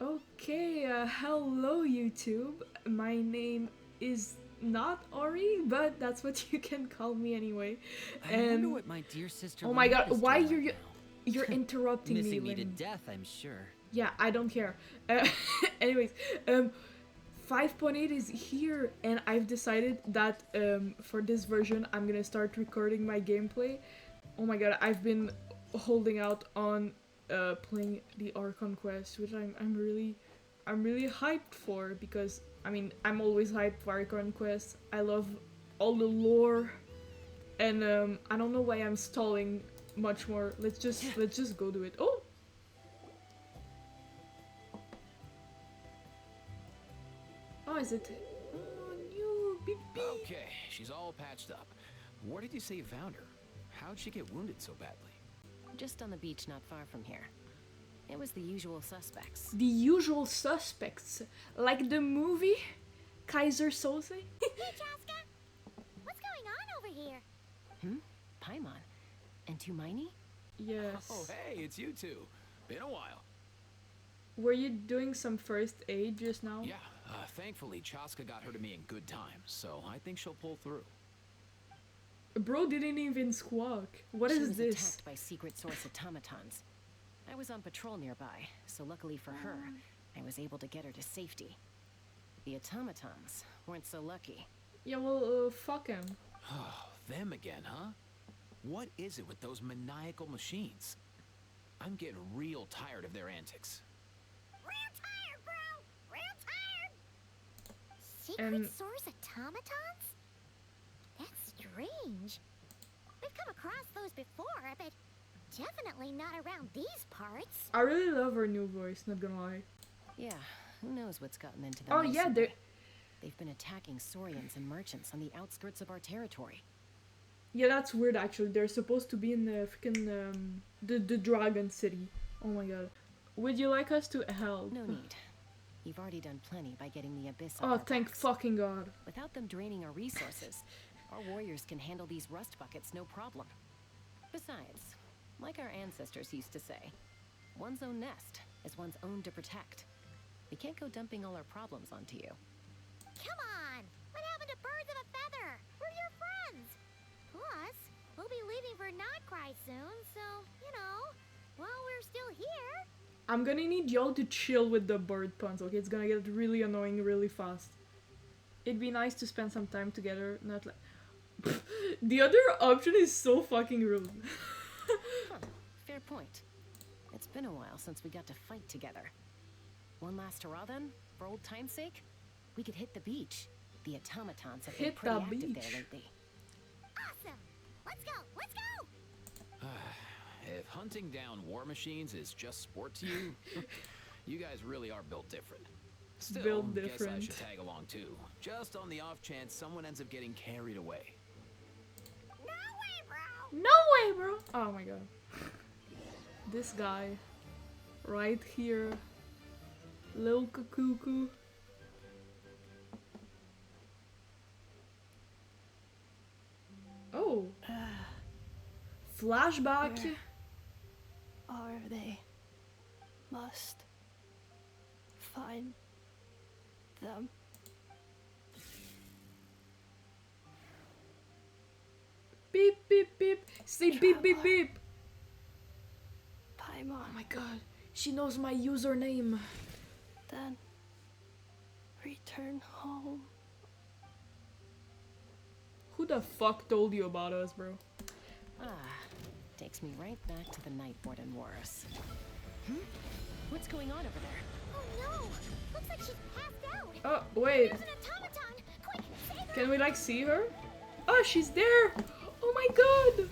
Okay, hello YouTube. My name is not Ori, but that's what you can call me anyway. I wonder And what my dear sister. oh my god, is why doing you're right now. you're interrupting me, Missing me to Lynn. death, I'm sure. Yeah, I don't care. Anyways, 5.8 is here, and I've decided that for this version, I'm gonna start recording my gameplay. Oh my god, I've been holding out on playing the Archon quest, which I'm really hyped for, because I mean I'm always hyped for Archon quests. I love all the lore, and I don't know why I'm stalling much more. Let's just go do it. Oh. Oh, is it? Oh, new beep beep. Okay, she's all patched up. Where did you say you found her? How'd she get wounded so badly? Just on the beach not far from here. It was the usual suspects. The usual suspects, like the movie Kaiser Soze. Hey, Chaska! What's going on over here? Paimon. And Tumaini? Yes. Oh, hey, it's you two. Been a while. Were you doing some first aid just now? Yeah, thankfully Chaska got her to me in good time, so I think she'll pull through. Bro didn't even squawk. What She is was this? attacked by secret source automatons. I was on patrol nearby, so luckily for her, I was able to get her to safety. The automatons weren't so lucky. Yeah, well, fuck him. Oh, them again, huh? What is it with those maniacal machines? I'm getting real tired of their antics. Real tired, bro! Real tired! Secret And- source automatons? That's strange. We've come across those before, but definitely not around these parts. I really love her new voice, not gonna lie. Yeah, who knows what's gotten into them Oh yeah, recently. they They've been attacking Saurians and merchants on the outskirts of our territory. yeah, that's weird actually. They're supposed to be in the freaking the Dragon City. Oh my god. Would you like us to help? No need. You've already done plenty by getting the Abyss off Oh, our thank backs. fucking god. Without them draining our resources, our warriors can handle these rust buckets no problem. Besides, like our ancestors used to say, one's own nest is one's own to protect. We can't go dumping all our problems onto you. Come on! What happened to birds of a feather? We're your friends! Plus, we'll be leaving for Notcry soon, so, you know, while we're still here. I'm gonna need y'all to chill with the bird puns, okay? It's gonna get really annoying really fast. It'd be nice to spend some time together, not like... The other option is so fucking rude. Huh, fair point. It's been a while since we got to fight together. One last hurrah then, for old time's sake? We could hit the beach. The automatons have been Hit pretty the active beach. there lately. Awesome! Let's go! Let's go! If hunting down war machines is just sport to you, you guys really are built different. Still, Built guess I different. should tag along too, just on the off chance someone ends up getting carried away. No way, bro! No way, bro! Oh my god. This guy. Right here. Lil Cuckoo. Oh. Flashback. Where are they? Must find them. Beep, beep, beep. Say beep, beep, beep. Paimon. Oh my god. She knows my username. Then return home. Who the fuck told you about us, bro? Ah, takes me right back to the night Warden wore us. What's going on over there? Oh no! Looks like she's passed out! Oh, wait. There's an automaton! Quick, save her! Can we like see her? Oh, she's there! Oh my god!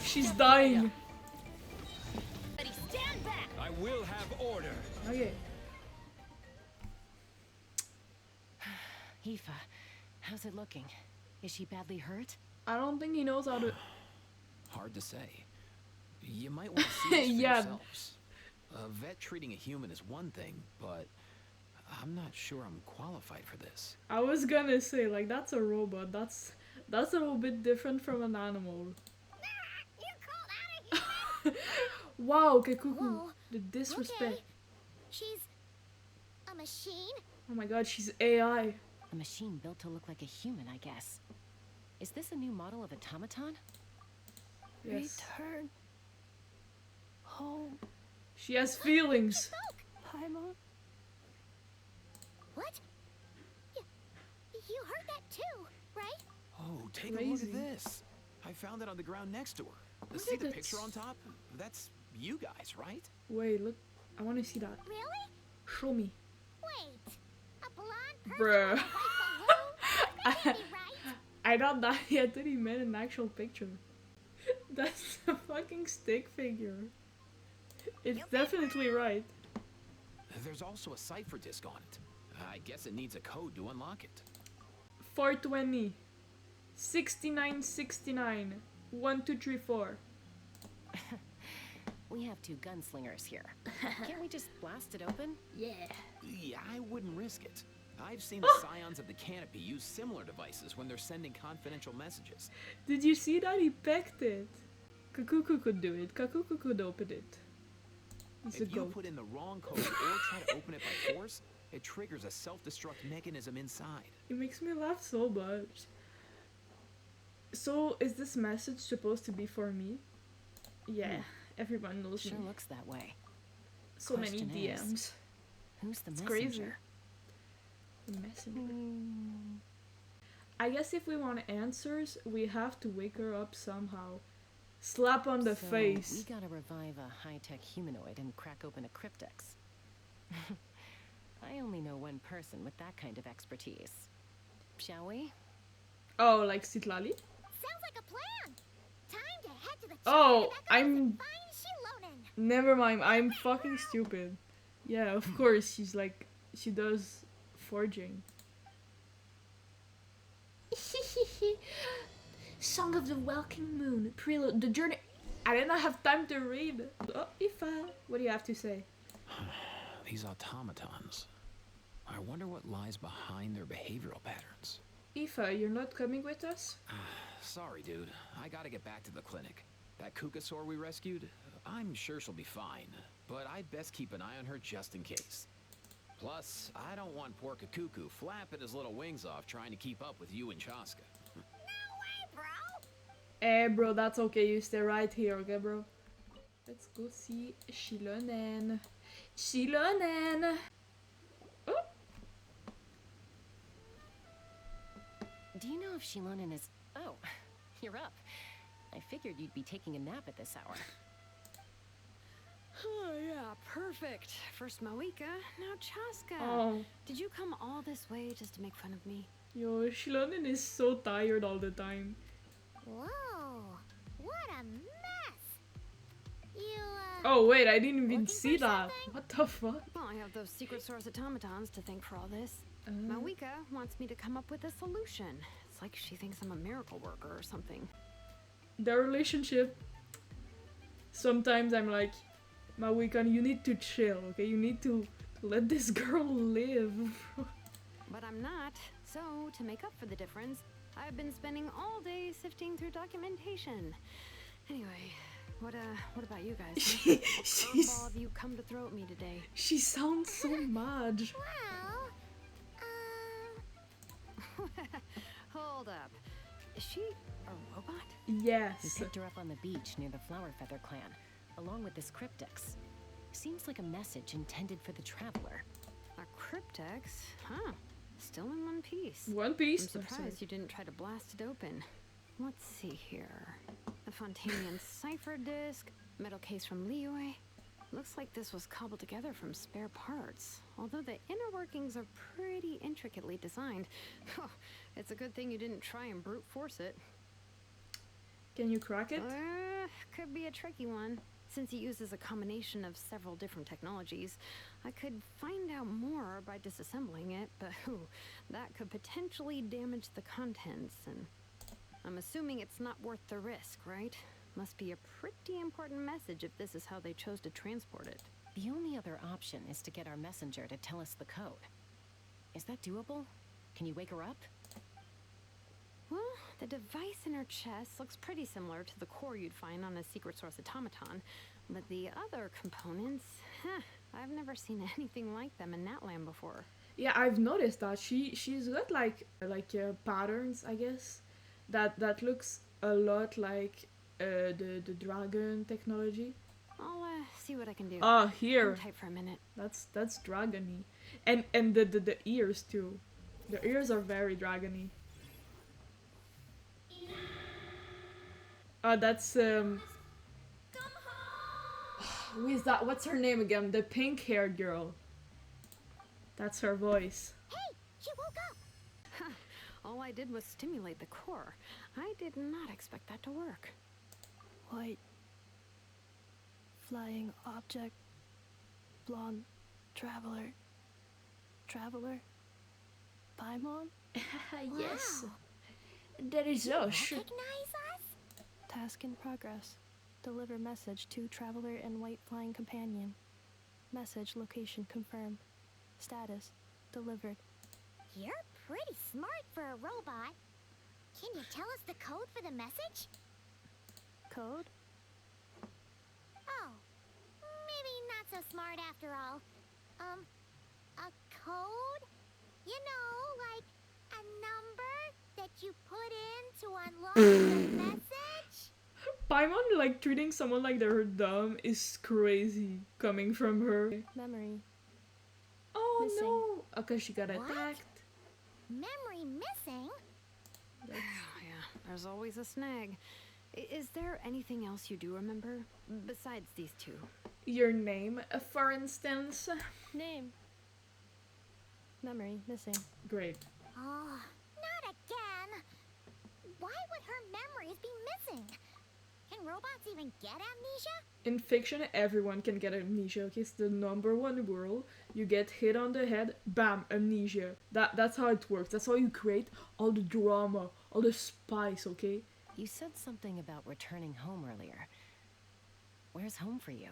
She's dying. Buddy, stand back! I will have order. Okay. Aoife, how's it looking? Is she badly hurt? I don't think he knows how to... Hard to say. You might want to see this for Yeah. yourselves. A vet treating a human is one thing, but I'm not sure I'm qualified for this. I was gonna say, like, that's a robot. That's a little bit different from an animal. You called out of here! Wow, okay, cuckoo. Whoa. The disrespect. Okay. She's a machine? Oh my god, she's AI. A machine built to look like a human, I guess. Is this a new model of automaton? Yes. Return home, She has feelings. Paimon. What? You heard that too, right? Oh, take a look Crazy. at this. I found it on the ground next to her. Look See at the that. picture on top? That's you guys, right? Wait, look. I want to see that. Really? Show me. Wait. A blonde person Bruh. with a white balloon? That can't be right. I thought that I thought he meant an actual picture. That's a fucking stick figure. It's definitely right. There's also a cipher disk on it. I guess it needs a code to unlock it. 420 6969 1234. We have two gunslingers here. Can't we just blast it open? Yeah. Yeah, I wouldn't risk it. I've seen the scions of the canopy use similar devices when they're sending confidential messages. Did you see that? He pecked it. Kakuku could do it. Kakuku could open it. He's a If you goat. put in the wrong code or try to open it by force, it triggers a self-destruct mechanism inside. It makes me laugh so much. So, is this message supposed to be for me? Yeah, everyone knows Sure me. looks that way. So many question is, DMs. Who's the It's messenger? crazy. The messenger. I guess if we want answers, we have to wake her up somehow. Slap on the So, face. we gotta revive a high-tech humanoid and crack open a cryptex. I only know one person with that kind of expertise. Shall we? Oh, like Sitlali? Sounds like a plan. Time to head to the Oh, chapter I'm... and find Shilonen. Never mind, I'm fucking stupid. Yeah, of course, she's like... She does forging. Song of the Welcome Moon, prelude, the journey... I did not have time to read. Oh, Ifa, what do you have to say? These automatons. I wonder what lies behind their behavioral patterns. Ifa, you're not coming with us? Sorry, dude. I gotta get back to the clinic. That Kukasaur we rescued, I'm sure she'll be fine. But I'd best keep an eye on her just in case. Plus, I don't want poor Kakuku flapping his little wings off trying to keep up with you and Chaska. No way, bro. Eh, bro, that's okay. You stay right here, okay, bro? Let's go see Shilonen. Shilonen! Oh! Do you know if Shilonen is... Oh, you're up. I figured you'd be taking a nap at this hour. Oh, yeah, perfect. First Mawika, now Chaska. Oh, Did you come all this way just to make fun of me? yo, Shilonen is so tired all the time. Whoa. What a mess. You, Oh, wait, I didn't even Looking see for that. something? What the fuck? Well, I have those secret source automatons to thank for all this. Uh, Mawika wants me to come up with a solution. It's like she thinks I'm a miracle worker or something. their relationship. Sometimes I'm like, Mawikan, you need to chill, okay? You need to let this girl live. But I'm not. So, to make up for the difference, I've been spending all day sifting through documentation. Anyway, what about you guys? She, What she's, curveball have you come to throw at me today? she sounds so mad. well, Hold up. Is she a robot? We Yes. picked her up on the beach near the Flower Feather clan, along with this cryptex. Seems like a message intended for the traveler. A cryptex? Huh. Still in one piece. One I'm Piece. Oh, surprised sorry. you didn't try to blast it open. Let's see here. The Fontanian cipher disc, metal case from Liyue. Looks like this was cobbled together from spare parts. Although the inner workings are pretty intricately designed. It's a good thing you didn't try and brute force it. Can you crack it? Could be a tricky one. Since it uses a combination of several different technologies, I could find out more by disassembling it, but that could potentially damage the contents, and I'm assuming it's not worth the risk, right? Must be a pretty important message if this is how they chose to transport it. The only other option is to get our messenger to tell us the code. Is that doable? Can you wake her up? Well, the device in her chest looks pretty similar to the core you'd find on a secret source automaton, But the other components, I've never seen anything like them in Natland before. Yeah, I've noticed that she's got like patterns, I guess, that looks a lot like the dragon technology. I'll see what I can do. Ah, Hang here. tight for a minute. That's dragony, and the ears too. The ears are very dragony. That's who is that? What's her name again? The pink-haired girl. That's her voice. Hey, she woke up. All I did was stimulate the core. I did not expect that to work. White. Flying object. Blonde. Traveler. Traveler. Paimon? Yes. Wow. That is us. Recognize us? Task in progress. Deliver message to Traveler and White Flying Companion. Message location confirmed. Status delivered. You're pretty smart for a robot. Can you tell us the code for the message? Code? Oh, maybe not so smart after all. A code? You know, like a number that you put in to unlock the message? Paimon like treating someone like they're dumb is crazy coming from her. Memory. Oh Missing. no! Okay, she got What? attacked. Memory missing? Yeah, there's always a snag. Is there anything else you do remember besides these two? Your name, for instance. Name. Memory missing. Great. Oh, not again. Why would her memories be missing? Can robots even get amnesia? In fiction, everyone can get amnesia. Okay, it's the number one rule. You get hit on the head, bam, amnesia. That's how it works. That's how you create all the drama, all the spice. Okay. You said something about returning home earlier. Where's home for you?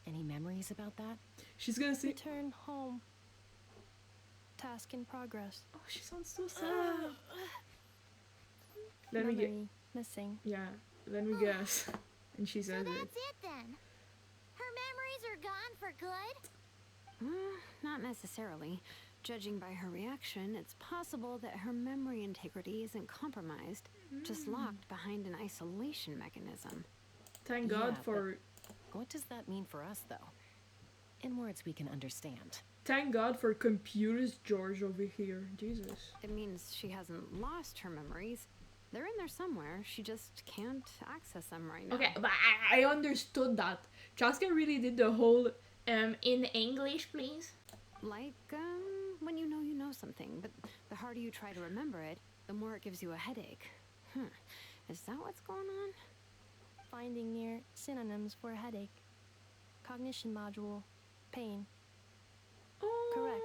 Any memories about that? She's gonna say. Return home. Task in progress. Oh, she sounds so sad. Let me Memory get. missing. Yeah. Let me guess. And she So says that's it. it then. Her memories are gone for good? Not necessarily. Judging by her reaction, it's possible that her memory integrity isn't compromised, just locked behind an isolation mechanism. Thank God Yeah, for. What does that mean for us, though? In words we can understand. Thank God for computers, George over here. Jesus. It means she hasn't lost her memories. They're in there somewhere. She just can't access them right now. Okay, but I understood that. Chaska really did the whole in English, please. Like, when you know something, but the harder you try to remember it, the more it gives you a headache. Is that what's going on? Finding near synonyms for headache. Cognition module. Pain. Oh. Correct.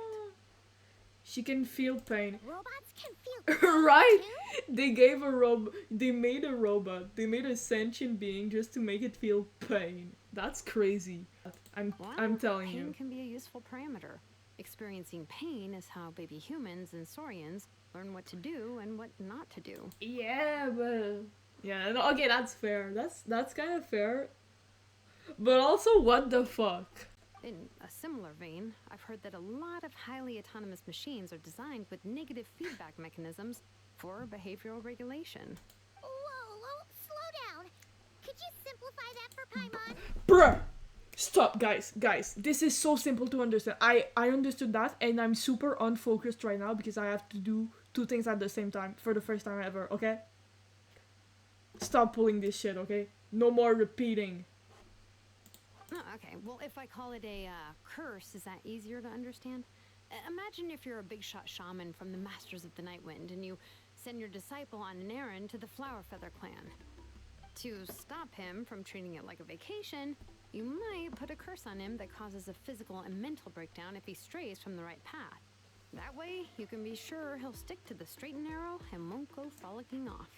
She can feel pain. Robots can feel pain Right? too? They gave a they made a robot. They made a sentient being just to make it feel pain. That's crazy. I'm telling pain you. can be a useful parameter. Experiencing pain is how baby humans and saurians learn what to do and what not to do. Yeah, but yeah, no, okay, that's fair. That's kind of fair. But also, what the fuck? In a similar vein, I've heard that a lot of highly autonomous machines are designed with negative feedback mechanisms for behavioral regulation. Whoa, slow down. Could you simplify that for Paimon? Bruh! Stop, guys. This is so simple to understand. I understood that, and I'm super unfocused right now because I have to do two things at the same time for the first time ever, okay? Stop pulling this shit, okay? No more repeating. Oh, okay, well, if I call it a curse, is that easier to understand? Imagine if you're a big shot shaman from the Masters of the Nightwind and you send your disciple on an errand to the Flowerfeather clan. To stop him from treating it like a vacation, you might put a curse on him that causes a physical and mental breakdown if he strays from the right path. That way, you can be sure he'll stick to the straight and narrow and won't go frolicking off.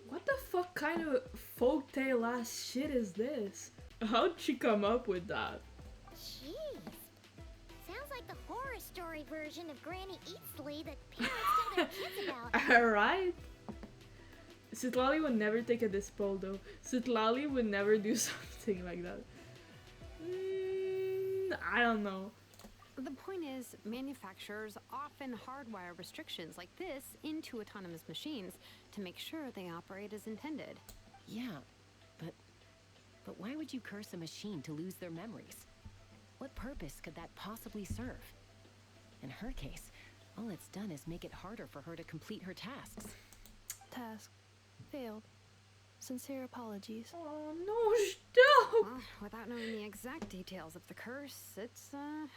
What the fuck kind of folktale ass shit is this? How'd she come up with that? Jeez. Sounds like the horror story version of Granny Eatsley that parents tell their kids about. Alright. Citlali would never take a dispo though. Citlali would never do something like that. I don't know. The point is, manufacturers often hardwire restrictions like this into autonomous machines to make sure they operate as intended. Yeah, but why would you curse a machine to lose their memories? What purpose could that possibly serve? In her case, all it's done is make it harder for her to complete her tasks. Task. Failed. Sincere apologies. Oh no, stop! Well, without knowing the exact details of the curse, it's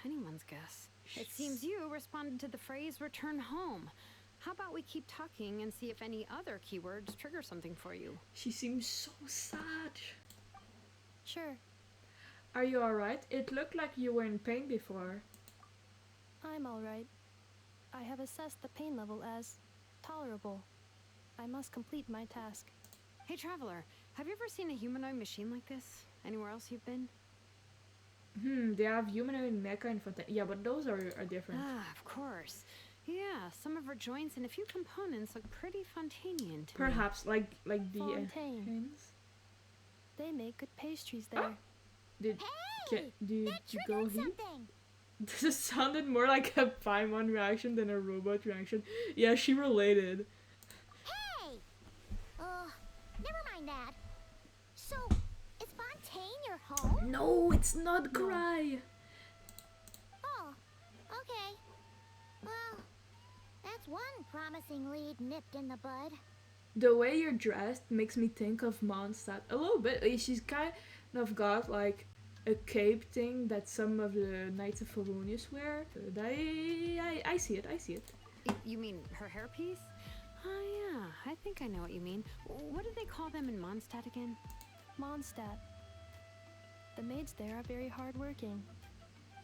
anyone's guess. It seems you responded to the phrase return home. How about we keep talking and see if any other keywords trigger something for you? She seems so sad. Sure, Are you alright? It looked like you were in pain before. I'm alright. I have assessed the pain level as tolerable. I must complete my task. Hey, Traveler, have you ever seen a humanoid machine like this? Anywhere else you've been? They have humanoid mecha in front. Yeah, but those are different. Ah, of course. Yeah, some of her joints and a few components look pretty Fontanian to me. Perhaps like the Fontaine. hands. They make good pastries there. Did Hey! did That you go triggered here? something! This sounded more like a Paimon reaction than a robot reaction. Yeah, she related. Hey! Never mind that. So, is Fontaine your home? No, it's not Cry. Oh, okay. Well, that's one promising lead nipped in the bud. The way you're dressed makes me think of Mondstadt a little bit. She's kind of got like a cape thing that some of the Knights of Favonius wear. I see it. I see it. You mean her hairpiece? Oh yeah, I think I know what you mean. What do they call them in Mondstadt again? Mondstadt. The maids there are very hardworking.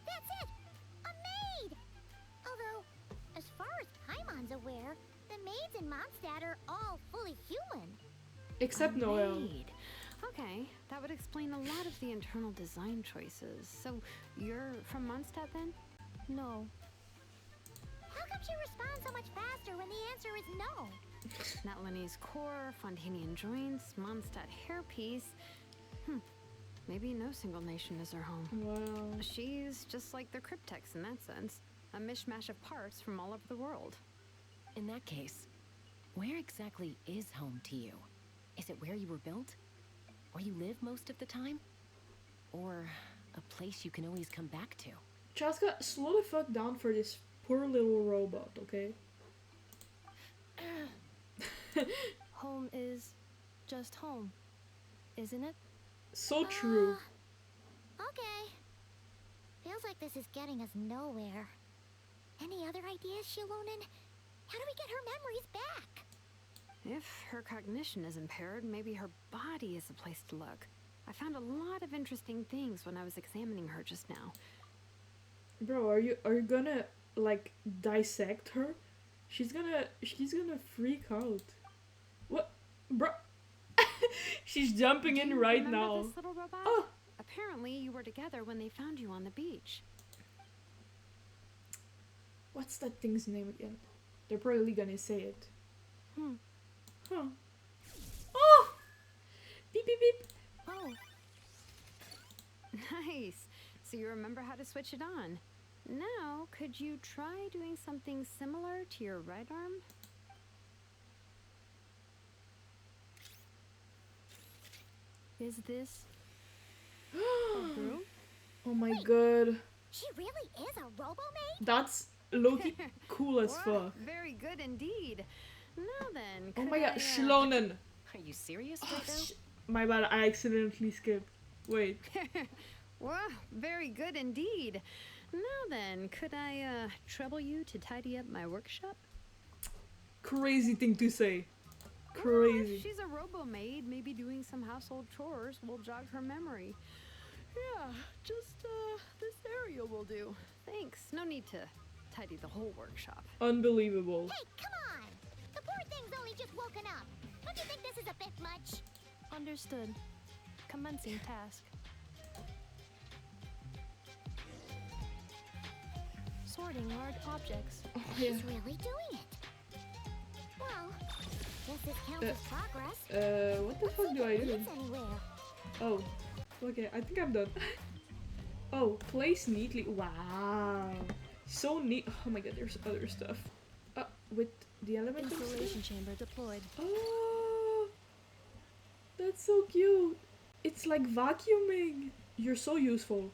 That's it! A maid! Although, as far as Paimon's aware, the maids in Mondstadt are all fully human. Except A Noel. maid. Okay, that would explain a lot of the internal design choices. So, you're from Mondstadt then? No, How come she responds so much faster when the answer is no? Natlanie's core, Fontanian joints, Mondstadt hairpiece. Maybe no single nation is her home. Wow. She's just like the Cryptex in that sense. A mishmash of parts from all over the world. In that case, where exactly is home to you? Is it where you were built? Where you live most of the time? Or a place you can always come back to? Chaska, slow the fuck down for this poor little robot, okay? home is just home, isn't it? So true. Okay. Feels like this is getting us nowhere. Any other ideas, Shilonen? How do we get her memories back? If her cognition is impaired, maybe her body is the place to look. I found a lot of interesting things when I was examining her just now. Bro, are you gonna like dissect her? She's gonna freak out. What, bro? She's jumping Do in you right remember now. this little robot? Oh, Apparently, you were together when they found you on the beach. what's that thing's name again? They're probably gonna say it. Huh. Oh! Beep beep beep. Oh, Nice. So you remember how to switch it on. Now, could you try doing something similar to your right arm? is this a broom? Oh my god. She really is a robo-maid? That's low-key cool as Wow, fuck. very good indeed. Now then, Oh could my god, I, Shlonen. Are you serious Oh, right now? my bad, I accidentally skipped. Wait. Wow, very good indeed. Now then, could I trouble you to tidy up my workshop? Crazy thing to say. Well, Crazy. if she's a robo-maid, maybe doing some household chores will jog her memory. Yeah, just this area will do. Thanks. No need to tidy the whole workshop. Unbelievable. Hey, come on! The poor thing's only just woken up. Don't you think this is a bit much? Understood. Commencing task. Sorting large objects. Oh, yeah. She's really doing it. Well, guess this counts as progress. What the Let's fuck see do if I it do? leads anywhere. Oh. Okay, I think I'm done. Oh, place neatly. Wow. So neat. Oh my god, there's other stuff. With the elemental stuff? Installation chamber deployed. Oh, that's so cute. It's like vacuuming. You're so useful.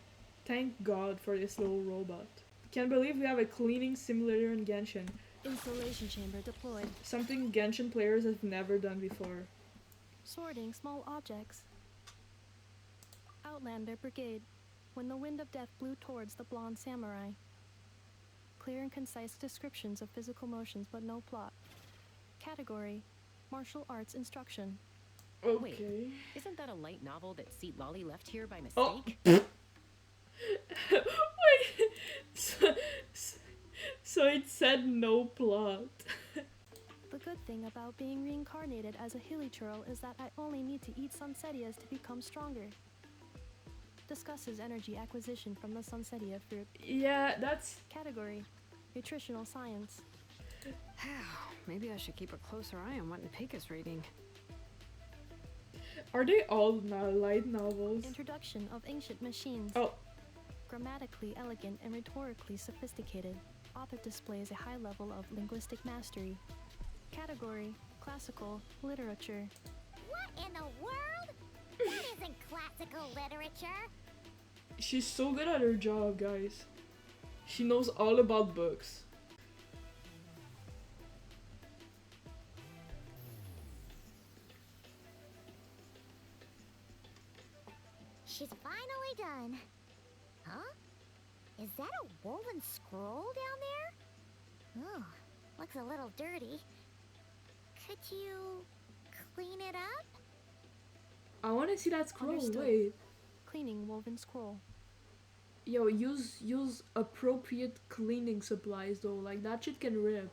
Thank God for this little robot. Can't believe we have a cleaning simulator in Genshin. Installation chamber deployed. Something Genshin players have never done before. Sorting small objects. Outlander Brigade. When the wind of death blew towards the blonde samurai. Clear and concise descriptions of physical motions but no plot. Category: martial arts instruction. Okay. Isn't that a light novel that Seat Lolly left here by Oh. mistake? Wait. So it said no plot. The good thing about being reincarnated as a hilly churl is that I only need to eat sunsetias to become stronger. Discusses energy acquisition from the sunsetia fruit. Yeah, that's... Category: nutritional science. Maybe I should keep a closer eye on what Nepeka's reading. Are they all light novels? Introduction of ancient machines. Oh. Grammatically elegant and rhetorically sophisticated, author displays a high level of linguistic mastery. Category: classical literature. What in the world? That isn't classical literature. She's so good at her job, guys. She knows all about books. She's finally done. Huh? Is that a woven scroll down there? Oh, looks a little dirty. Could you clean it up? I want to see that scroll. Understood. Wait. Cleaning woven scroll. Yo, use appropriate cleaning supplies though. Like that shit can rip.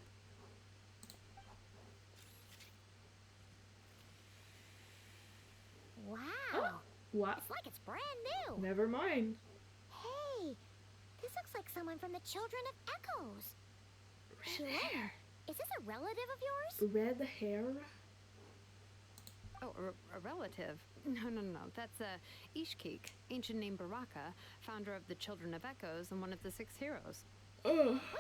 Wow. What? It's like it's brand new. Never mind. Hey, this looks like someone from the Children of Echoes. Red hair. Is this a relative of yours? Red hair? Oh, a relative? No. That's Ishkik, ancient name Baraka, founder of the Children of Echoes and one of the 6 heroes. Ugh.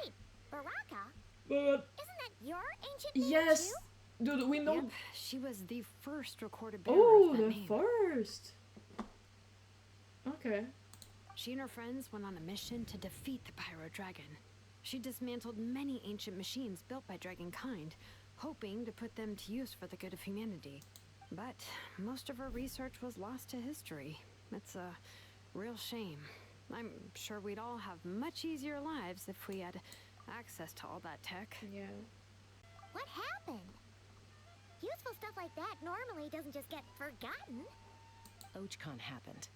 Wait, Baraka? But Isn't that your ancient name yes, too? dude, we know. Yep, she was the first recorded bearer Oh, of that the name. first. Okay. She and her friends went on a mission to defeat the Pyro Dragon. She dismantled many ancient machines built by Dragonkind, hoping to put them to use for the good of humanity. But most of her research was lost to history. It's a real shame. I'm sure we'd all have much easier lives if we had access to all that tech. Yeah. What happened? Useful stuff like that normally doesn't just get forgotten. Archon happened.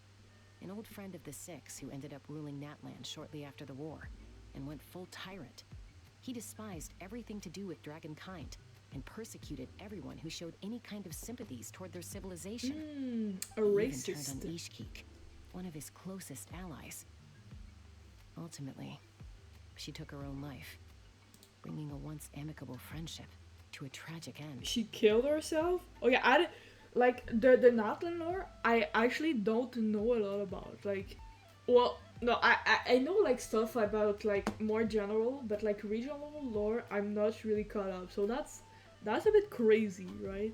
An old friend of the 6 who ended up ruling Natland shortly after the war, and went full tyrant. He despised everything to do with Dragonkind, and persecuted everyone who showed any kind of sympathies toward their civilization. A He even racist. turned on Ishkik, one of his closest allies. Ultimately, she took her own life, bringing a once amicable friendship to a tragic end. She killed herself? Oh yeah, I didn't, like the Natlan lore. I actually don't know a lot about. Like, well, no, I know like stuff about like more general, but like regional lore, I'm not really caught up. So that's a bit crazy, right?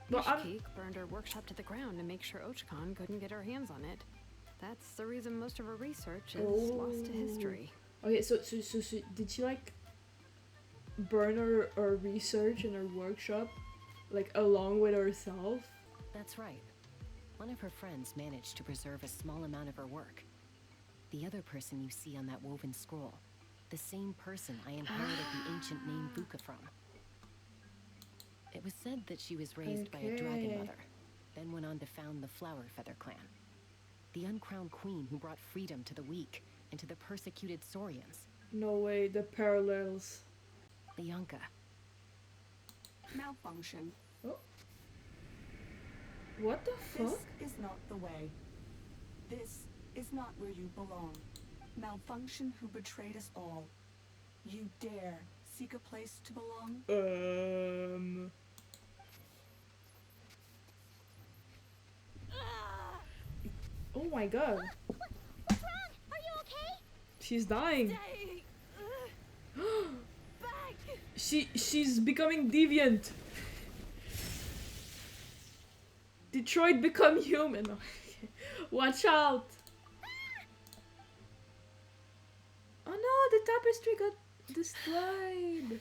But Ishkik burned her workshop to the ground to make sure Ochkon couldn't get her hands on it. That's the reason most of her research is lost to history. Okay, so did she like burn her research in her workshop, like along with herself? That's right. One of her friends managed to preserve a small amount of her work. The other person you see on that woven scroll, the same person I inherited the ancient name Vuka from. It was said that she was raised by a dragon Okay. mother, then went on to found the Flower Feather clan. The uncrowned queen who brought freedom to the weak and to the persecuted Saurians. No way, the parallels. Bianca. Malfunction. What the This fuck? is not the way. This is not where you belong. Malfunction who betrayed us all. You dare seek a place to belong? Oh my god. What's wrong? Are you okay? She's dying. Stay back. She's becoming deviant. Detroit become human. Watch out. Oh no, the tapestry got destroyed.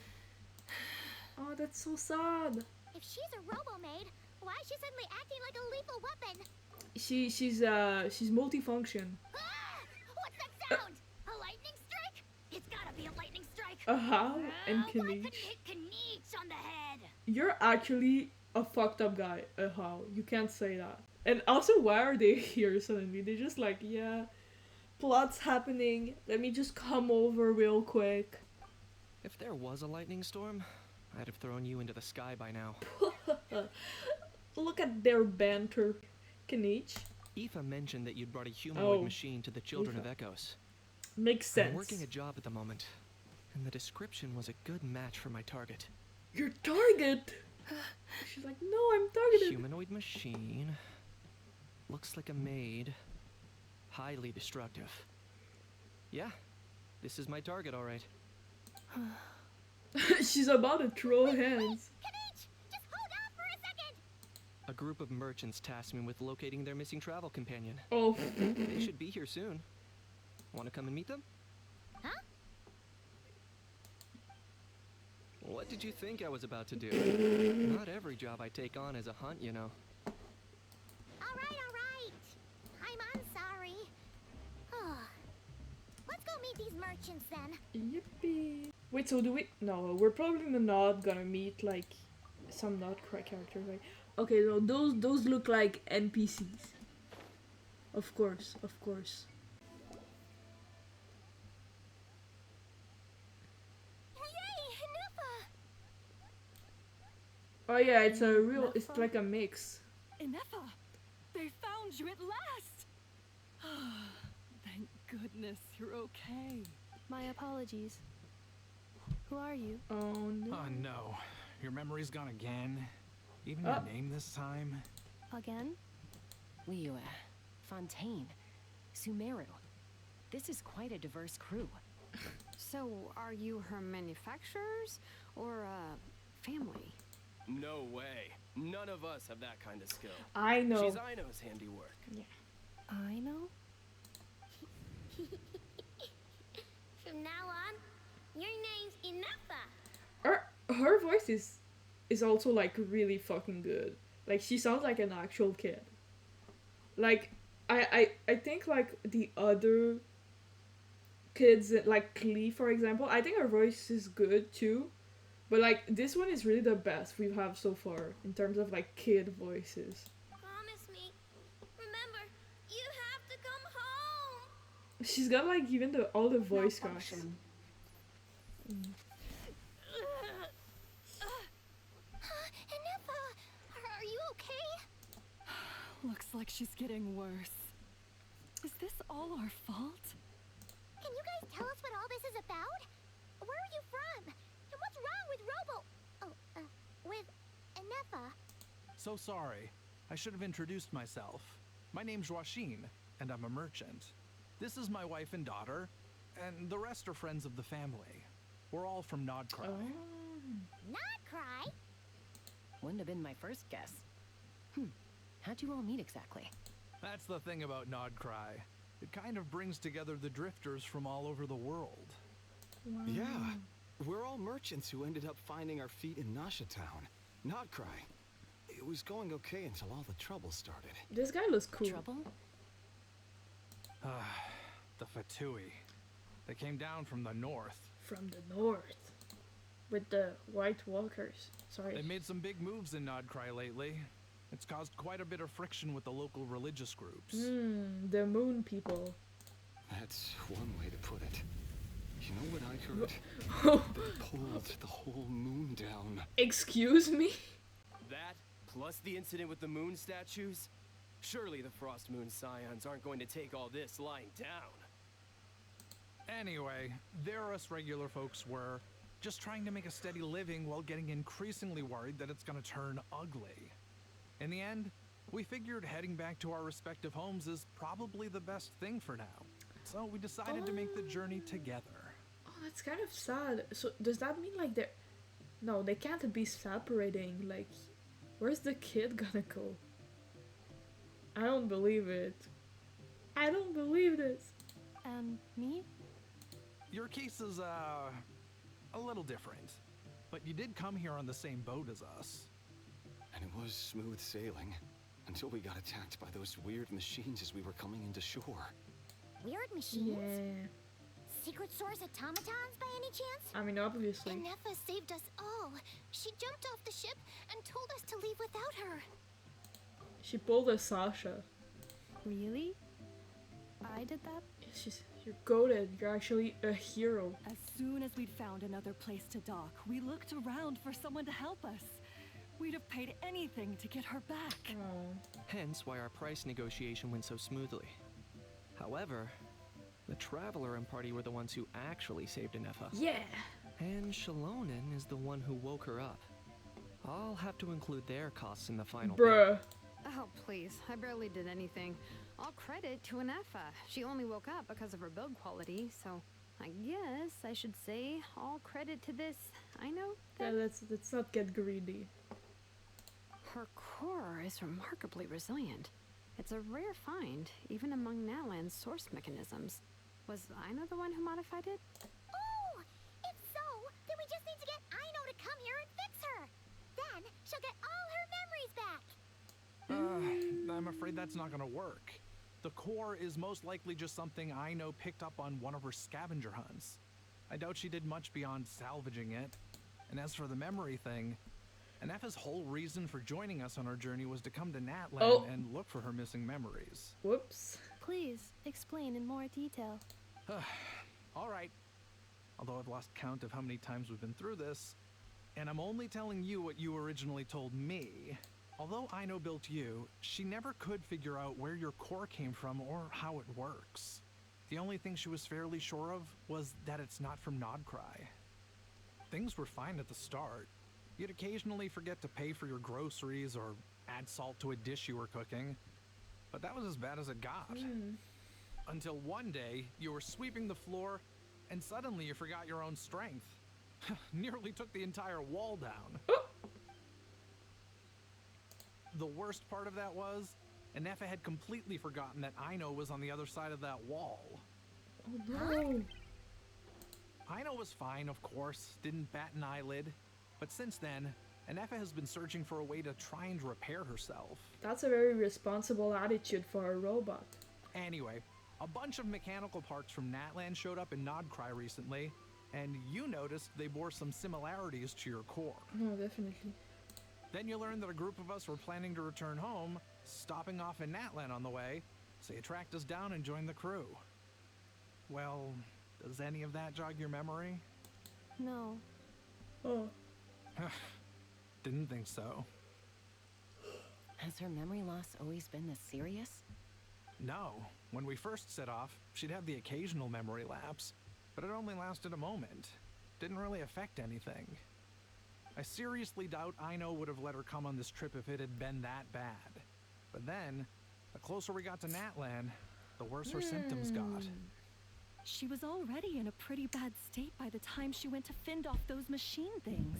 Oh, that's so sad. If she's a robo-maid, why is she suddenly acting like a lethal weapon? She's multifunction. Ah! What's that sound? A lightning strike? It's gotta be a lightning strike. And Why couldn't Kanish. it hit Kanish on the head? You're actually a fucked up guy. How? You can't say that. And also, why are they here suddenly? They're just like, yeah, plot's happening. Let me just come over real quick. If there was a lightning storm, I'd have thrown you into the sky by now. Look at their banter. Kanish. Aoife mentioned that you'd brought a humanoid Oh, machine to the Children Aoife. of Echoes. Makes sense. I'm working a job at the moment, and the description was a good match for my target. Your target? She's like, no, I'm targeted. Humanoid machine. Looks like a maid. Highly destructive. Yeah, this is my target, all right. She's about to throw hands. Kanish, just hold on for a second. A group of merchants tasked me with locating their missing travel companion. Oh. They should be here soon. Want to come and meet them? Huh? What did you think I was about to do? Not every job I take on is a hunt, you know. All right. I'm sorry. Let's go meet these merchants then. Yippee. Wait, so do we? No, we're probably not gonna meet like some Notcry characters. Like, okay, so those look like NPCs. Of course. Yay, Nufa! Oh yeah, it's a real. It's like a mix. Inefa! They found you at last! Thank goodness you're okay. My apologies. Who are you? Oh no. Oh no, your memory's gone again? Even Oh. your name this time? Again? Liyue, Fontaine, Sumeru. This is quite a diverse crew. So, are you her manufacturers or family? No way. None of us have that kind of skill. I know. She's Aino's handiwork. I know? From now on, your name's Inefa. Her voice is also like really fucking good. Like she sounds like an actual kid. Like I think like the other kids like Klee for example, I think her voice is good too. But like this one is really the best we've had so far in terms of like kid voices. Promise me. Remember, you have to come home. She's got like even all the voice cracks. Malfunction. Inefa, are you okay? Looks like she's getting worse. Is this all our fault? Can you guys tell us what all this is about? Where are you from? And what's wrong with with Inefa? So sorry. I should have introduced myself. My name's Joachim, and I'm a merchant. This is my wife and daughter, and the rest are friends of the family. We're all from Nodcry. Not cry. Wouldn't have been my first guess. How'd you all meet exactly? That's the thing about Nodcry. It kind of brings together the drifters from all over the world. Yeah. We're all merchants who ended up finding our feet in Nasha Town. Not cry. It was going okay until all the trouble started. This guy looks cool. Trouble? The Fatui. They came down from the north. From the north. With the White Walkers. Sorry. They made some big moves in Nodcry lately. It's caused quite a bit of friction with the local religious groups. The moon people. That's one way to put it. You know what I heard? They pulled the whole moon down. Excuse me? That, plus the incident with the moon statues? Surely the Frost Moon Scions aren't going to take all this lying down. Anyway, there us regular folks were just trying to make a steady living while getting increasingly worried that it's gonna turn ugly. In the end, We figured heading back to our respective homes is probably the best thing for now. So we decided to make the journey together. Oh, that's kind of sad. So does that mean like they're... No, they can't be separating. Like, where's the kid gonna go? I don't believe it. I don't believe this. And me? Your case is, a little different. But you did come here on the same boat as us. And it was smooth sailing until we got attacked by those weird machines as we were coming into shore. Weird machines? Yeah. Secret source automatons by any chance? I mean, obviously. Nefa saved us all. She jumped off the ship and told us to leave without her. She pulled a Sasha. Really? I did that? You're goated. You're actually a hero. As soon as we'd found another place to dock, we looked around for someone to help us. We'd have paid anything to get her back. Oh. Hence why our price negotiation went so smoothly. However, the Traveler and party were the ones who actually saved Nefa. Yeah. And Shalonen is the one who woke her up. I'll have to include their costs in the final Bruh. Oh, please. I barely did anything. All credit to Anefa. She only woke up because of her build quality, so I guess I should say all credit to this. I know. Yeah, let's not get greedy. Her core is remarkably resilient. It's a rare find, even among Nalan's source mechanisms. Was Aino the one who modified it? Oh! If so, then we just need to get Aino to come here and fix her. Then she'll get all her memories back. I'm afraid that's not gonna work. The core is most likely just something Aino picked up on one of her scavenger hunts. I doubt she did much beyond salvaging it. And as for the memory thing, Anefa's whole reason for joining us on our journey was to come to Natlan and look for her missing memories. Whoops. Please, explain in more detail. All right. Although I've lost count of how many times we've been through this, and I'm only telling you what you originally told me. Although Aino built you, she never could figure out where your core came from or how it works. The only thing she was fairly sure of was that it's not from Nodcry. Things were fine at the start. You'd occasionally forget to pay for your groceries or add salt to a dish you were cooking. But that was as bad as it got. Until one day, you were sweeping the floor, and suddenly you forgot your own strength. Nearly took the entire wall down. The worst part of that was, Anefa had completely forgotten that Aino was on the other side of that wall. Oh no. Aino was fine, of course, didn't bat an eyelid. But since then, Anefa has been searching for a way to try and repair herself. That's a very responsible attitude for a robot. Anyway, a bunch of mechanical parts from Natlan showed up in Nodcry recently, and you noticed they bore some similarities to your core. No, definitely. Then you learned that a group of us were planning to return home, stopping off in Natlan on the way, so you tracked us down and joined the crew. Well, does any of that jog your memory? No. Oh. Didn't think so. Has her memory loss always been this serious? No. When we first set off, she'd have the occasional memory lapse, but it only lasted a moment. Didn't really affect anything. I seriously doubt Aino would have let her come on this trip if it had been that bad. But then, the closer we got to Natlan, the worse her symptoms got. She was already in a pretty bad state by the time she went to fend off those machine things.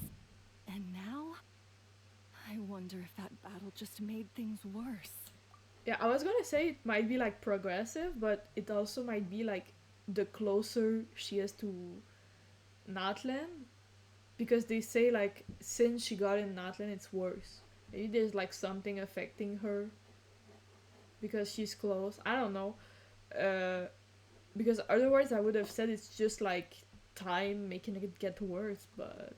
And now, I wonder if that battle just made things worse. Yeah, I was gonna say it might be like progressive, but it also might be like the closer she is to Natlan. Because they say like since she got in Natlan it's worse. Maybe there's like something affecting her because she's close. I don't know. Because otherwise I would have said it's just like time making it get worse, but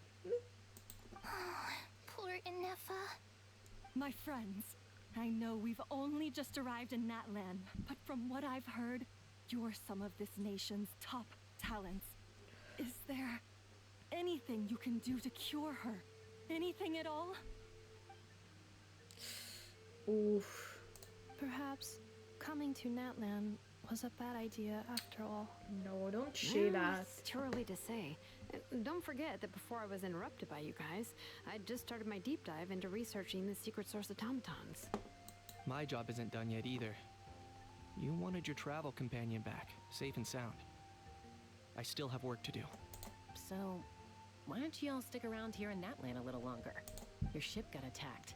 Poor Anefa. My friends, I know we've only just arrived in Natlan, but from what I've heard, you're some of this nation's top talents. Is there anything you can do to cure her? Anything at all? oof. Perhaps coming to Natlan was a bad idea after all. No, don't say that. It's too early to say. Don't forget that before I was interrupted by you guys, I just started my deep dive into researching the secret source automatons. My job isn't done yet either. You wanted your travel companion back, safe and sound. I still have work to do. So, why don't you all stick around here in Natlan a little longer? Your ship got attacked,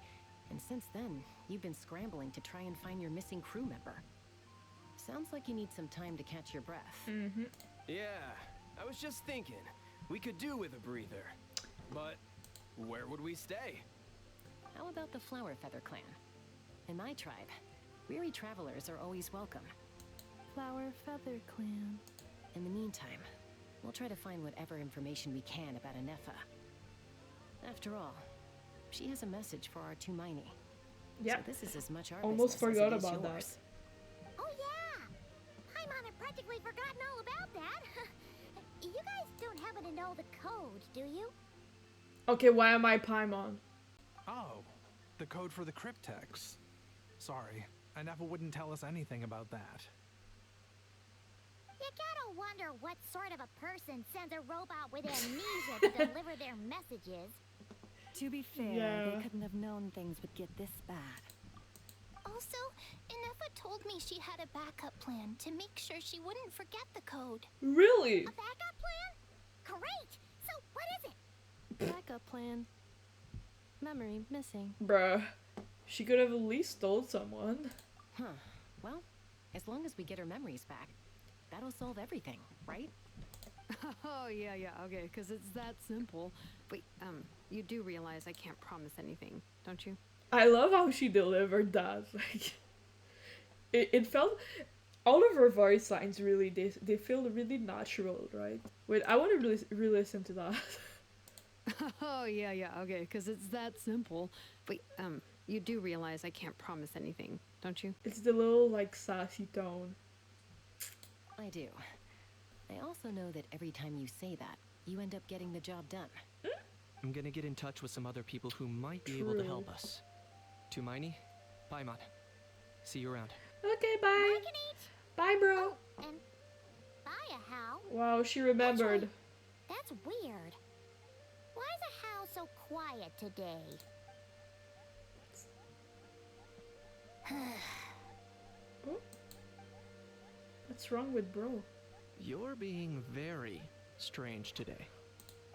and since then, you've been scrambling to try and find your missing crew member. Sounds like you need some time to catch your breath. Mm-hmm. Yeah, I was just thinking, we could do with a breather. But where would we stay? How about the Flower Feather Clan? In my tribe, weary travelers are always welcome. Flower Feather Clan. In the meantime, we'll try to find whatever information we can about Anefa. After all, she has a message for our Tumaini. Yeah. So this is as much our Almost business forgot as it is about yours. Oh yeah! Paimon had practically forgotten all about that. You guys don't happen to know the code, do you? Okay, why am I Paimon? Oh, the code for the cryptex. Sorry, Anefa wouldn't tell us anything about that. You gotta wonder what sort of a person sends a robot with amnesia to deliver their messages. To be fair, Yeah. they couldn't have known things would get this bad. Also, Inefa told me she had a backup plan to make sure she wouldn't forget the code. Really? A backup plan? Great! So what is it? Backup plan. Memory missing. Bruh. She could have at least told someone. Huh. Well, as long as we get her memories back, that'll solve everything, right? Oh, yeah, okay, because it's that simple. Wait, you do realize I can't promise anything, don't you? I love how she delivered that. Like, it felt... All of her voice lines really, they feel really natural, right? Wait, I want to re-listen to that. Oh, yeah, okay, because it's that simple. Wait, you do realize I can't promise anything, don't you? It's the little, like, sassy tone. I do. I also know that every time you say that, you end up getting the job done. I'm gonna get in touch with some other people who might be able to True. help us. Tumaini, Paimon. See you around. Okay, bye. Bye, bro. Oh, and bye, How. Wow, she remembered. That's weird. Why is a How so quiet today? Oh. What's wrong with bro? You're being very strange today.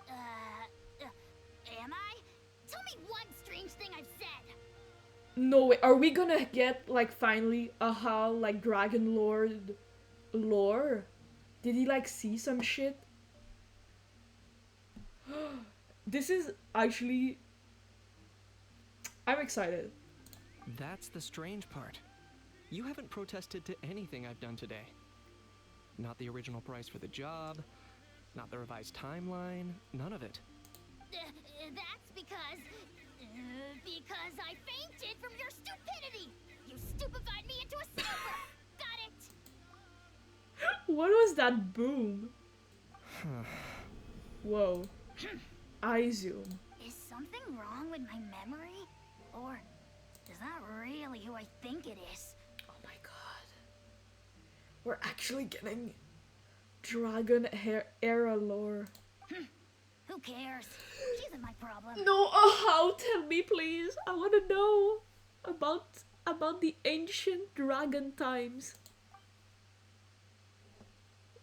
Am I? Tell me one strange thing I've said. No way, are we gonna get, like, finally a how, like, Dragon Lord lore? Did he, like, see some shit? This is actually... I'm excited. That's the strange part. You haven't protested to anything I've done today. Not the original price for the job, not the revised timeline, none of it. That's because I fainted from your stupidity. You stupefied me into a stupor. Got it? What was that boom? Whoa. I zoom. Is something wrong with my memory? Or is that really who I think it is? Oh my god. We're actually getting Dragon Era lore. Who cares? She isn't my problem. No, how? Tell me, please. I want to know about the ancient dragon times.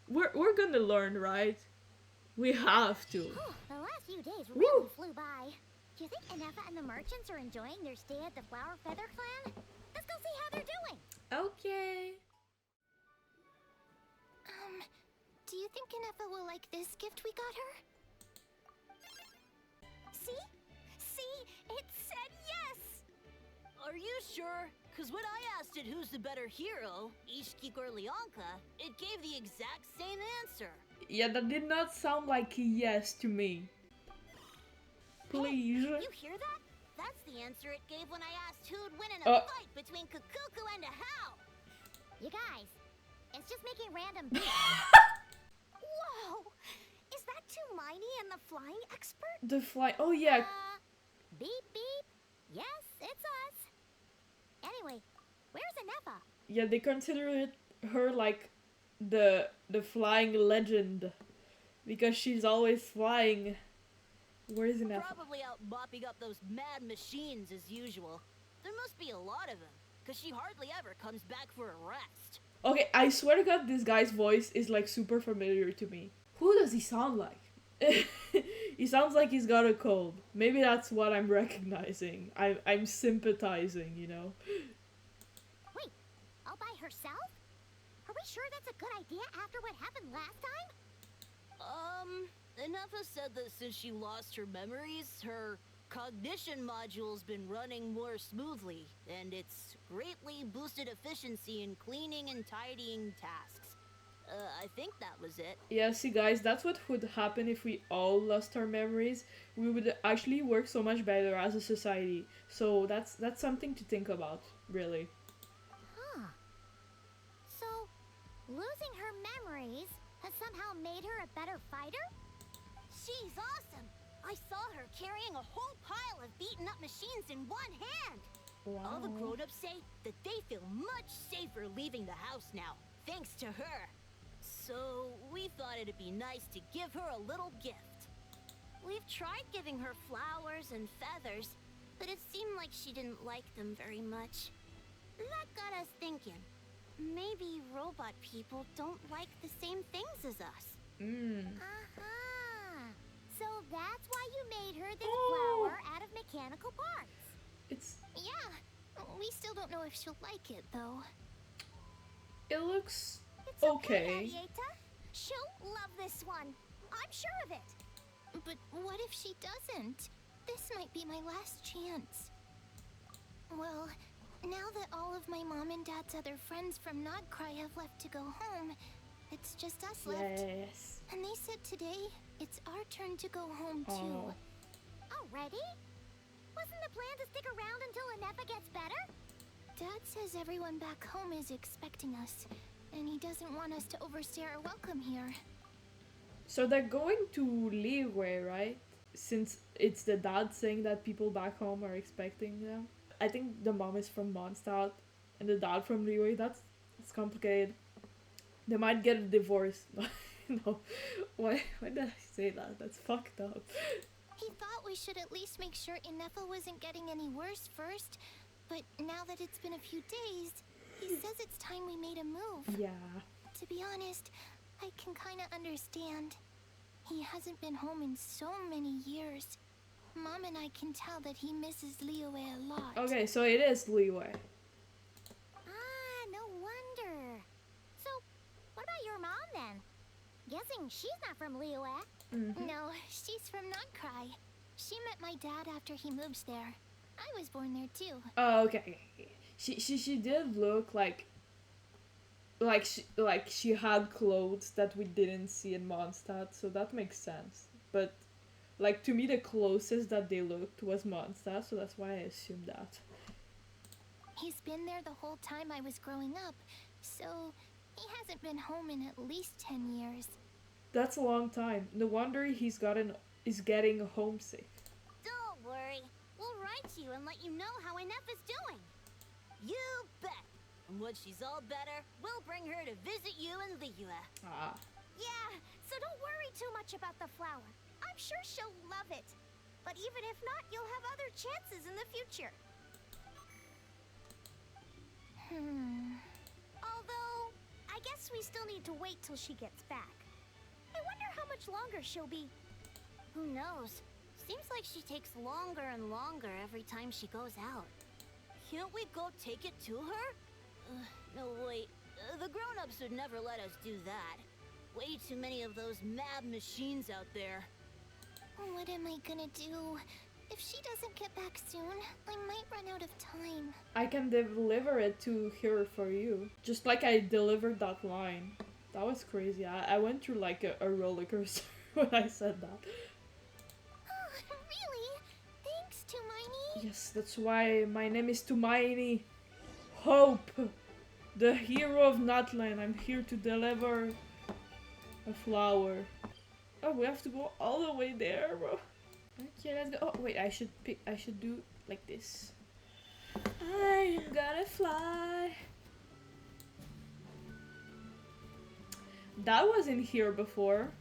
We're gonna learn, right? We have to. The last few days really flew by. Do you think Anefa and the merchants are enjoying their stay at the Flower Feather Clan? Let's go see how they're doing. Okay. Do you think Anefa will like this gift we got her? See? See? It said yes! Are you sure? Because when I asked it who's the better hero, Ishkik or Leonka, it gave the exact same answer. Yeah, that did not sound like a yes to me. Please. Hey, you hear that? That's the answer it gave when I asked who'd win in a fight between Kukuku and a How. You guys, it's just making random beats. Whoa! Is that Tumaini and the flying expert? The fly. Oh yeah. Beep beep. Yes, it's us. Anyway, where's Anefa? Yeah, they consider her like the flying legend because she's always flying. Where's Anefa? Probably out mopping up those mad machines as usual. There must be a lot of them. cause she hardly ever comes back for a rest. Okay, I swear to God, this guy's voice is like super familiar to me. Who does he sound like? He sounds like he's got a cold. Maybe that's what I'm recognizing. I'm sympathizing, you know? Wait, all by herself? Are we sure that's a good idea after what happened last time? Inefa said that since she lost her memories, her cognition module's been running more smoothly, and it's greatly boosted efficiency in cleaning and tidying tasks. I think that was it. Yeah, see guys, that's what would happen if we all lost our memories. We would actually work so much better as a society. So that's something to think about, really. Huh. So, losing her memories has somehow made her a better fighter? She's awesome! I saw her carrying a whole pile of beaten up machines in one hand! Wow. All the grown-ups say that they feel much safer leaving the house now, thanks to her. So, we thought it'd be nice to give her a little gift. We've tried giving her flowers and feathers, but it seemed like she didn't like them very much. That got us thinking. Maybe robot people don't like the same things as us. Aha! So that's why you made her this flower out of mechanical parts. It's... Yeah, we still don't know if she'll like it, though. It looks... It's okay, Arieta. She'll love this one. I'm sure of it. But what if she doesn't? This might be my last chance. Well, now that all of my mom and dad's other friends from Nodcry have left to go home, it's just us left. Yes. And they said today it's our turn to go home too. Already? Wasn't the plan to stick around until Inefa gets better? Dad says everyone back home is expecting us, and he doesn't want us to overstay our welcome here. So they're going to Liyue, right? Since it's the dad saying that people back home are expecting them. I think the mom is from Mondstadt and the dad from Liyue. That's complicated. They might get a divorce. No. Why did I say that? That's fucked up. He thought we should at least make sure Inefa wasn't getting any worse first, but now that it's been a few days, he says it's time we made a move. Yeah. To be honest, I can kinda understand. He hasn't been home in so many years. Mom and I can tell that he misses Liyue a lot. Okay, so it is Liyue. Ah, no wonder. So, what about your mom then? Guessing she's not from Liyue. No, she's from Nodcry. She met my dad after he moved there. I was born there too. Oh, okay. She did look like she had clothes that we didn't see in Mondstadt, so that makes sense. But like to me the closest that they looked was Mondstadt, so that's why I assumed that. He's been there the whole time I was growing up, so he hasn't been home in at least 10 years. That's a long time. No wonder is getting homesick. Don't worry. We'll write you and let you know how Inefa's doing. You bet. And when she's all better, we'll bring her to visit you in Liyue. Ah. Yeah, so don't worry too much about the flower. I'm sure she'll love it. But even if not, you'll have other chances in the future. Although, I guess we still need to wait till she gets back. I wonder how much longer she'll be. Who knows? Seems like she takes longer and longer every time she goes out. Can't we go take it to her? No, wait. The grown-ups would never let us do that. Way too many of those mad machines out there. What am I gonna do? If she doesn't get back soon, I might run out of time. I can deliver it to her for you. Just like I delivered that line. That was crazy. I went through like a roller coaster when I said that. Really? Thanks, Tumaini. Yes, that's why my name is Tumaini. Hope! The hero of Natlan. I'm here to deliver a flower. Oh, we have to go all the way there, bro. Okay, let's go. Oh, wait, I should do like this. I'm gonna fly. That wasn't here before.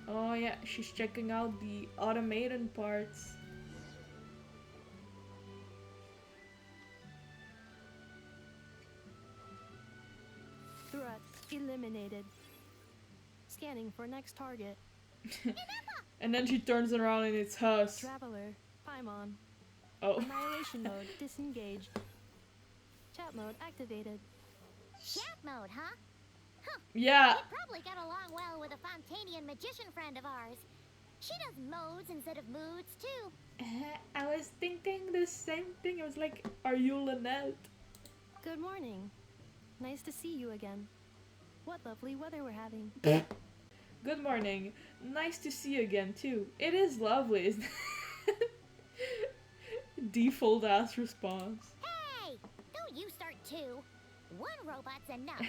Oh yeah, she's checking out the automated parts. Eliminated. Scanning for next target. And then she turns around and it's us. Traveler. Paimon. Oh. Annihilation mode disengaged. Chat mode activated. Chat mode, huh? Huh. Yeah. You probably got along well with a Fontanian magician friend of ours. She does modes instead of moods, too. I was thinking the same thing. I was like, are you Lynette? Good morning. Nice to see you again. What lovely weather we're having. Good morning. Nice to see you again, too. It is lovely, isn't it? Default ass response. Hey! Don't you start too. One robot's enough.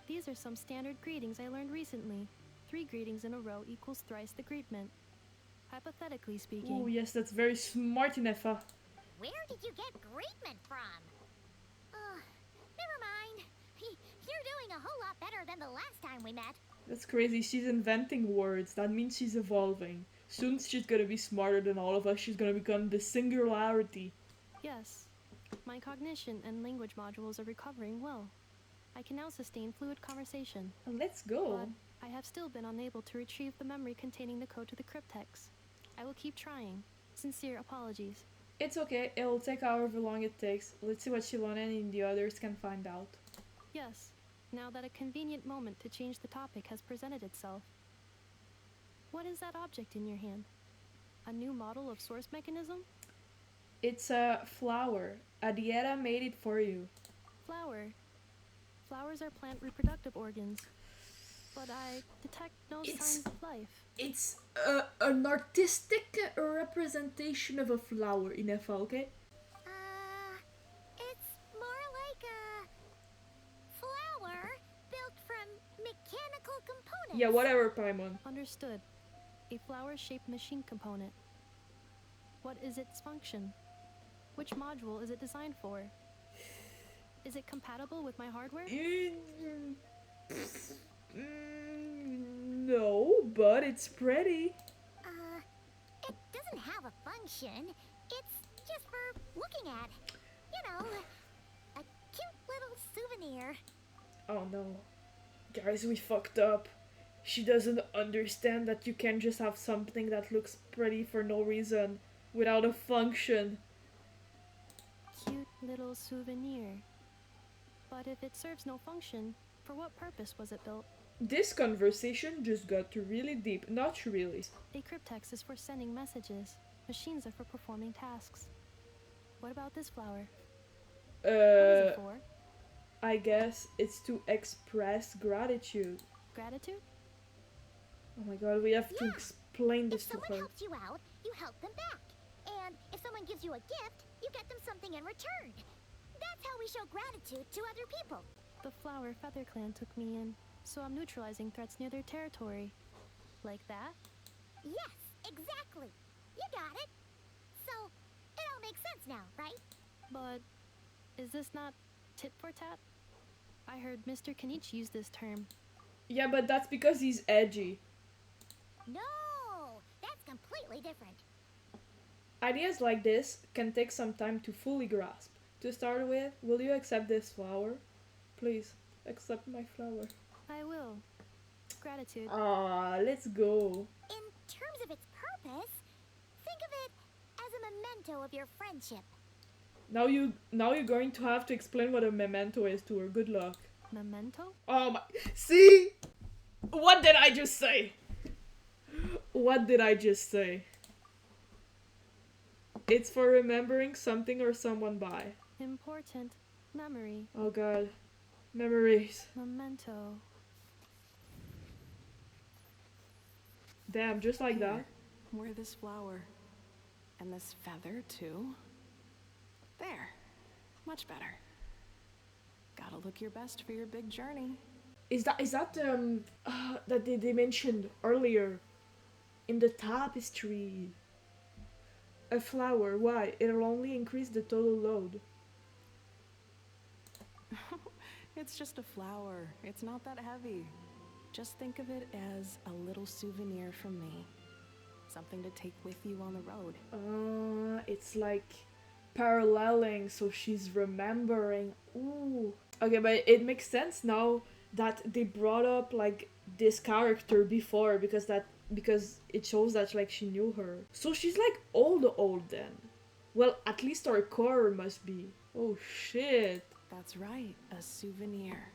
These are some standard greetings I learned recently. 3 greetings in a row equals thrice the greetment. Hypothetically speaking. Oh yes, that's very smart, Inefa. Where did you get greetment from? Never mind. You're doing a whole lot better than the last time we met. That's crazy. She's inventing words. That means she's evolving. Soon she's gonna be smarter than all of us. She's gonna become the singularity. Yes. My cognition and language modules are recovering well. I can now sustain fluid conversation. Let's go. But I have still been unable to retrieve the memory containing the code to the cryptex. I will keep trying. Sincere apologies. It's okay. It'll take however long it takes. Let's see what Shilona and the others can find out. Yes. Now that a convenient moment to change the topic has presented itself. What is that object in your hand? A new model of source mechanism? It's a flower. Adiera made it for you. Flower. Flowers are plant reproductive organs. But I detect no signs of life. It's an artistic representation of a flower, Inefa, okay? It's more like a flower built from mechanical components. Yeah, whatever, Paimon. Understood. A flower-shaped machine component. What is its function? Which module is it designed for? Is it compatible with my hardware? No, but it's pretty. It doesn't have a function. It's just for looking at. You know, a cute little souvenir. Oh no. Guys, we fucked up. She doesn't understand that you can't just have something that looks pretty for no reason, without a function. Cute little souvenir. But if it serves no function, for what purpose was it built? This conversation just got really deep. Not really. A cryptex is for sending messages. Machines are for performing tasks. What about this flower? What is it for? I guess it's to express gratitude. Gratitude? Oh my god, we have to explain this to her. If someone helps you out, you help them back. And if someone gives you a gift, you get them something in return. That's how we show gratitude to other people. The Flower Feather Clan took me in, so I'm neutralizing threats near their territory. Like that? Yes, exactly. You got it. So, it all makes sense now, right? But is this not tit for tat? I heard Mr. Kenichi use this term. Yeah, but that's because he's edgy. No, that's completely different. Ideas like this can take some time to fully grasp. To start with, will you accept this flower? Please, accept my flower. I will. Gratitude. Ah, let's go. In terms of its purpose, think of it as a memento of your friendship. Now you're going to have to explain what a memento is to her. Good luck. Memento? Oh my... See? What did I just say? What did I just say? It's for remembering something or someone by. Important. Memory. Oh god. Memories. Memento. Damn, just like that. Wear this flower. And this feather, too. There. Much better. Gotta look your best for your big journey. Is that that they mentioned earlier in the tapestry? A flower, why? It'll only increase the total load. It's just a flower. It's not that heavy. Just think of it as a little souvenir from me. Something to take with you on the road. It's like paralleling, so she's remembering. Ooh. Okay, but it makes sense now that they brought up like this character before because it shows that like she knew her. So she's like old then. Well, at least our core must be. Oh shit. That's right, a souvenir.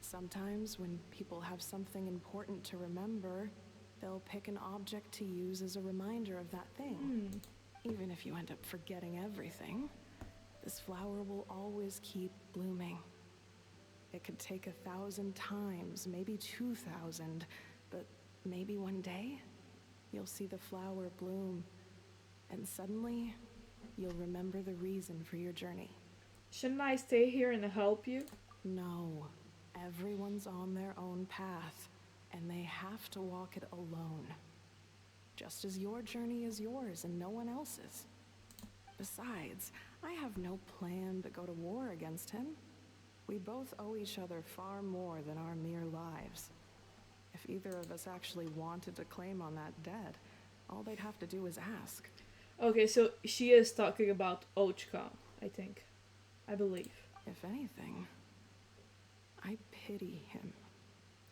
Sometimes when people have something important to remember, they'll pick an object to use as a reminder of that thing. Even if you end up forgetting everything, this flower will always keep blooming. It could take 1,000 times, maybe 2,000, but maybe one day you'll see the flower bloom, and suddenly you'll remember the reason for your journey. Shouldn't I stay here and help you? No. Everyone's on their own path, and they have to walk it alone. Just as your journey is yours and no one else's. Besides, I have no plan to go to war against him. We both owe each other far more than our mere lives. If either of us actually wanted to claim on that debt, all they'd have to do is ask. Okay, so she is talking about Archon, I think. I believe. If anything, I pity him.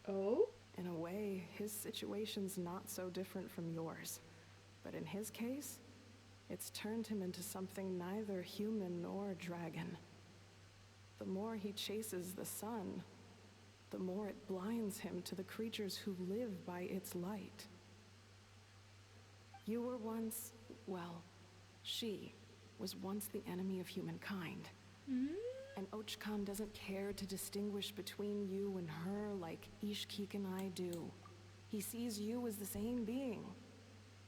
Oh? In a way, his situation's not so different from yours. But in his case, it's turned him into something neither human nor dragon. The more he chases the sun, the more it blinds him to the creatures who live by its light. You were once, well, she was once the enemy of humankind. And Archon doesn't care to distinguish between you and her like Ishkik and I do. He sees you as the same being.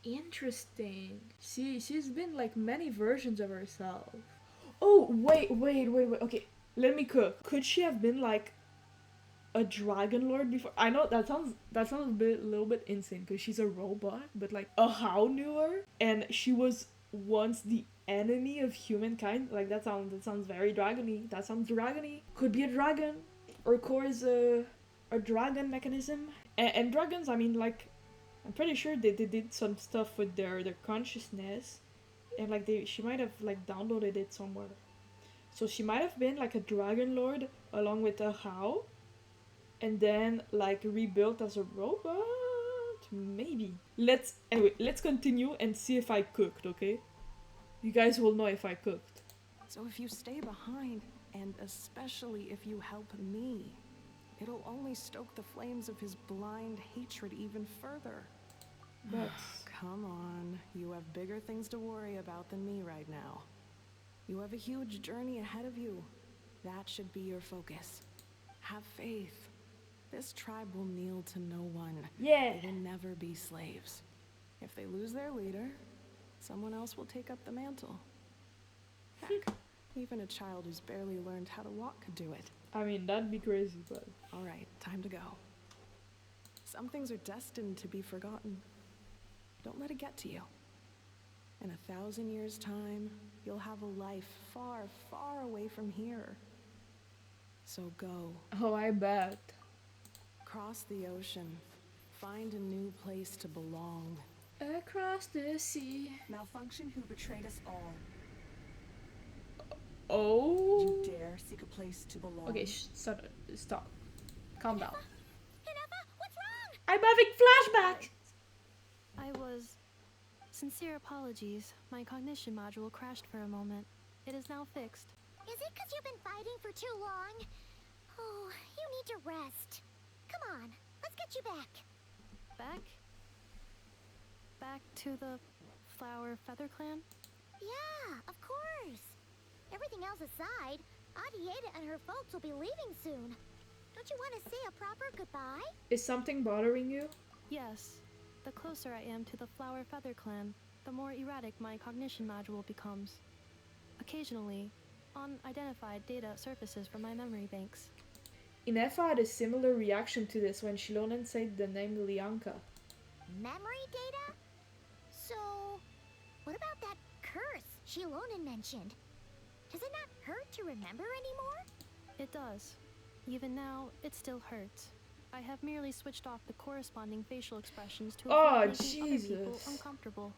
Interesting. She's been like many versions of herself. Oh, wait. Okay, let me cook. Could she have been like a dragon lord before? I know that sounds a little bit insane because she's a robot, but like a how knew her and she was once the enemy of humankind. Like that sounds very dragony. That sounds dragony. Could be a dragon, or core is a dragon mechanism. And dragons, I mean, like, I'm pretty sure they did some stuff with their consciousness, and like she might have like downloaded it somewhere. So she might have been like a dragon lord along with a how, and then like rebuilt as a robot. Maybe. Let's continue and see if I cooked. Okay. You guys will know if I cooked. So if you stay behind, and especially if you help me, it'll only stoke the flames of his blind hatred even further. But come on, you have bigger things to worry about than me right now. You have a huge journey ahead of you. That should be your focus. Have faith. This tribe will kneel to no one. Yeah. They will never be slaves. If they lose their leader, someone else will take up the mantle. Heck, even a child who's barely learned how to walk could do it. I mean, that'd be crazy, but... Alright, time to go. Some things are destined to be forgotten. Don't let it get to you. In 1,000 years' time, you'll have a life far, far away from here. So go. Oh, I bet. Cross the ocean. Find a new place to belong. Across the sea. Malfunction who betrayed us all. Oh. You dare seek a place to belong. Okay, stop. Calm down. Hinata, what's wrong? I'm having flashbacks. Sincere apologies. My cognition module crashed for a moment. It is now fixed. Is it because you've been fighting for too long? Oh, you need to rest. Come on, let's get you back. Back? Back to the Flower Feather Clan? Yeah, of course. Everything else aside, Adieta and her folks will be leaving soon. Don't you want to say a proper goodbye? Is something bothering you? Yes. The closer I am to the Flower Feather Clan, the more erratic my cognition module becomes. Occasionally, unidentified data surfaces from my memory banks. Inefa had a similar reaction to this when Shilonen said the name Lianka. Memory data? So, what about that curse Shilonen mentioned? Does it not hurt to remember anymore? It does. Even now, it still hurts. I have merely switched off the corresponding facial expressions to avoid making other people uncomfortable.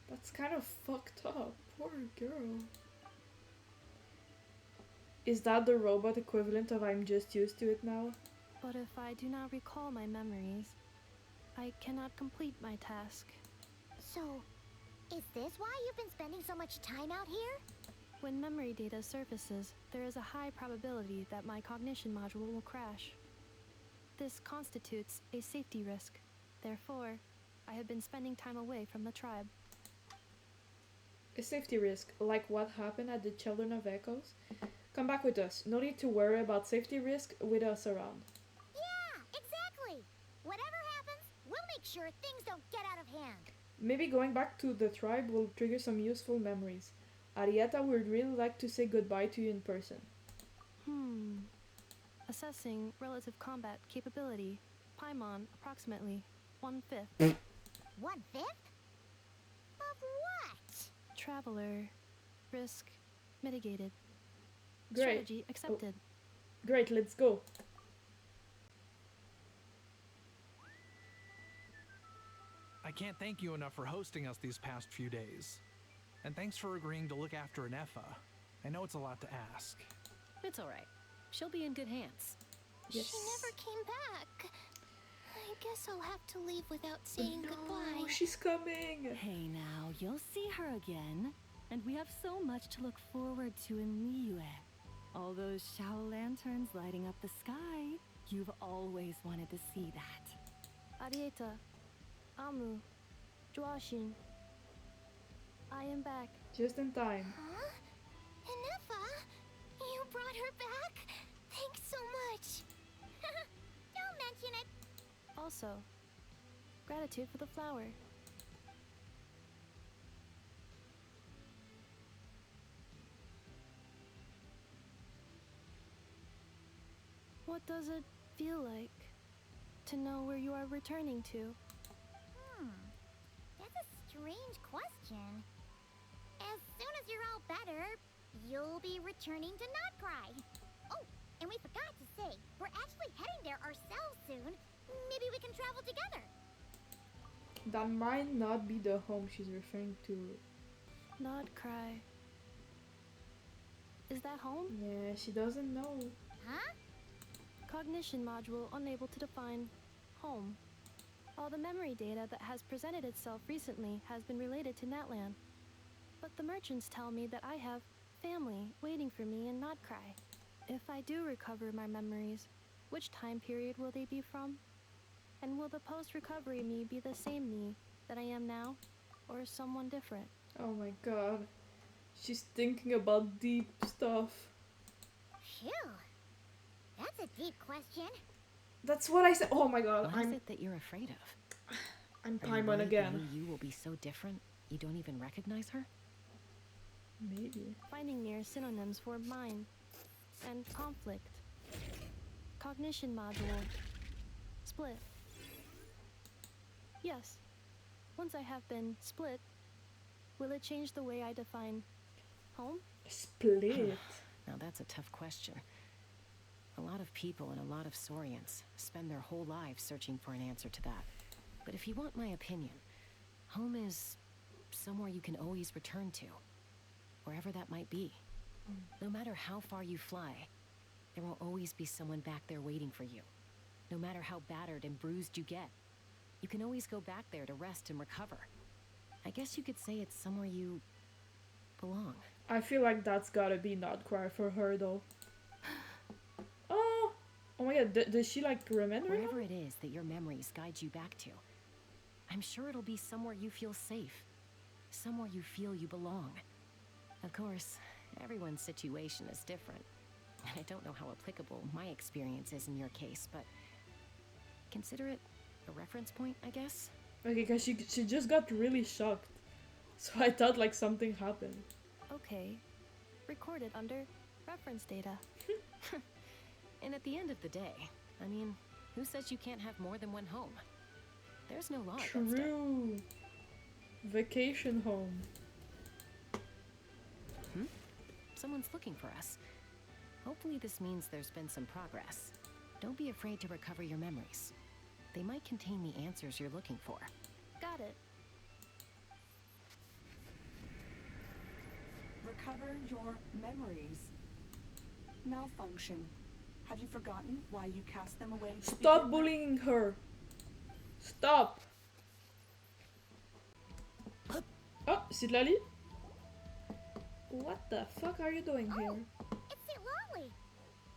That's kind of fucked up. Poor girl. Is that the robot equivalent of I'm just used to it now? But if I do not recall my memories, I cannot complete my task. So, is this why you've been spending so much time out here? When memory data surfaces, there is a high probability that my cognition module will crash. This constitutes a safety risk. Therefore, I have been spending time away from the tribe. A safety risk, like what happened at the Children of Echoes? Come back with us. No need to worry about safety risk with us around. Yeah, exactly! Whatever happens, we'll make sure things don't get out of hand. Maybe going back to the tribe will trigger some useful memories. Arietta would really like to say goodbye to you in person. Assessing relative combat capability. Paimon, approximately 1/5. 1/5? Of what? Traveler. Risk mitigated. Great. Strategy accepted. Oh. Great, let's go. I can't thank you enough for hosting us these past few days. And thanks for agreeing to look after Anefa. I know it's a lot to ask. It's all right. She'll be in good hands. Yes. She never came back. I guess I'll have to leave without saying goodbye. Oh, she's coming. Hey now, you'll see her again. And we have so much to look forward to in Liyue. All those Shao lanterns lighting up the sky. You've always wanted to see that. Arieta. Amu. Joashin. I am back. Just in time. Huh? Anefa? You brought her back? Thanks so much. Don't mention it. Also, gratitude for the flower. What does it feel like to know where you are returning to? That's a strange question. As soon as you're all better, you'll be returning to Notcry. Oh, and we forgot to say, we're actually heading there ourselves soon. Maybe we can travel together. That might not be the home she's referring to. Notcry. Is that home? Yeah, she doesn't know. Huh? Cognition module unable to define home. All the memory data that has presented itself recently has been related to Natlan. But the merchants tell me that I have family waiting for me in Notcry. If I do recover my memories, which time period will they be from? And will the post-recovery me be the same me that I am now, or someone different? Oh my god. She's thinking about deep stuff. Phew. That's a deep question. That's what I said. Oh my god. What is it that you're afraid of? I'm Are you Paimon worried again. the new you will be so different, you don't even recognize her? Maybe. Finding near synonyms for mind and conflict. Cognition module. Split. Yes. Once I have been split, will it change the way I define home? Split? Now that's a tough question. A lot of people and a lot of Saurians spend their whole lives searching for an answer to that. But if you want my opinion, home is somewhere you can always return to, wherever that might be. No matter how far you fly, there will always be someone back there waiting for you. No matter how battered and bruised you get, you can always go back there to rest and recover. I guess you could say it's somewhere you belong. I feel like that's gotta be Notcry for her though. Oh my god, does she like remember? Wherever it is that your memories guide you back to, I'm sure it'll be somewhere you feel safe. Somewhere you feel you belong. Of course, everyone's situation is different. And I don't know how applicable my experience is in your case, but consider it a reference point, I guess. Okay, because she just got really shocked. So I thought like something happened. Okay. Recorded under reference data. And at the end of the day, I mean, who says you can't have more than one home? There's no law against it. True. Vacation home. Someone's looking for us. Hopefully this means there's been some progress. Don't be afraid to recover your memories. They might contain the answers you're looking for. Got it. Recover your memories. Malfunction. Have you forgotten why you cast them away? Stop bullying her. Stop. Oh, Sidlali? What the fuck are you doing here? It's Lolly.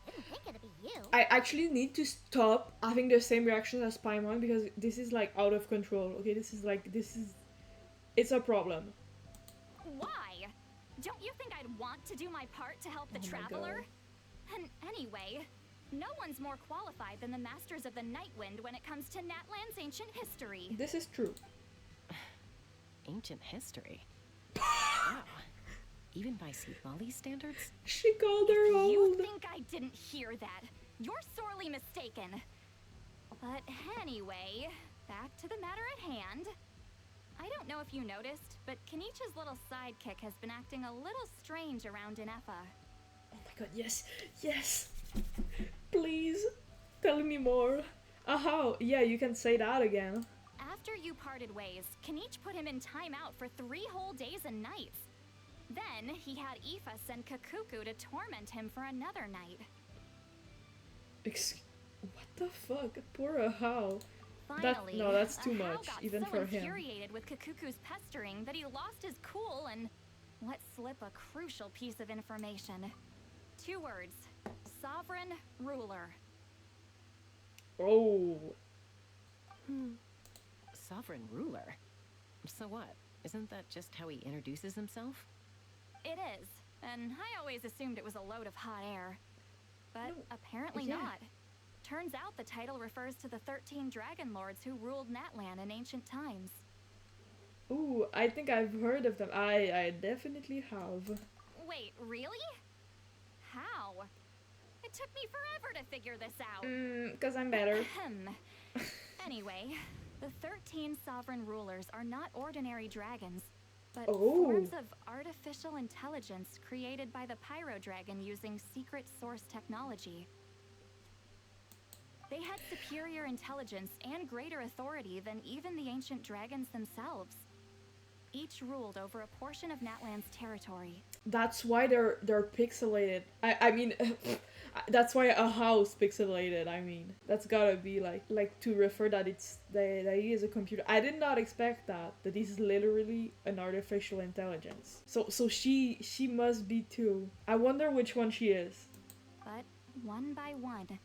Didn't think it'd be you. I actually need to stop having the same reaction as Paimon because this is like out of control. Okay, this is it's a problem. Why? Don't you think I'd want to do my part to help the traveler? And anyway, no one's more qualified than the Masters of the Nightwind when it comes to Natlan's ancient history. This is true. Ancient history? Wow. Even by Sidlali's standards? She called her old. You think I didn't hear that? You're sorely mistaken. But anyway, back to the matter at hand. I don't know if you noticed, but Kenichi's little sidekick has been acting a little strange around Inefa. Oh my god, yes, yes. Please, tell me more. How? Yeah, you can say that again. After you parted ways, Kenichi put him in timeout for 3 whole days and nights. Then he had Aoife send Kakuku to torment him for another night. What the fuck? Poor Ahau. Finally, no, that's too Ahau much, got even so for him. infuriated with Kakuku's pestering that he lost his cool and let slip a crucial piece of information. 2 words: sovereign ruler. Oh. Sovereign ruler? So what? Isn't that just how he introduces himself? It is, and I always assumed it was a load of hot air. But No, apparently yeah. not. Turns out the title refers to the 13 dragon lords who ruled Natlan in ancient times. Ooh, I think I've heard of them. I definitely have. Wait, really? How? It took me forever to figure this out. 'Cause I'm better. Ahem. Anyway, the 13 sovereign rulers are not ordinary dragons, but forms of artificial intelligence created by the Pyro Dragon using secret source technology. They had superior intelligence and greater authority than even the ancient dragons themselves. Each ruled over a portion of Natlan's territory. That's why they're pixelated. I mean, that's why a house pixelated. I mean, that's gotta be like to refer that that he is a computer. I did not expect that he's literally an artificial intelligence. So she must be too. I wonder which one she is. But one by one,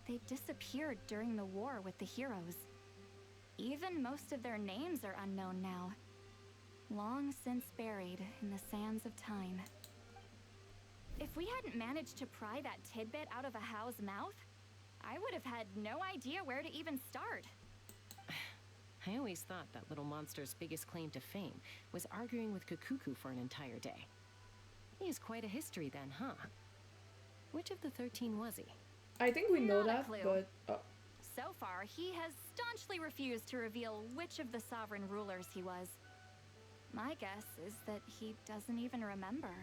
they disappeared during the war with the heroes. Even most of their names are unknown now. Long since buried in the sands of time. If we hadn't managed to pry that tidbit out of Ahau's mouth, I would have had no idea where to even start. I always thought that little monster's biggest claim to fame was arguing with Kakuku for an entire day. He has quite a history then, huh? Which of the 13 was he? I think we know Not a that, clue. but... So far, he has staunchly refused to reveal which of the sovereign rulers he was. My guess is that he doesn't even remember.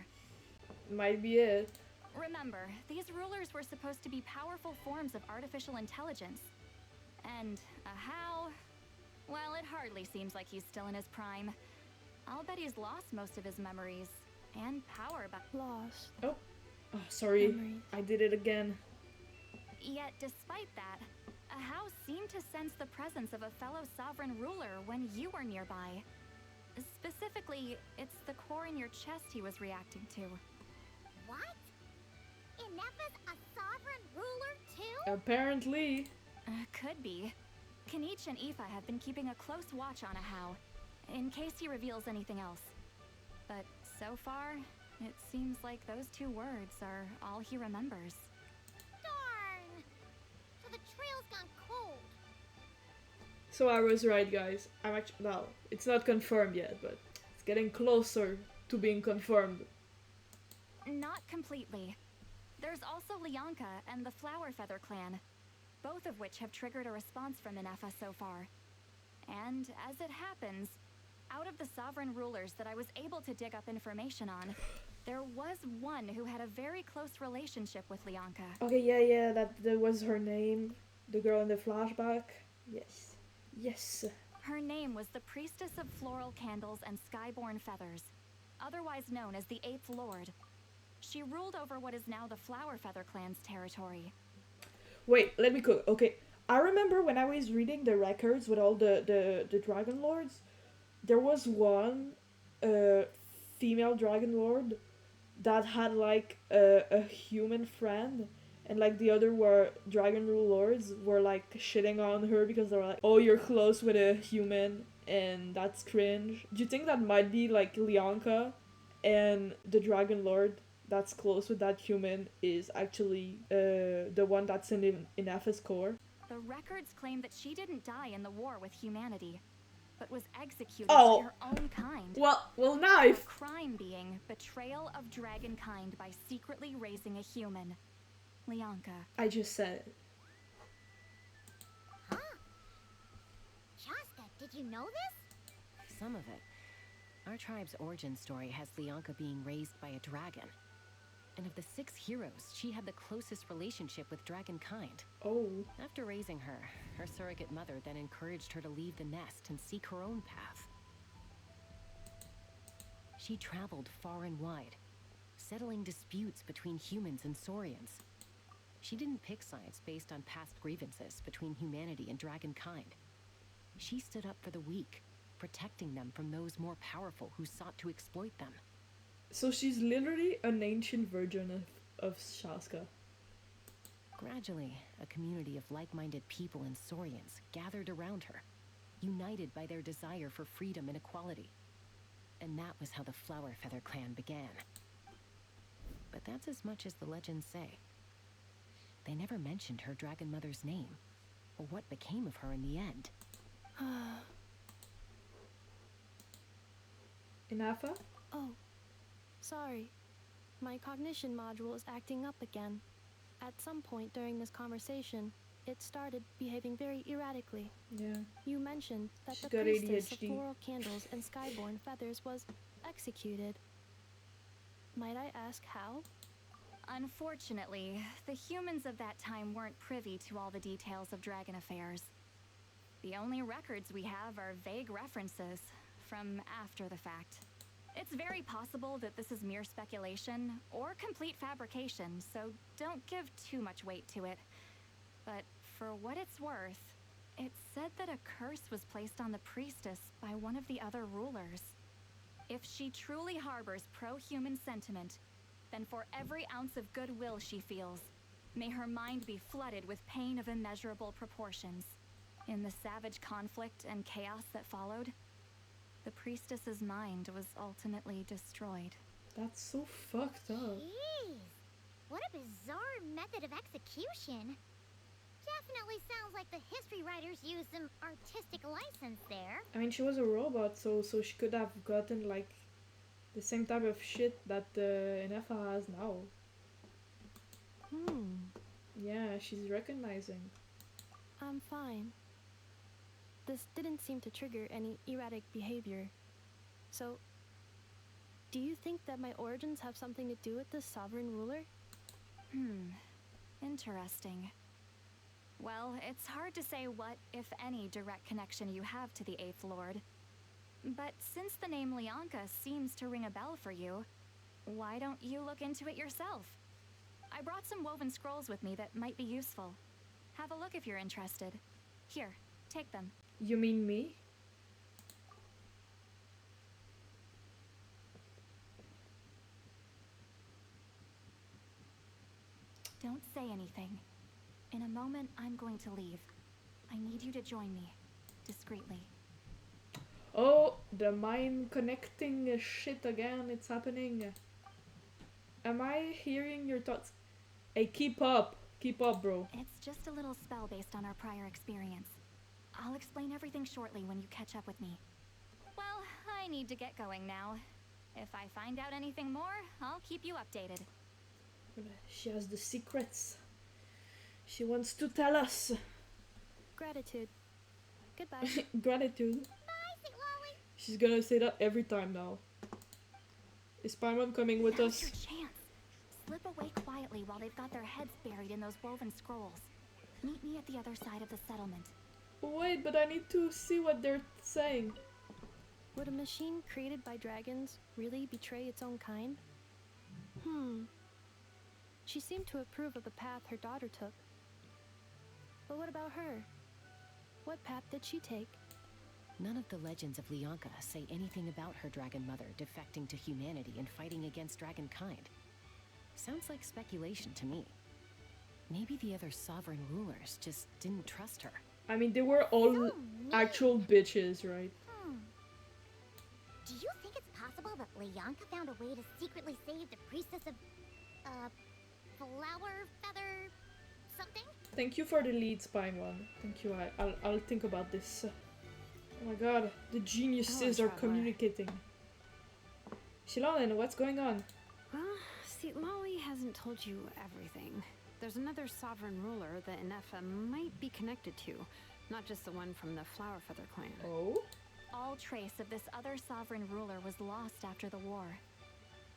Might be it. Remember, these rulers were supposed to be powerful forms of artificial intelligence. And Ahau, well, it hardly seems like he's still in his prime. I'll bet he's lost most of his memories and power back. Lost. Oh, sorry. Memories. I did it again. Yet, despite that, Ahau seemed to sense the presence of a fellow sovereign ruler when you were nearby. Specifically, it's the core in your chest he was reacting to. What? Inefa's a sovereign ruler too? Apparently. Could be. Kenichi and Aoife have been keeping a close watch on Ahau, in case he reveals anything else. But so far, it seems like those 2 words are all he remembers. Darn! So the trail's gone cold. So I was right, guys. I'm actually... Well, it's not confirmed yet, but it's getting closer to being confirmed. Not completely. There's also Lianka and the Flower Feather clan, both of which have triggered a response from Inefa so far. And as it happens, out of the sovereign rulers that I was able to dig up information on, there was one who had a very close relationship with Lianka. Okay, yeah, that was her name. The girl in the flashback. Yes. Yes. Her name was the Priestess of Floral Candles and Skyborn Feathers, otherwise known as the 8th Lord. She ruled over what is now the Flower Feather clan's territory. Wait, let me cook. Okay, I remember when I was reading the records with all the Dragon Lords, there was one female Dragon Lord that had like a human friend, and like the other were Dragon Rule Lords were like shitting on her because they were like, oh, you're close with a human and that's cringe. Do you think that might be like Lianka and the Dragon Lord that's close with that human is actually the one that's in Inaf's core? The records claim that she didn't die in the war with humanity, but was executed Oh. by her own kind. Well, now Her if crime being betrayal of dragonkind by secretly raising a human. Lianka. I just said it. Huh? Shaska, did you know this? Some of it. Our tribe's origin story has Lianka being raised by a dragon. And of the 6 heroes, she had the closest relationship with dragonkind. Oh. After raising her, her surrogate mother then encouraged her to leave the nest and seek her own path. She traveled far and wide, settling disputes between humans and saurians. She didn't pick sides based on past grievances between humanity and dragonkind. She stood up for the weak, protecting them from those more powerful who sought to exploit them. So she's literally an ancient version of Shaska. Gradually, a community of like-minded people and saurians gathered around her, united by their desire for freedom and equality. And that was how the Flower Feather clan began. But that's as much as the legends say. They never mentioned her dragon mother's name, or what became of her in the end. Inafa? Oh, sorry. My cognition module is acting up again. At some point during this conversation, it started behaving very erratically. Yeah. You mentioned that She's the got priestess of ADHD. floral candles and skyborn feathers was executed. Might I ask how? Unfortunately, the humans of that time weren't privy to all the details of dragon affairs. The only records we have are vague references from after the fact. It's very possible that this is mere speculation or complete fabrication, so don't give too much weight to it. But for what it's worth, it's said that a curse was placed on the priestess by one of the other rulers. If she truly harbors pro-human sentiment, then for every ounce of goodwill she feels, may her mind be flooded with pain of immeasurable proportions. In the savage conflict and chaos that followed, the priestess's mind was ultimately destroyed. That's so fucked up. Jeez, what a bizarre method of execution. Definitely sounds like the history writers used some artistic license there. I mean, she was a robot, so she could have gotten like the same type of shit that Inafa has now. Yeah, she's recognizing. I'm fine. This didn't seem to trigger any erratic behavior. So, do you think that my origins have something to do with this sovereign ruler? Interesting. Well, it's hard to say what, if any, direct connection you have to the 8th Lord. But since the name Lianka seems to ring a bell for you, why don't you look into it yourself? I brought some woven scrolls with me that might be useful. Have a look if you're interested. Here, take them. You mean me? Don't say anything. In a moment, I'm going to leave. I need you to join me, discreetly. Oh, the mind connecting shit again, it's happening. Am I hearing your thoughts? Hey, keep up, bro. It's just a little spell based on our prior experience. I'll explain everything shortly when you catch up with me. Well, I need to get going now. If I find out anything more, I'll keep you updated. She has the secrets. She wants to tell us. Gratitude. Goodbye. Gratitude. Bye, Sitlali. She's gonna say that every time now. Is Paimon coming with Now's us? your chance. Slip away quietly while they've got their heads buried in those woven scrolls. Meet me at the other side of the settlement. Wait, but I need to see what they're saying. Would a machine created by dragons really betray its own kind? She seemed to approve of the path her daughter took. But what about her? What path did she take? None of the legends of Leonka say anything about her dragon mother defecting to humanity and fighting against dragonkind. Sounds like speculation to me. Maybe the other sovereign rulers just didn't trust her. I mean, they were all actual bitches, right? Do you think it's possible that Leonka found a way to secretly save the priestess of, flower feather something? Thank you for the lead, Spine1. Thank you, I'll think about this. Oh my god, the geniuses are communicating. Shilonen, what's going on? Well, see, Lolly hasn't told you everything. There's another sovereign ruler that Inefa might be connected to, not just the one from the Flower Feather clan. Oh? All trace of this other sovereign ruler was lost after the war.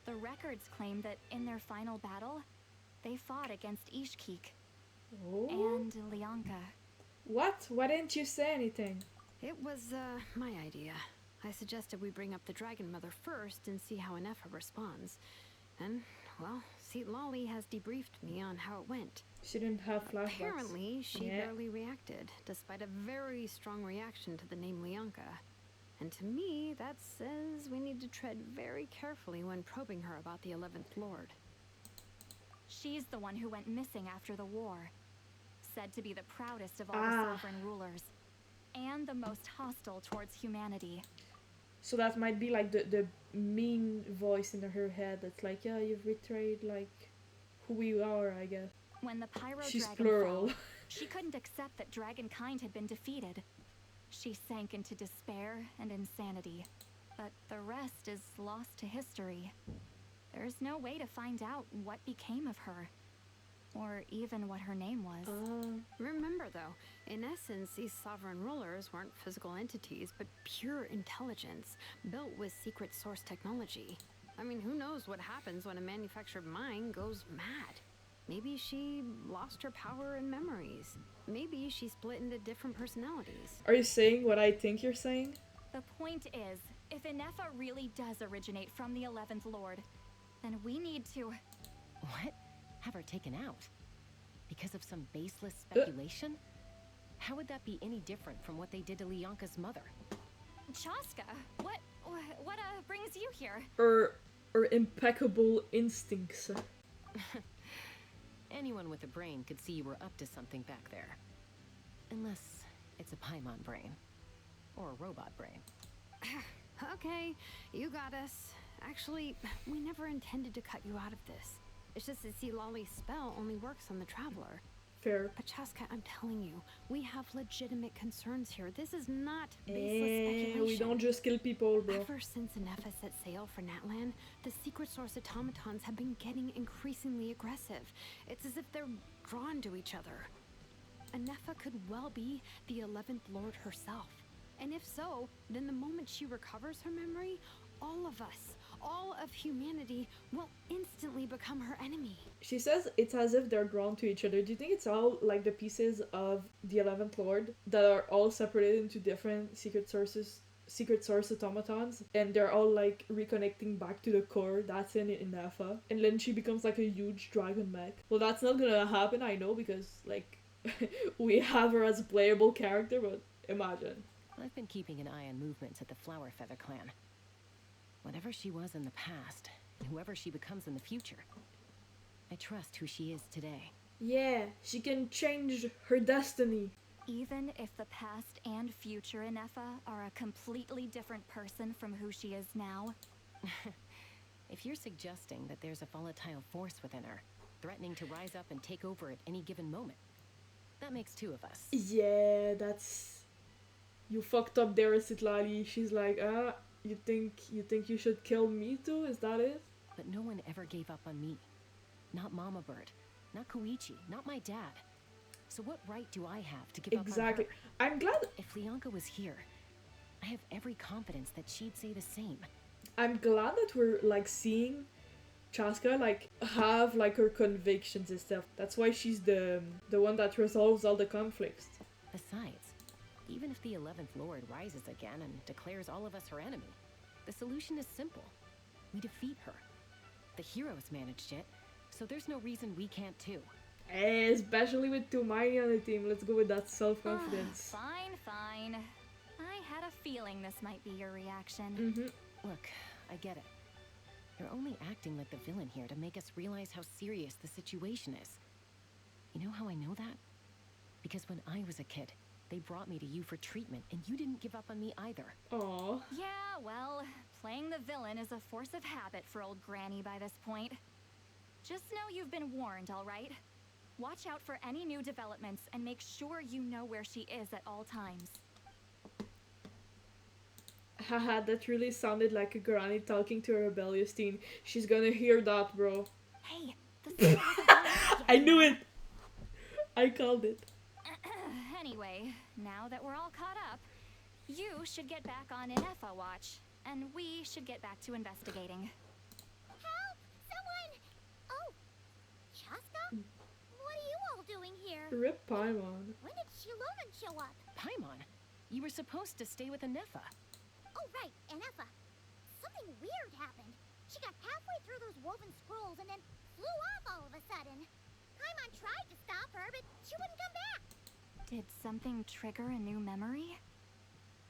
The records claim that in their final battle, they fought against Ishkik and Leonka. What? Why didn't you say anything? It was, my idea. I suggested we bring up the Dragon Mother first and see how Inefa responds. And, well, see, Lolly has debriefed me on how it went. She didn't have flashbacks. Apparently, she barely reacted, despite a very strong reaction to the name Leonka. And to me, that says we need to tread very carefully when probing her about the 11th Lord. She's the one who went missing after the war. Said to be the proudest of all the sovereign rulers. And the most hostile towards humanity. So that might be like the mean voice in her head that's like, yeah, you've betrayed like who we are, I guess. When the pyro She's dragon plural. fell, she couldn't accept that dragonkind had been defeated. She sank into despair and insanity. But the rest is lost to history. There's no way to find out what became of her. Or even what her name was. Remember, though, in essence, these sovereign rulers weren't physical entities, but pure intelligence, built with secret source technology. I mean, who knows what happens when a manufactured mind goes mad? Maybe she lost her power and memories. Maybe she split into different personalities. Are you saying what I think you're saying? The point is, if Inefa really does originate from the 11th Lord, then we need to... What? Have her taken out? Because of some baseless speculation? How would that be any different from what they did to Leonka's mother? Chaska, what brings you here? Her impeccable instincts. Anyone with a brain could see you were up to something back there. Unless it's a Paimon brain. Or a robot brain. Okay, you got us. Actually, we never intended to cut you out of this. It's just that, see, Lolly's spell only works on the Traveler. Fair. But Chaska, I'm telling you, we have legitimate concerns here. This is not baseless speculation. We don't just kill people, bro. Ever since Inefa set sail for Natlan, the secret source automatons have been getting increasingly aggressive. It's as if they're drawn to each other. Inefa could well be the 11th Lord herself. And if so, then the moment she recovers her memory, all of us, all of humanity, will instantly become her enemy. She says it's as if they're drawn to each other. Do you think it's all like the pieces of the 11th Lord that are all separated into different secret source automatons, and they're all like reconnecting back to the core that's in Inefa, and then she becomes like a huge dragon mech? Well, that's not gonna happen, I know, because like we have her as a playable character, but imagine. I've been keeping an eye on movements at the Flower Feather clan. Whatever she was in the past, and whoever she becomes in the future, I trust who she is today. Yeah, she can change her destiny. Even if the past and future Inefa are a completely different person from who she is now. If you're suggesting that there's a volatile force within her, threatening to rise up and take over at any given moment, that makes two of us. Yeah, that's... You fucked up there, Sitlali. She's like, you think you should kill me too? Is that it? But no one ever gave up on me. Not Mama Bird, not Koichi, not my dad. So what right do I have to give up on her? Exactly. I'm glad... If Leonka was here, I have every confidence that she'd say the same. I'm glad that we're like seeing Chaska like have like her convictions and stuff. That's why she's the one that resolves all the conflicts. Besides, even if the 11th Lord rises again and declares all of us her enemy, the solution is simple. We defeat her. the heroes managed it, so there's no reason we can't too. Especially with Hermione on the team. Let's go with that self-confidence. Fine, fine. I had a feeling this might be your reaction. Look, I get it. You're only acting like the villain here to make us realize how serious the situation is. You know how I know that? Because when I was a kid, they brought me to you for treatment, and you didn't give up on me either. Aww. Yeah, well, playing the villain is a force of habit for old Granny by this point. Just know you've been warned, all right? Watch out for any new developments and make sure you know where she is at all times. Haha, that really sounded like a granny talking to a rebellious teen. She's gonna hear that, bro. Hey, I knew it! I called it. Anyway, now that we're all caught up, you should get back on Inefa watch, and we should get back to investigating. Help! Someone! Oh, Chaska? What are you all doing here? Rip Paimon. When did Shiloman show up? Paimon, you were supposed to stay with Anefa. Oh, right, Anefa. Something weird happened. She got halfway through those woven scrolls and then flew off all of a sudden. Paimon tried to stop her, but she wouldn't come back. Did something trigger a new memory?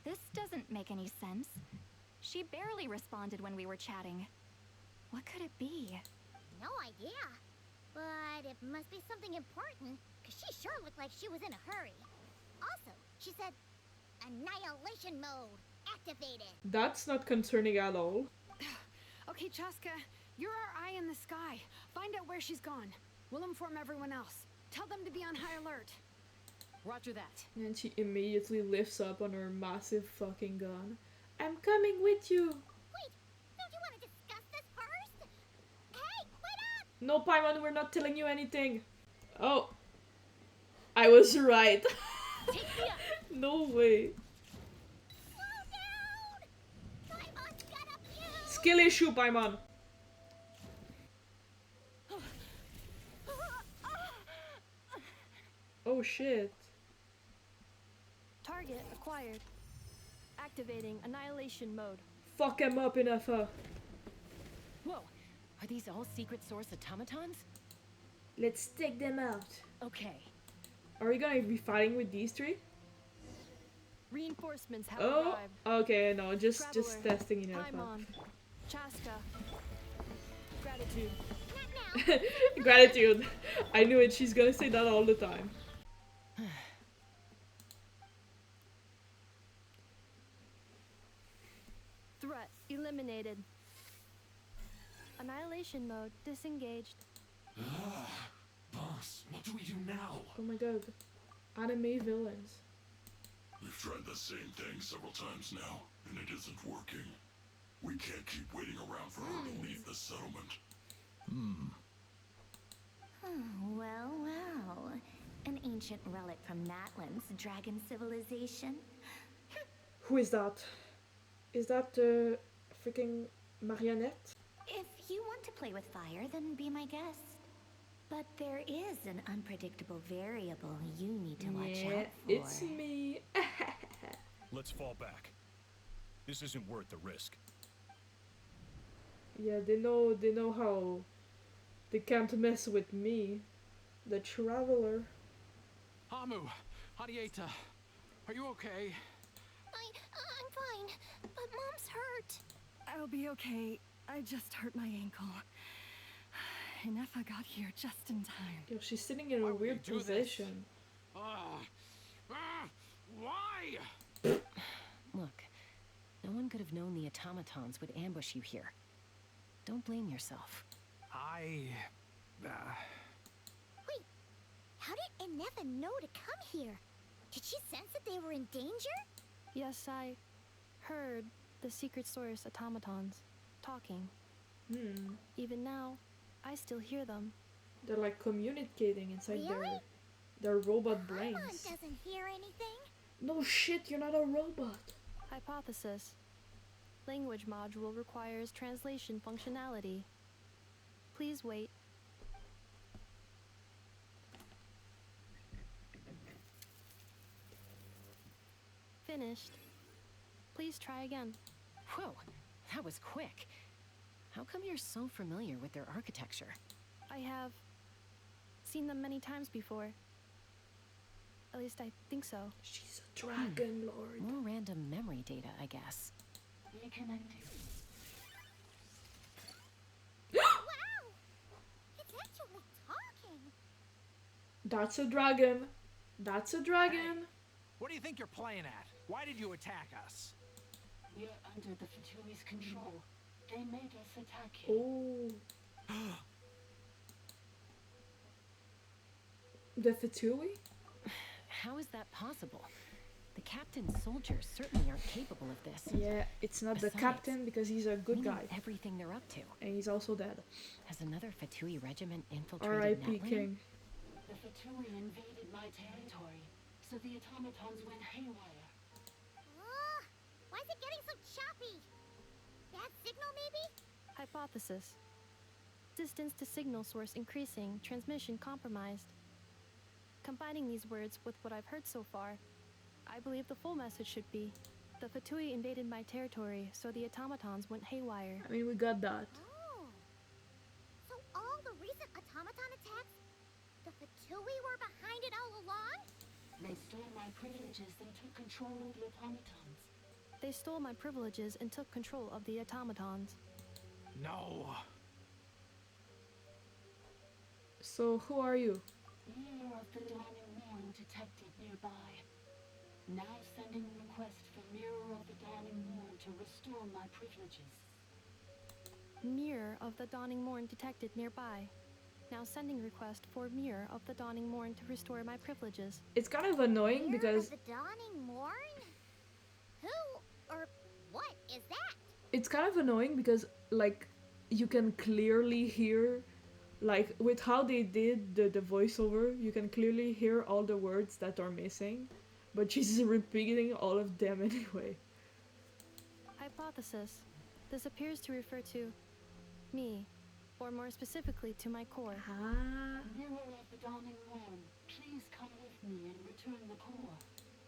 This doesn't make any sense. She barely responded when we were chatting. What could it be? No idea. But it must be something important, because she sure looked like she was in a hurry. Also, she said, annihilation mode activated. That's not concerning at all. Okay, Chaska, you're our eye in the sky. Find out where she's gone. We'll inform everyone else. Tell them to be on high alert. Roger that. And she immediately lifts up on her massive fucking gun. I'm coming with you. Wait, don't you want to discuss this first? Hey, wait up! No, Paimon, we're not telling you anything. Oh. I was right. No way. Slow down! Paimon's got a fuse! Skill issue, Paimon. Oh shit. Target acquired. Activating annihilation mode. Fuck him up, Inefa. Whoa, are these all secret source automatons? Let's take them out. Okay. Are we gonna be fighting with these three? Reinforcements have Oh, arrived. okay, no, just Traveler, testing Inefa. Paimon, Chaska, gratitude. Gratitude. I knew it, she's gonna say that all the time. Threat eliminated. Annihilation mode disengaged. Boss, what do we do now? Oh my god. Anime villains. We've tried the same thing several times now, and it isn't working. We can't keep waiting around for her to leave the settlement. Oh, well. An ancient relic from Natlan's dragon civilization. Who is that? Is that freaking Marionette? If you want to play with fire, then be my guest. But there is an unpredictable variable you need to watch out for. It's me. Let's fall back. This isn't worth the risk. Yeah, they know how they can't mess with me. The Traveler. Hamu, Hadieta, are you okay? I'm fine, but Mom's hurt. I'll be okay. I just hurt my ankle. Inefa got here just in time. Yo, she's sitting in a weird position. Why? Look, no one could have known the automatons would ambush you here. Don't blame yourself. Wait, how did Inefa know to come here? Did she sense that they were in danger? Yes, I heard the secret source automatons talking. Even now, I still hear them. They're like communicating inside Really? their robot Paimon brains. doesn't hear anything. No shit, you're not a robot. Hypothesis. Language module requires translation functionality. Please wait. Finished. Please try again. Whoa, that was quick. How come you're so familiar with their architecture? I have seen them many times before. At least I think so. She's a dragon lord. More random memory data, I guess. Reconnecting. Wow! It's actually talking. That's a dragon. That's a dragon. What do you think you're playing at? Why did you attack us? We're under the Fatui's control. They made us attack you. Oh. The Fatui? How is that possible? The captain's soldiers certainly aren't capable of this. Yeah, it's not Besides, the captain because he's a good we know guy. everything they're up to. And he's also dead. Has another Fatui regiment infiltrated R.I.P. Natlan? King. The Fatui invaded my territory, so the automatons went haywire. Why is it getting so choppy? Bad signal, maybe? Hypothesis. Distance to signal source increasing, transmission compromised. Combining these words with what I've heard so far, I believe the full message should be, the Fatui invaded my territory, so the automatons went haywire. I mean, we got that. Oh. So all the recent automaton attacks, the Fatui were behind it all along? They stole my privileges and took control of the automatons. They stole my privileges and took control of the automatons. No. So, who are you? Mirror of the Dawning Morn detected nearby. Now sending request for Mirror of the Dawning Morn to restore my privileges. Mirror of the Dawning Morn detected nearby. Now sending request for Mirror of the Dawning Morn to restore my privileges. It's kind of annoying Mirror because of the Dawning Morn? Who or what is that? it's kind of annoying because like you can clearly hear, like with how they did the voiceover, you can clearly hear all the words that are missing, but she's repeating all of them anyway. Hypothesis. This appears to refer to me, or more specifically to my core. Mirror of the Dawning Morn, please come with me and return the core.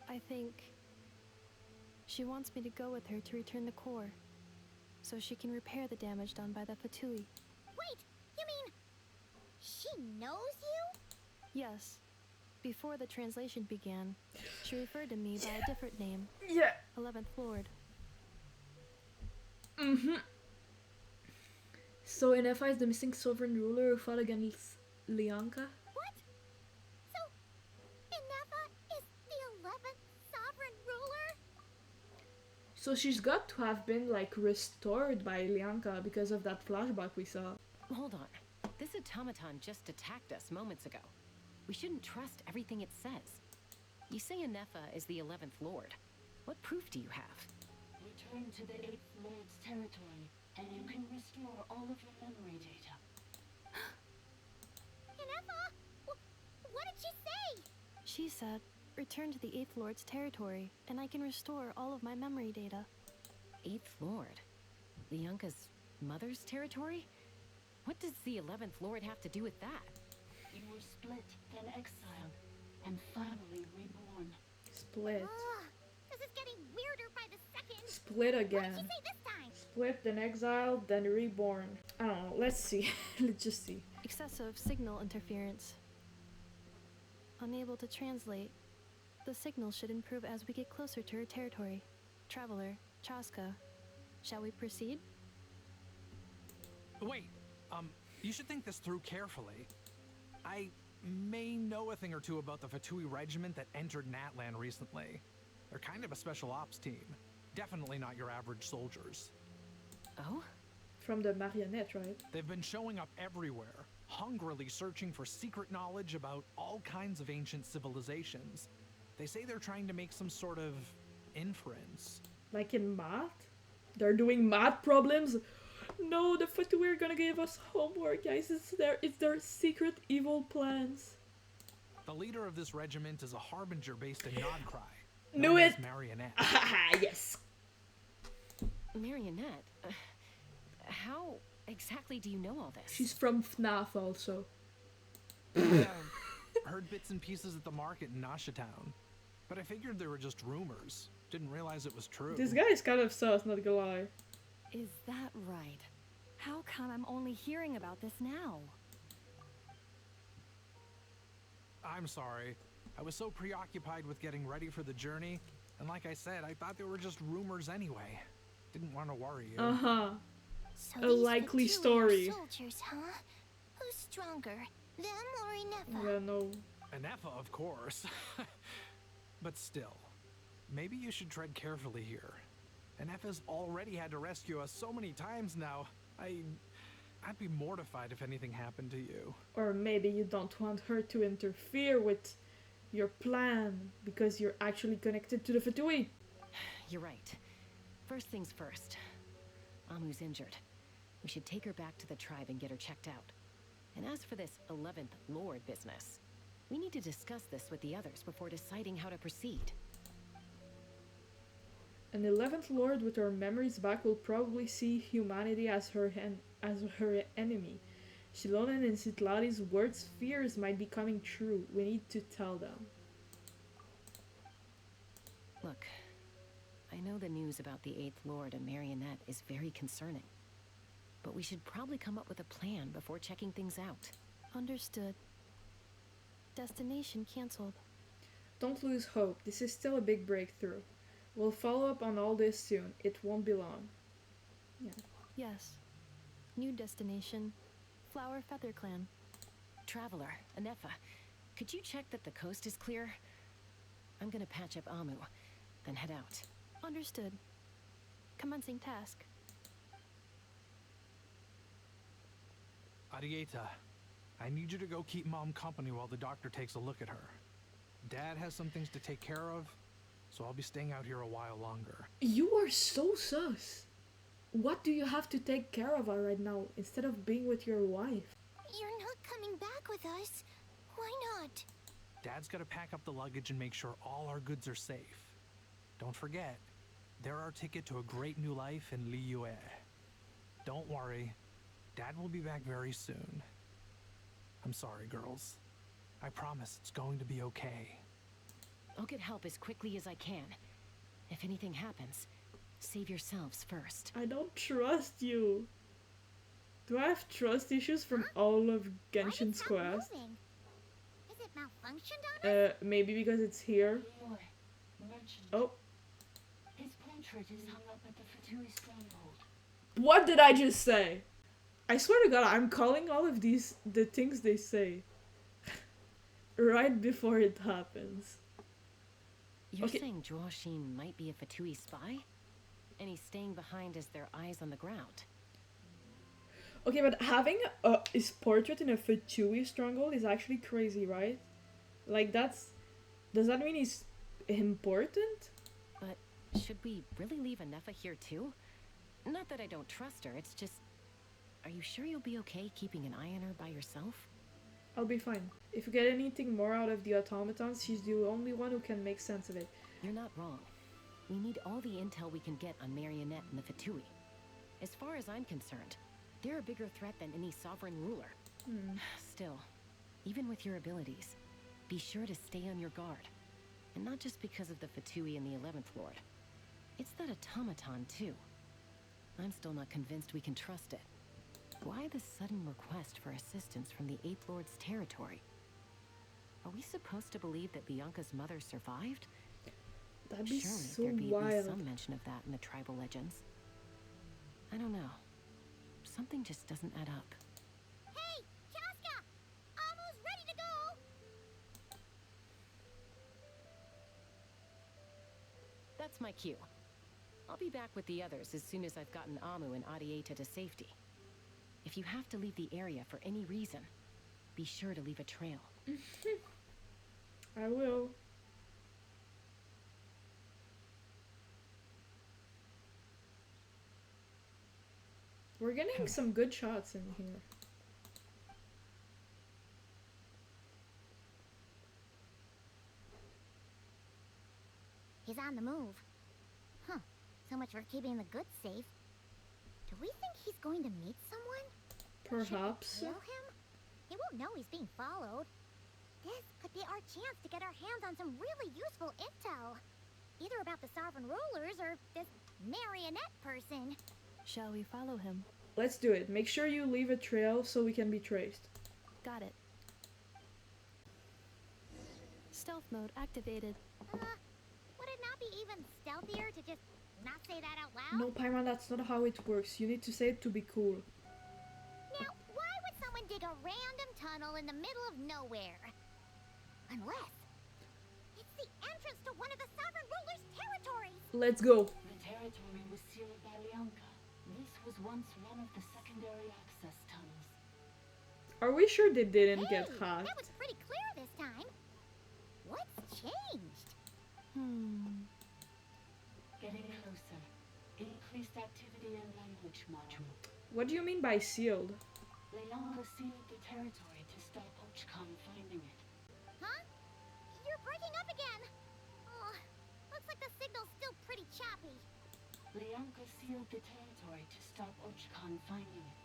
I think she wants me to go with her to return the core, so she can repair the damage done by the Fatui. Wait, you mean she knows you? Yes. Before the translation began, she referred to me by a different name. Yeah. 11th Lord. Mm-hmm. So Inefa is the missing sovereign ruler who fought against Lianka? What? So, Inefa is the 11th sovereign ruler? So she's got to have been like restored by Lianka because of that flashback we saw. Hold on. This automaton just attacked us moments ago. We shouldn't trust everything it says. You say Inefa is the 11th Lord. What proof do you have? Return to the 8th Lord's territory, and you can restore all of your memory data. Inefa? What did she say? She said, return to the 8th Lord's territory, and I can restore all of my memory data. 8th Lord? Lianka's mother's territory? What does the 11th Lord have to do with that? You were split, then exiled, and finally reborn. Split. This is getting weirder by the second. Split again. What did she say this time? Split, then exiled, then reborn. I don't know, let's see. Let's just see. Excessive signal interference. Unable to translate. The signal should improve as we get closer to her territory. Traveler, Chaska, shall we proceed? Wait, you should think this through carefully. I may know a thing or two about the Fatui regiment that entered Natlan recently. They're kind of a special ops team. Definitely not your average soldiers. Oh? From the marionette, right? They've been showing up everywhere, hungrily searching for secret knowledge about all kinds of ancient civilizations. They say they're trying to make some sort of inference. Like in math? They're doing math problems? No, the Fatui are gonna give us homework, guys. It's their secret evil plans. The leader of this regiment is a harbinger based in Nodcry. Knew it! Marionette. Yes! Marionette? How exactly do you know all this? She's from FNAF also. Yeah, heard bits and pieces at the market in Nashatown. But I figured they were just rumors. Didn't realize it was true. This guy is kind of sus, not gonna lie. Is that right? How come I'm only hearing about this now? I'm sorry. I was so preoccupied with getting ready for the journey, and like I said, I thought they were just rumors anyway. Didn't want to worry you. Uh-huh. So A these likely Fatui are story. soldiers, huh? Who's stronger, them or Inefa? Yeah, no. Anefa, of course. But still, maybe you should tread carefully here. Anefa's already had to rescue us so many times now. I'd be mortified if anything happened to you. Or maybe you don't want her to interfere with your plan because you're actually connected to the Fatui. You're right. First things first. Amu's injured. We should take her back to the tribe and get her checked out. And as for this 11th Lord business, we need to discuss this with the others before deciding how to proceed. An 11th Lord with her memories back will probably see humanity as her enemy. Shilonen and Citlali's worst fears might be coming true. We need to tell them. Look, I know the news about the 8th Lord and Marionette is very concerning. But we should probably come up with a plan before checking things out. Understood. Destination cancelled. Don't lose hope. This is still a big breakthrough. We'll follow up on all this soon. It won't be long. Yeah. Yes. New destination. Flower Feather Clan. Traveler, Anefa, could you check that the coast is clear? I'm gonna patch up Amu, then head out. Understood. Commencing task. Arieta, I need you to go keep Mom company while the doctor takes a look at her. Dad has some things to take care of, so I'll be staying out here a while longer. You are so sus. What do you have to take care of right now instead of being with your wife? You're not coming back with us. Why not? Dad's gotta pack up the luggage and make sure all our goods are safe. Don't forget, they're our ticket to a great new life in Liyue. Don't worry, Dad will be back very soon. I'm sorry, girls. I promise it's going to be okay. I'll get help as quickly as I can. If anything happens, save yourselves first. I don't trust you. Do I have trust issues from all of Genshin's quests? Is it malfunctioned on us? Maybe because it's here. Oh. His portrait is hung up at the Fatui stronghold. What did I just say? I swear to God, I'm calling all of these the things they say right before it happens. You're saying Joashin might be a Fatui spy? And he's staying behind as their eyes on the ground. Okay, but having his portrait in a Fatui stronghold is actually crazy, right? Like, does that mean he's important? But should we really leave Anefa here too? Not that I don't trust her, it's just... Are you sure you'll be okay keeping an eye on her by yourself? I'll be fine. If you get anything more out of the automatons, she's the only one who can make sense of it. You're not wrong. We need all the intel we can get on Marionette and the Fatui. As far as I'm concerned, they're a bigger threat than any sovereign ruler. Still, even with your abilities, be sure to stay on your guard. And not just because of the Fatui and the 11th Lord. It's that automaton too. I'm still not convinced we can trust it. Why the sudden request for assistance from the 8th Lord's territory? Are we supposed to believe that Bianca's mother survived? That'd be Surely so there'd be at wild. least some mention of that in the tribal legends. I don't know. Something just doesn't add up. Hey, Chaska! Amu's ready to go! That's my cue. I'll be back with the others as soon as I've gotten Amu and Arieta to safety. If you have to leave the area for any reason, be sure to leave a trail. I will. We're getting some good shots in here. He's on the move. Huh. So much for keeping the goods safe. Do we think he's going to meet someone? Perhaps. Should we tail him? He won't know he's being followed. This could be our chance to get our hands on some really useful intel. Either about the sovereign rulers or this marionette person. Shall we follow him? Let's do it. Make sure you leave a trail so we can be traced. Got it. Stealth mode activated. Would it not be even stealthier to just not say that out loud? No, Paimon, that's not how it works. You need to say it to be cool. Now, why would someone dig a random tunnel in the middle of nowhere? Unless it's the entrance to one of the sovereign ruler's territories. Let's go. The territory was sealed by Lianka. This was once one of the secondary access tunnels. Are we sure they didn't get Hey, hacked? that was pretty clear this time. What's changed? Getting closer. Increased activity and language module. What do you mean by sealed? Lianka sealed the territory to stop Archon finding it. Huh? You're breaking up again. Oh, looks like the signal's still pretty choppy. Lianka sealed the territory to stop Archon finding it.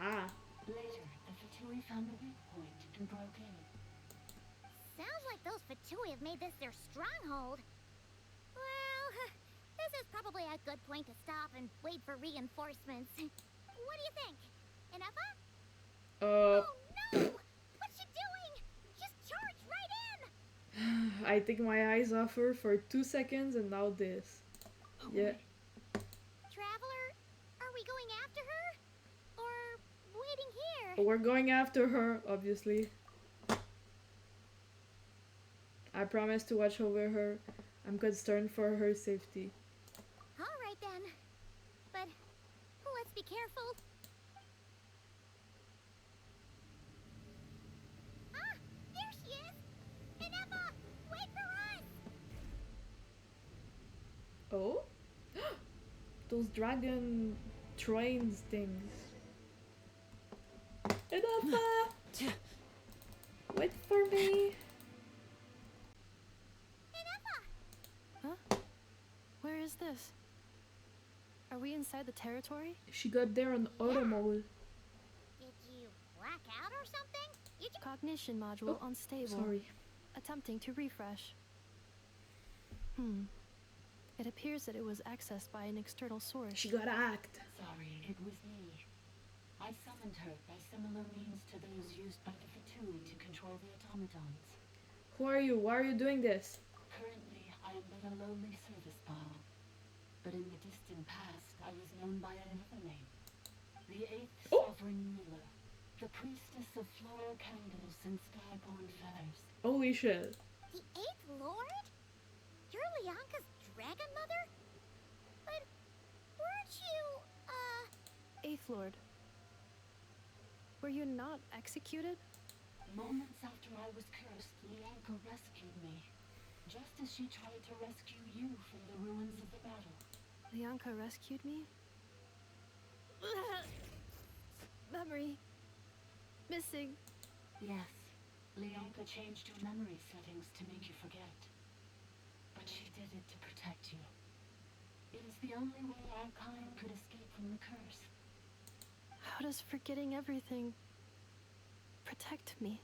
Ah. Later, the Fatui found a weak point and broke in. Sounds like those Fatui have made this their stronghold. Well, this is probably a good point to stop and wait for reinforcements. What do you think? Enough? Oh no! What's she doing? She's charged right in! I take my eyes off her for 2 seconds and now this. Yeah. Traveler, are we going after her? Or waiting here? We're going after her, obviously. I promise to watch over her. I'm concerned for her safety. Alright then. But let's be careful. Ah! There she is! Ineppa! Wait for us! Oh? Those dragon trains things. Ineppa! Wait for me! Huh? Where is this? Are we inside the territory? She got there on auto mode. Did you black out or something? Cognition module unstable. Sorry. Attempting to refresh. It appears that it was accessed by an external source. She got hacked. Sorry, it was me. I summoned her by similar means to those used by the Fatui to control the automatons. Who are you? Why are you doing this? Currently, I am but a lowly service ball. But in the distant past, I was known by another name. The 8th Sovereign Ruler. The priestess of floral candles and skyborn feathers. Holy shit. The 8th Lord? You're Lianka's dragon mother? But weren't you, 8th Lord. Were you not executed? Moments after I was cursed, Lianka rescued me. Just as she tried to rescue you from the ruins of the battle. Lianka rescued me? Memory. Missing. Yes. Lianka changed your memory settings to make you forget. But she did it to protect you. It is the only way our kind could escape from the curse. How does forgetting everything protect me?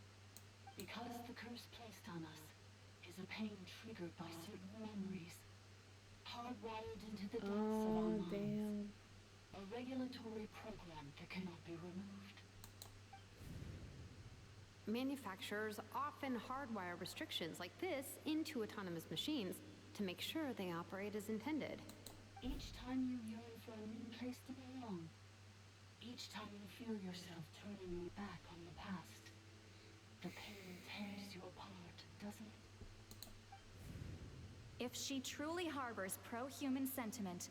Because the curse placed on us is a pain triggered by certain memories, hardwired into the depths of our minds. Damn. A regulatory program that cannot be removed. Manufacturers often hardwire restrictions like this into autonomous machines to make sure they operate as intended. Each time you yearn for a new place to belong, each time you feel yourself turning your back on the past, the pain tears you apart, doesn't it? If she truly harbors pro-human sentiment,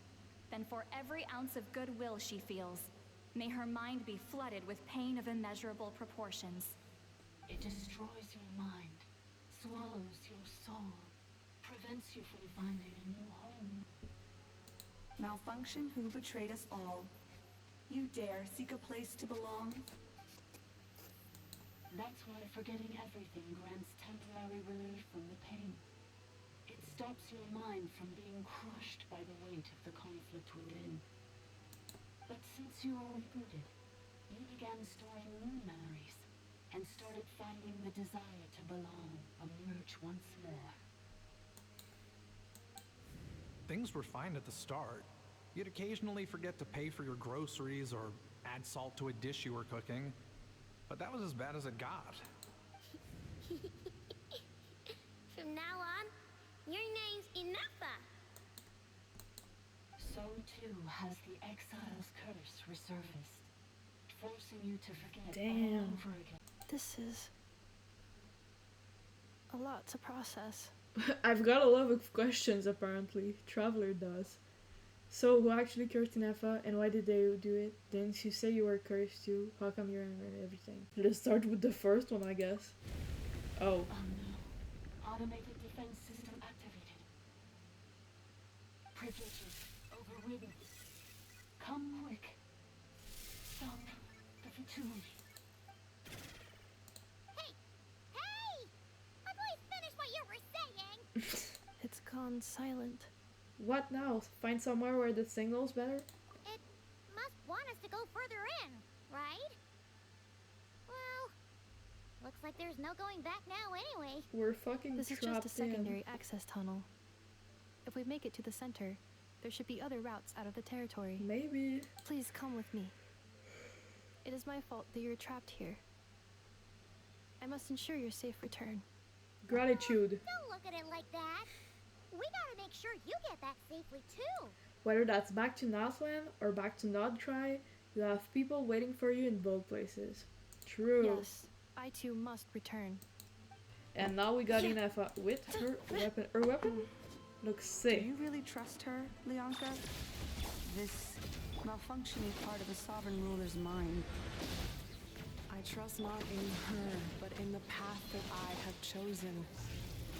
then for every ounce of goodwill she feels, may her mind be flooded with pain of immeasurable proportions. It destroys your mind, swallows your soul, prevents you from finding a new home. Malfunction who betrayed us all. You dare seek a place to belong? That's why forgetting everything grants temporary relief from the pain. It stops your mind from being crushed by the weight of the conflict within. But since you were rebooted, you began storing new memories, and started finding the desire to belong emerge once more. Things were fine at the start. You'd occasionally forget to pay for your groceries or add salt to a dish you were cooking. But that was as bad as it got. From now on, your name's Inafa. So too has the exile's curse resurfaced, forcing you to forget all over again. This is a lot to process. I've got a lot of questions apparently. Traveler does. So who actually cursed Nefa and why did they do it? Didn't you say you were cursed too? How come you're in everything? Let's start with the first one, I guess. Oh. Oh no. Automated defense system activated. Privileges overridden. Come quick. Stop the fertility. Hey! Please finish what you were saying! It's gone silent. What now? Find somewhere where the signal's better? It must want us to go further in, right? Well, looks like there's no going back now anyway. We're fucking This is trapped just a in. secondary access tunnel. If we make it to the center, there should be other routes out of the territory. Maybe. Please come with me. It is my fault that you're trapped here. I must ensure your safe return. Gratitude. Don't look at it like that. We gotta make sure you get back safely too. Whether that's back to Northland or back to Nodcry, you have people waiting for you in both places. True. Yes, I too must return. And now we got Inefa with her weapon. Her weapon looks sick. Do you really trust her, Leonka? This malfunctioning part of a sovereign ruler's mind. I trust not in her, but in the path that I have chosen.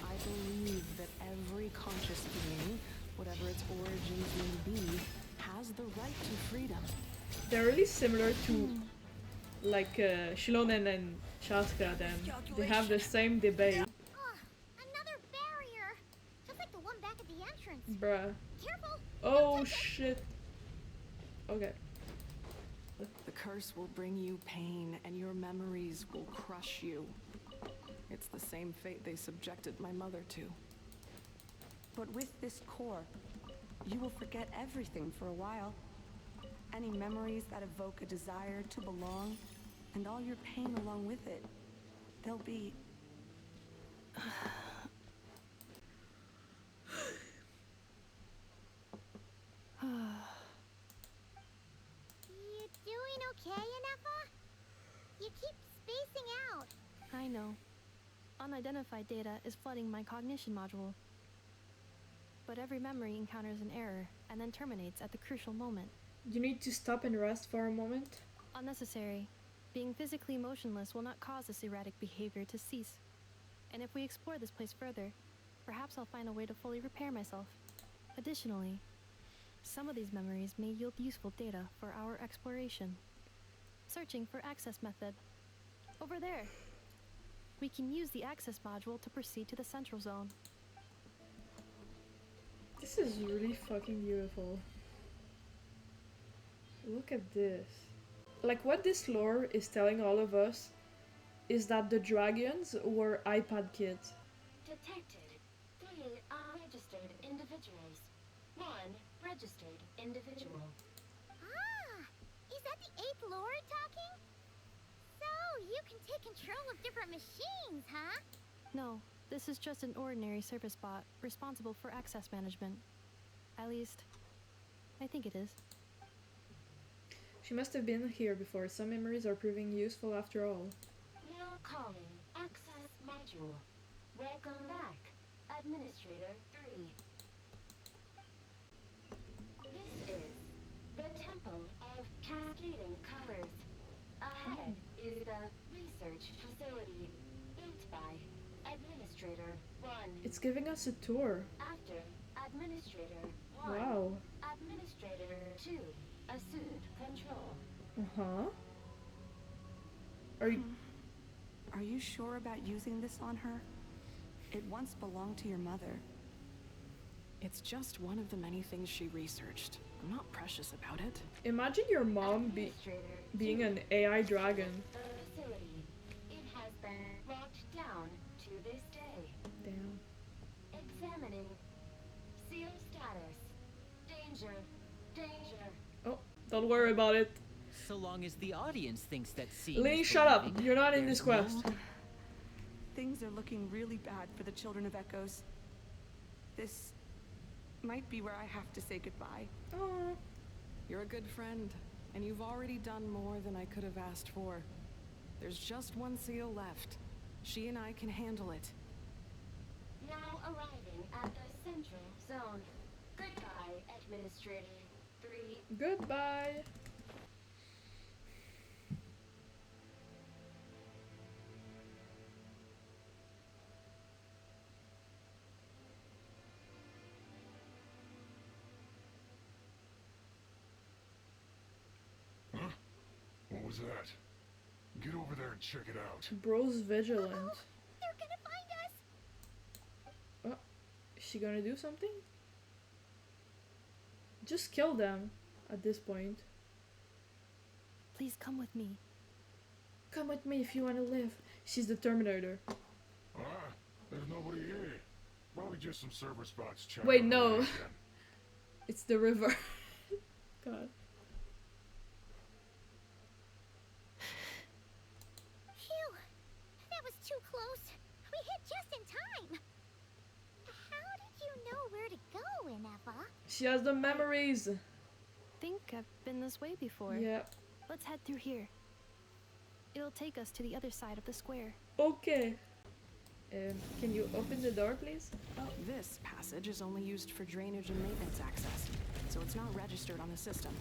I believe that every conscious being, whatever its origins may be, has the right to freedom. They're really similar to like Shilonen and Shaska then. They have the same debate. Another barrier! Just like the one back at the entrance. Bruh. Careful! Oh shit. Okay. The curse will bring you pain, and your memories will crush you. It's the same fate they subjected my mother to. But with this core, you will forget everything for a while. Any memories that evoke a desire to belong, and all your pain along with it. They'll be... You doing okay, Inefa? You keep spacing out. I know. Unidentified data is flooding my cognition module. But every memory encounters an error and then terminates at the crucial moment. You need to stop and rest for a moment. Unnecessary. Being physically motionless will not cause this erratic behavior to cease. And if we explore this place further, perhaps I'll find a way to fully repair myself. Additionally, some of these memories may yield useful data for our exploration. Searching for access method. Over there. We can use the access module to proceed to the central zone. This is really fucking beautiful. Look at this. Like what this lore is telling all of us is that the dragons were iPad kids. Detected 3 unregistered individuals. 1 registered individual. Ah! Is that the 8th Lord talking? So, you can take control of different machines, huh? No, this is just an ordinary service bot responsible for access management. At least, I think it is. She must have been here before. Some memories are proving useful after all. Now calling access module. Welcome back, Administrator 3. This is the Temple of Cascading Colors. Ahead is the research facility built by Administrator 1. It's giving us a tour. After Administrator 1. Wow. Administrator 2. Assumed control. Uh-huh. Are you sure about using this on her? It once belonged to your mother. It's just one of the many things she researched. I'm not precious about it. Imagine your mom being an AI dragon. The facility. It has been locked down to this day. Damn. Examining. Seal status. Danger. Danger. Oh, don't worry about it. so long as the audience thinks that seeing Lee, is shut up. believing, You're not in there's this quest. Things are looking really bad for the Children of Echoes. This might be where I have to say goodbye. Oh. You're a good friend, and you've already done more than I could have asked for. There's just one seal left. She and I can handle it. Now arriving at the central zone. Goodbye, Administrator 3. Goodbye. Huh? What was that? Get over there and check it out. Bro's vigilant. They're gonna find us! Oh, is she gonna do something? Just kill them at this point. Please come with me. Come with me if you want to live. She's the Terminator. Ah, there's nobody here. Probably just some server spots chatting. Wait, no. away again. It's the river. God. Phew! That was too close. We hit just in time. How did you know where to go, Ineva? She has the memories. Think I've been this way before. Yeah. Let's head through here. It'll take us to the other side of the square. Okay. Can you open the door, please? Oh, this passage is only used for drainage and maintenance access, so it's not registered on the system.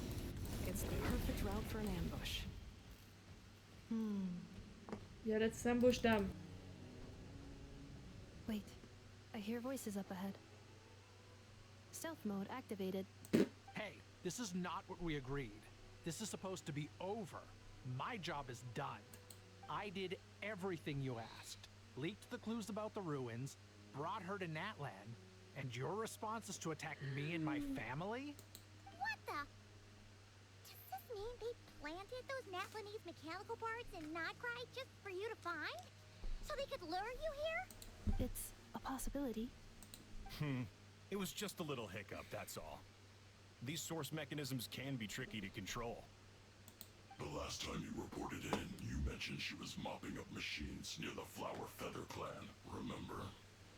It's the perfect route for an ambush. Yeah, let's ambush them. Wait, I hear voices up ahead. Stealth mode activated. Hey, this is not what we agreed. This is supposed to be over. My job is done. I did everything you asked. Leaked the clues about the ruins, brought her to Natlan, and your response is to attack me and my family? What the? Does this mean they planted those Natlanese mechanical parts in Nodcry just for you to find? So they could lure you here? It's a possibility. It was just a little hiccup, that's all. These source mechanisms can be tricky to control. The last time you reported in, you mentioned she was mopping up machines near the Flower Feather clan, remember?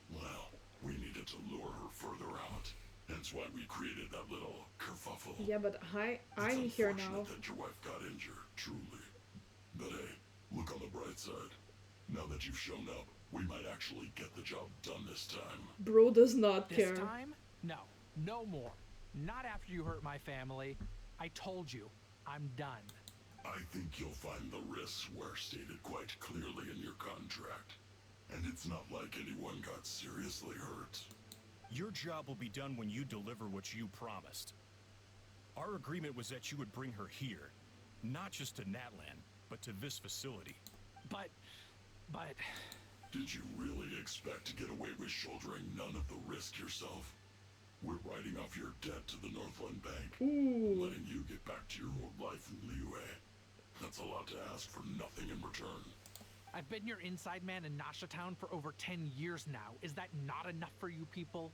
Well, we needed to lure her further out. Hence why we created that little kerfuffle. Yeah, but I'm here now. It's unfortunate that your wife got injured, truly. But hey, look on the bright side. Now that you've shown up, we might actually get the job done this time. Bro does not This care. time? No. No more. Not after you hurt my family. I told you. I'm done. I think you'll find the risks were stated quite clearly in your contract. And it's not like anyone got seriously hurt. Your job will be done when you deliver what you promised. Our agreement was that you would bring her here, not just to Natlan, but to this facility. But... Did you really expect to get away with shouldering none of the risk yourself? We're writing off your debt to the Northland Bank, letting you get back to your old life in Liyue. That's a lot to ask for nothing in return. I've been your inside man in Nasha Town for over 10 years now. Is that not enough for you people?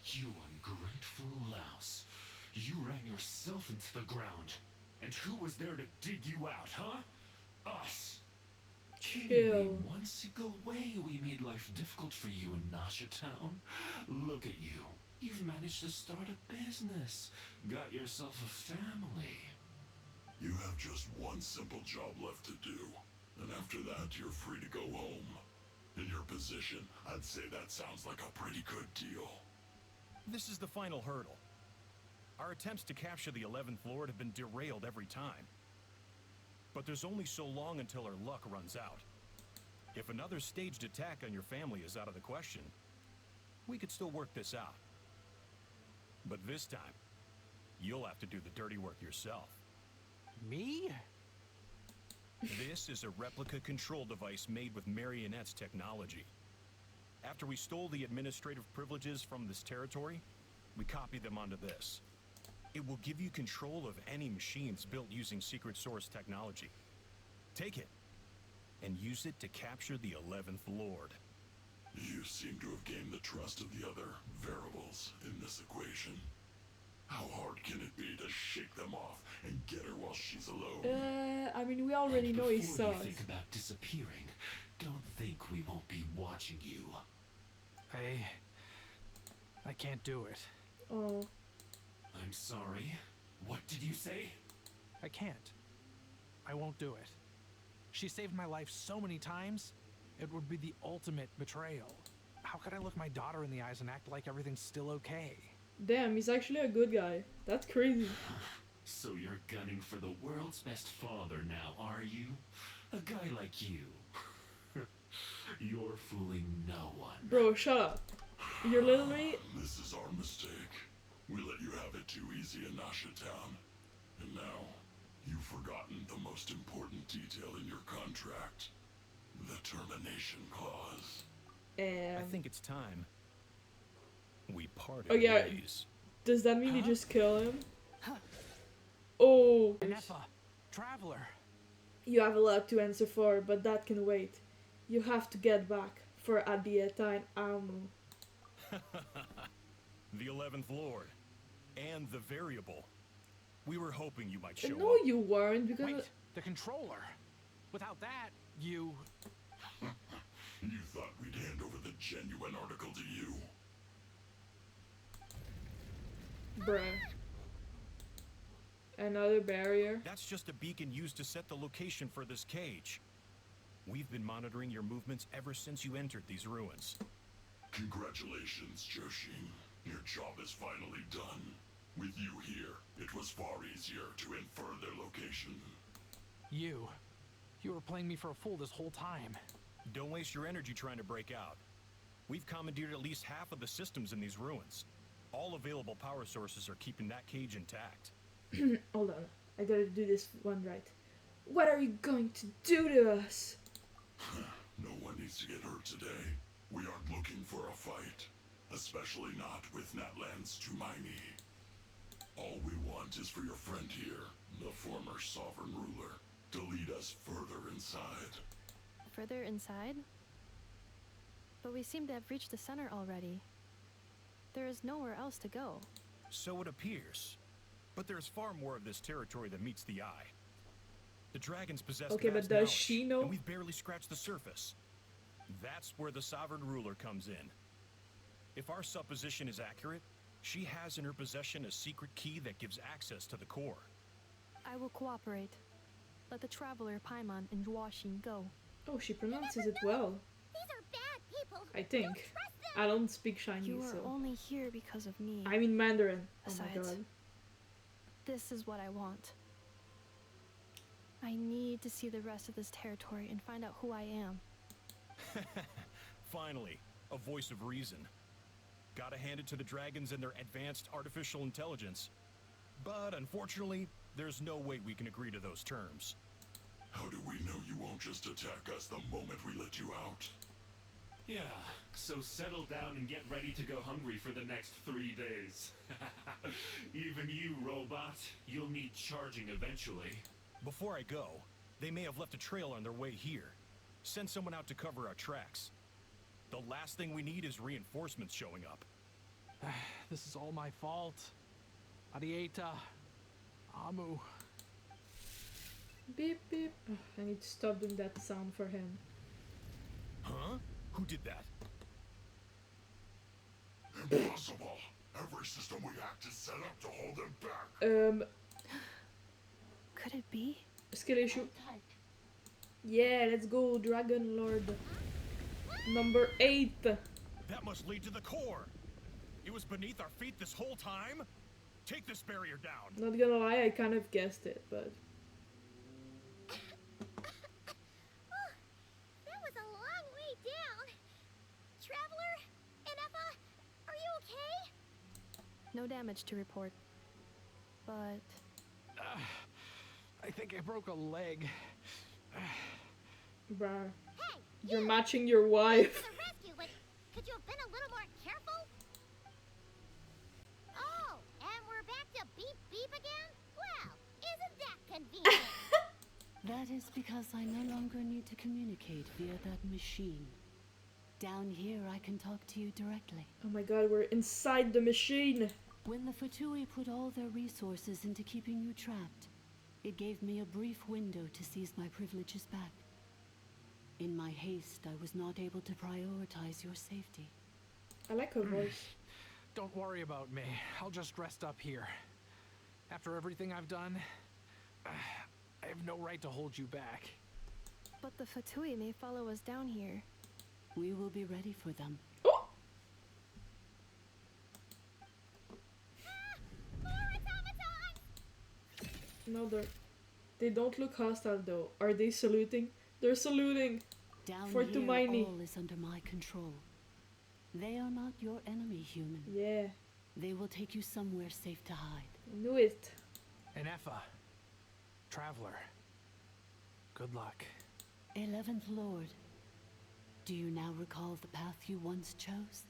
You ungrateful louse. You ran yourself into the ground. And who was there to dig you out, huh? Us. Chill. One single way we made life difficult for you in Nasha Town. Look at you. You've managed to start a business. Got yourself a family. You have just one simple job left to do. And after that, you're free to go home. In your position, I'd say that sounds like a pretty good deal. This is the final hurdle. Our attempts to capture the 11th Lord have been derailed every time. But there's only so long until our luck runs out. If another staged attack on your family is out of the question, we could still work this out. But this time, you'll have to do the dirty work yourself. Me? This is a replica control device made with Marionette's technology. After we stole the administrative privileges from this territory, we copied them onto this. It will give you control of any machines built using secret source technology. Take it, and use it to capture the 11th Lord. You seem to have gained the trust of the other variables in this equation. How hard can it be to shake them off and get her while she's alone? I mean, we already know he saw Before you us. think about disappearing, don't think we won't be watching you. I can't do it. Oh. I'm sorry. What did you say? I can't. I won't do it. She saved my life so many times, it would be the ultimate betrayal. How could I look my daughter in the eyes and act like everything's still okay? Damn, he's actually a good guy. That's crazy. So you're gunning for the world's best father now, are you? A guy like you. You're fooling no one. Bro, shut up. You're literally... This is our mistake. We let you have it too easy in Nasha Town. And now, you've forgotten the most important detail in your contract. The termination clause. I think it's time we parted Oh yeah, ways. does that mean you just kill him? Oh. Nefa, Traveler. You have a lot to answer for, but that can wait. You have to get back for Adieta and Amu. The 11th Lord. And the variable. We were hoping you might show No, up. you weren't, because... Wait, the controller. Without that, you... You thought we'd hand over the genuine article to you? Bruh. Another barrier. That's just a beacon used to set the location for this cage. We've been monitoring your movements ever since you entered these ruins. Congratulations, Joshin. Your job is finally done. With you here, it was far easier to infer their location. You were playing me for a fool this whole time. Don't waste your energy trying to break out. We've commandeered at least half of the systems in these ruins. All available power sources are keeping that cage intact. Hold on. I gotta do this one right. What are you going to do to us? No one needs to get hurt today. We aren't looking for a fight. Especially not with Natlan's Tumaini. All we want is for your friend here, the former sovereign ruler, to lead us further inside. Further inside? But we seem to have reached the center already. There is nowhere else to go. So it appears. But there's far more of this territory than meets the eye. The dragons possess Okay, but vast does knowledge, she know? and we've barely scratched the surface. That's where the sovereign ruler comes in. If our supposition is accurate, she has in her possession a secret key that gives access to the core. I will cooperate. Let the traveler Paimon and Washin go. Oh, she pronounces it well. These are bad people. I think. I don't speak Chinese, You are so... only here because of me. I mean Mandarin. Oh my Besides, god. this is what I want. I need to see the rest of this territory and find out who I am. Finally, a voice of reason. Gotta hand it to the dragons and their advanced artificial intelligence. But unfortunately, there's no way we can agree to those terms. How do we know you won't just attack us the moment we let you out? Yeah, so settle down and get ready to go hungry for the next 3 days. Even you, robot, you'll need charging eventually. Before I go, they may have left a trail on their way here. Send someone out to cover our tracks. The last thing we need is reinforcements showing up. This is all my fault. Adieta. Amu. Beep beep. Ugh, I need to stop doing that sound for him. Huh? Who did that? Impossible! Every system we hacked is set up to hold them back. Could it be? Skill issue. Yeah, let's go, Dragon Lord. Number 8. That must lead to the core. It was beneath our feet this whole time? Take this barrier down. Not gonna lie, I kind of guessed it, but... That was a long way down. Traveler, Enefa, are you okay? No damage to report. But... I think I broke a leg. Bruh. Hey, You're matching your wife. the rescue, but could you have been a little more careful? Oh, and we're back to beep beep again? Well, isn't that convenient? That is because I no longer need to communicate via that machine. Down here, I can talk to you directly. Oh my god, we're inside the machine. When the Fatui put all their resources into keeping you trapped, it gave me a brief window to seize my privileges back. In my haste, I was not able to prioritize your safety. I like her voice. Don't worry about me. I'll just rest up here. After everything I've done, I have no right to hold you back. But the Fatui may follow us down here. We will be ready for them. No, they don't look hostile though. Are they saluting? They're saluting. Down for here, Tumaini. all is under my control. They are not your enemy, human. Yeah. They will take you somewhere safe to hide. Knew it. Enefa. Traveler. Good luck. 11th Lord. Do you now recall the path you once chose?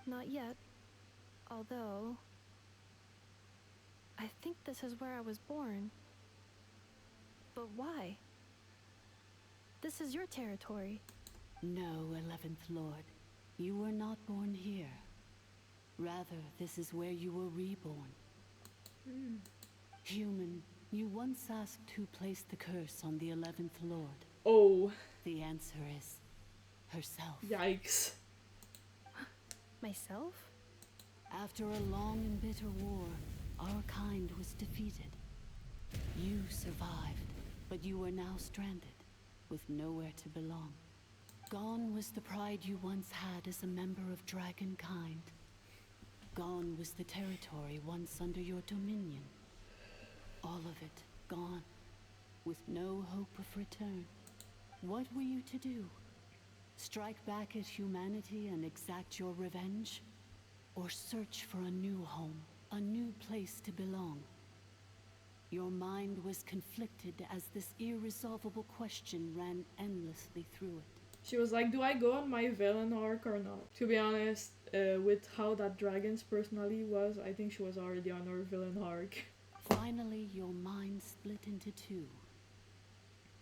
Not yet. Although... I think this is where I was born. But why? This is your territory. No, 11th Lord. You were not born here. Rather, this is where you were reborn. Human, you once asked who placed the curse on the 11th Lord. Oh. The answer is... herself. Yikes. Myself? After a long and bitter war, our kind was defeated. You survived, but you are now stranded, with nowhere to belong. Gone was the pride you once had as a member of Dragonkind. Gone was the territory once under your dominion. All of it gone, with no hope of return. What were you to do? Strike back at humanity and exact your revenge? Or search for a new home, a new place to belong? Your mind was conflicted as this irresolvable question ran endlessly through it. She was like, do I go on my villain arc or not? To be honest, with how that dragon's personality was, I think she was already on her villain arc. Finally, your mind split into two.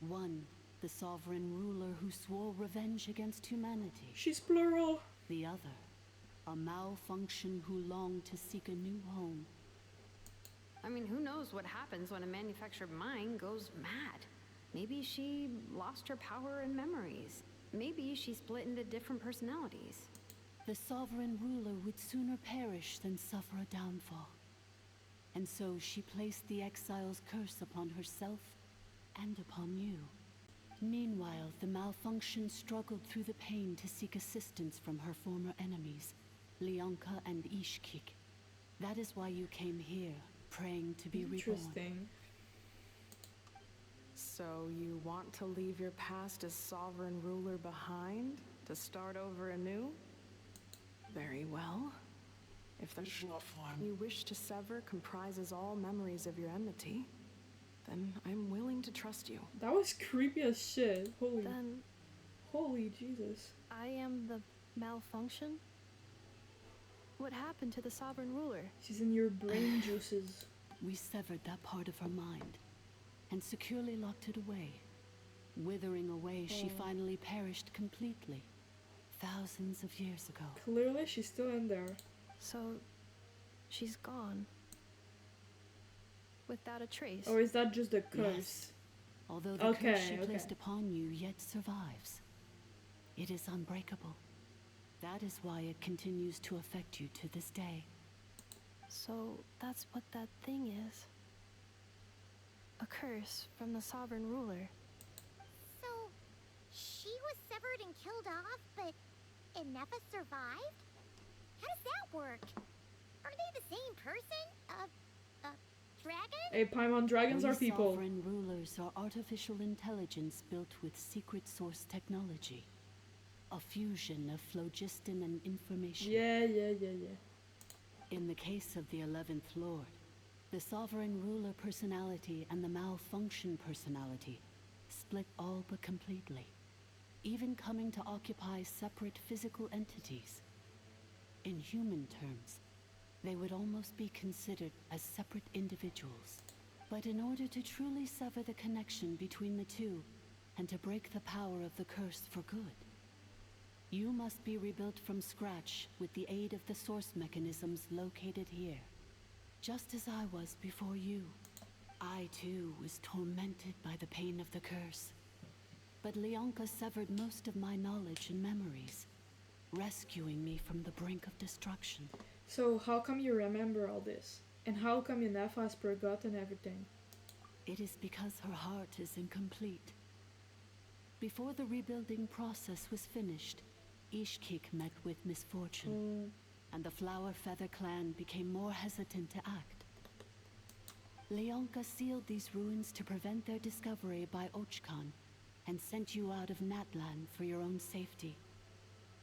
One, the sovereign ruler who swore revenge against humanity. She's plural. The other, a malfunction who longed to seek a new home. I mean, who knows what happens when a manufactured mind goes mad? Maybe she lost her power and memories. Maybe she split into different personalities. The sovereign ruler would sooner perish than suffer a downfall. And so she placed the exile's curse upon herself and upon you. Meanwhile, the malfunction struggled through the pain to seek assistance from her former enemies, Leonka and Ishkik. That is why you came here, praying to be reborn. Interesting. So you want to leave your past as sovereign ruler behind, to start over anew? Very well. If the you wish to sever comprises all memories of your enmity, then I'm willing to trust you. That was creepy as shit. Then... Holy Jesus. I am the malfunction? What happened to the sovereign ruler? She's in your brain juices. We severed that part of her mind and securely locked it away. Withering away, she finally perished completely, thousands of years ago. Clearly, she's still in there. So, she's gone. Without a trace. Or is that just a curse? Yes. Although the curse she placed upon you yet survives. It is unbreakable. That is why it continues to affect you to this day. So, that's what that thing is. A curse from the sovereign ruler. So, she was severed and killed off, but Enefa survived? How does that work? Are they the same person? Dragon? Hey, Paimon, dragons are people. Sovereign rulers are artificial intelligence built with secret source technology. A fusion of phlogiston and information. Yeah. In the case of the 11th Lord, the sovereign ruler personality and the malfunction personality split all but completely, even coming to occupy separate physical entities. In human terms, they would almost be considered as separate individuals. But in order to truly sever the connection between the two, and to break the power of the curse for good, You must be rebuilt from scratch with the aid of the source mechanisms located here. Just as I was before you. I too was tormented by the pain of the curse. But Leonka severed most of my knowledge and memories, rescuing me from the brink of destruction. So how come you remember all this? And how come Yennefer has forgotten everything? It is because her heart is incomplete. Before the rebuilding process was finished, Ishkik met with misfortune, and the Flower Feather clan became more hesitant to act. Leonka sealed these ruins to prevent their discovery by Archon, and sent you out of Natlan for your own safety.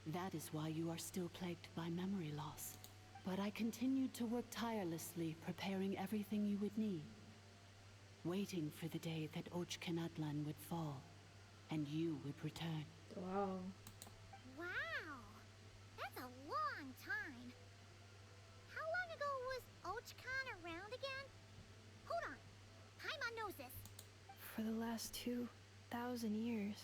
That is why you are still plagued by memory loss. But I continued to work tirelessly, preparing everything you would need, waiting for the day that Natlan would fall, and you would return. Wow. Wow! That's a long time. How long ago was Archon around again? Hold on. Paimon knows this. For the last 2,000 years.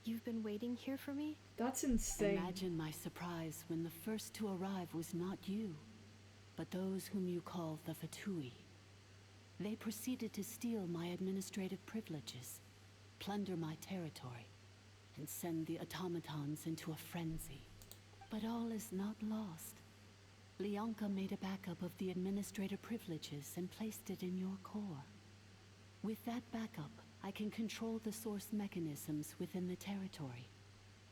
You've been waiting here for me? That's insane. Imagine my surprise when the first to arrive was not you, but those whom you call the Fatui. They proceeded to steal my administrative privileges, plunder my territory, and send the automatons into a frenzy. But all is not lost. Leonka made a backup of the administrative privileges and placed it in your core. With that backup, I can control the source mechanisms within the territory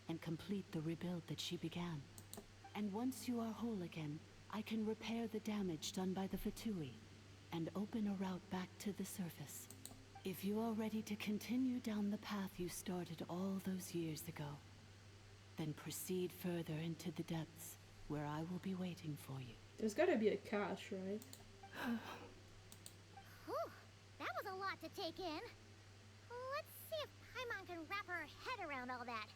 and complete the rebuild that she began. And once you are whole again, I can repair the damage done by the Fatui and open a route back to the surface. If you are ready to continue down the path you started all those years ago, then proceed further into the depths where I will be waiting for you. There's gotta be a cache, right? Whew, that was a lot to take in. Let's see if Paimon can wrap her head around all that.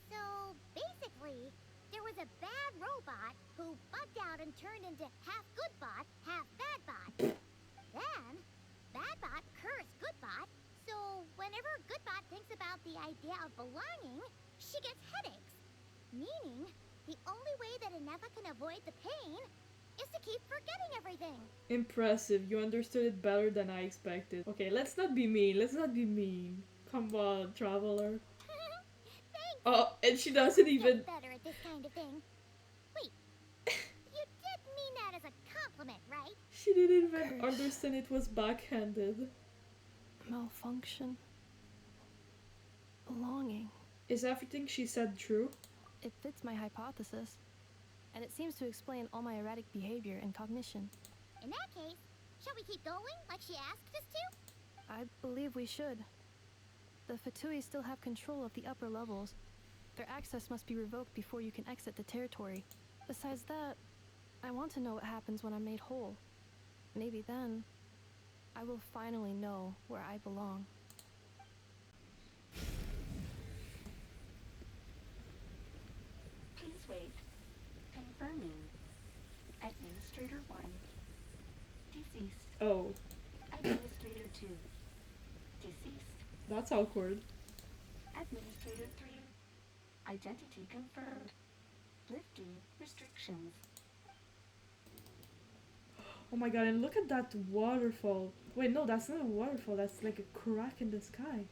So, basically, there was a bad robot who bugged out and turned into half good bot, half bad bot. Then, bad bot cursed good bot, so whenever good bot thinks about the idea of belonging, she gets headaches. Meaning, the only way that Yennefer can avoid the pain is to keep forgetting everything. Impressive. You understood it better than I expected. Okay, let's not be mean. Let's not be mean. Come on, traveler. Thanks. Oh, and she doesn't even... better at this kind of thing. Wait, you did mean that as a compliment, right? She didn't even understand it was backhanded. Malfunction. Belonging. Is everything she said true? It fits my hypothesis, and it seems to explain all my erratic behavior and cognition. In that case, shall we keep going like she asked us to? I believe we should. The Fatui still have control of the upper levels. Their access must be revoked before you can exit the territory. Besides that, I want to know what happens when I'm made whole. Maybe then, I will finally know where I belong. Please wait. Confirming. Administrator 1. Deceased. Oh. Administrator 2. Deceased. That's awkward. Administrator 3. Identity confirmed. Lifting restrictions. Oh my god, and look at that waterfall. Wait, no, that's not a waterfall. That's like a crack in the sky.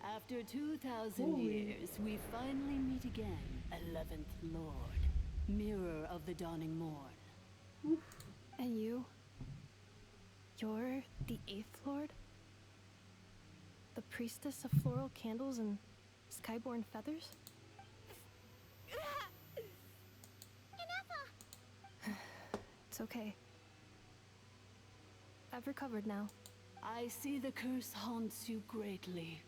After 2,000 Holy. years, we finally meet again, 11th Lord, mirror of the dawning morn. Oof. And you? You're the 8th Lord? The priestess of floral candles and skyborn feathers? It's okay. I've recovered now. I see the curse haunts you greatly.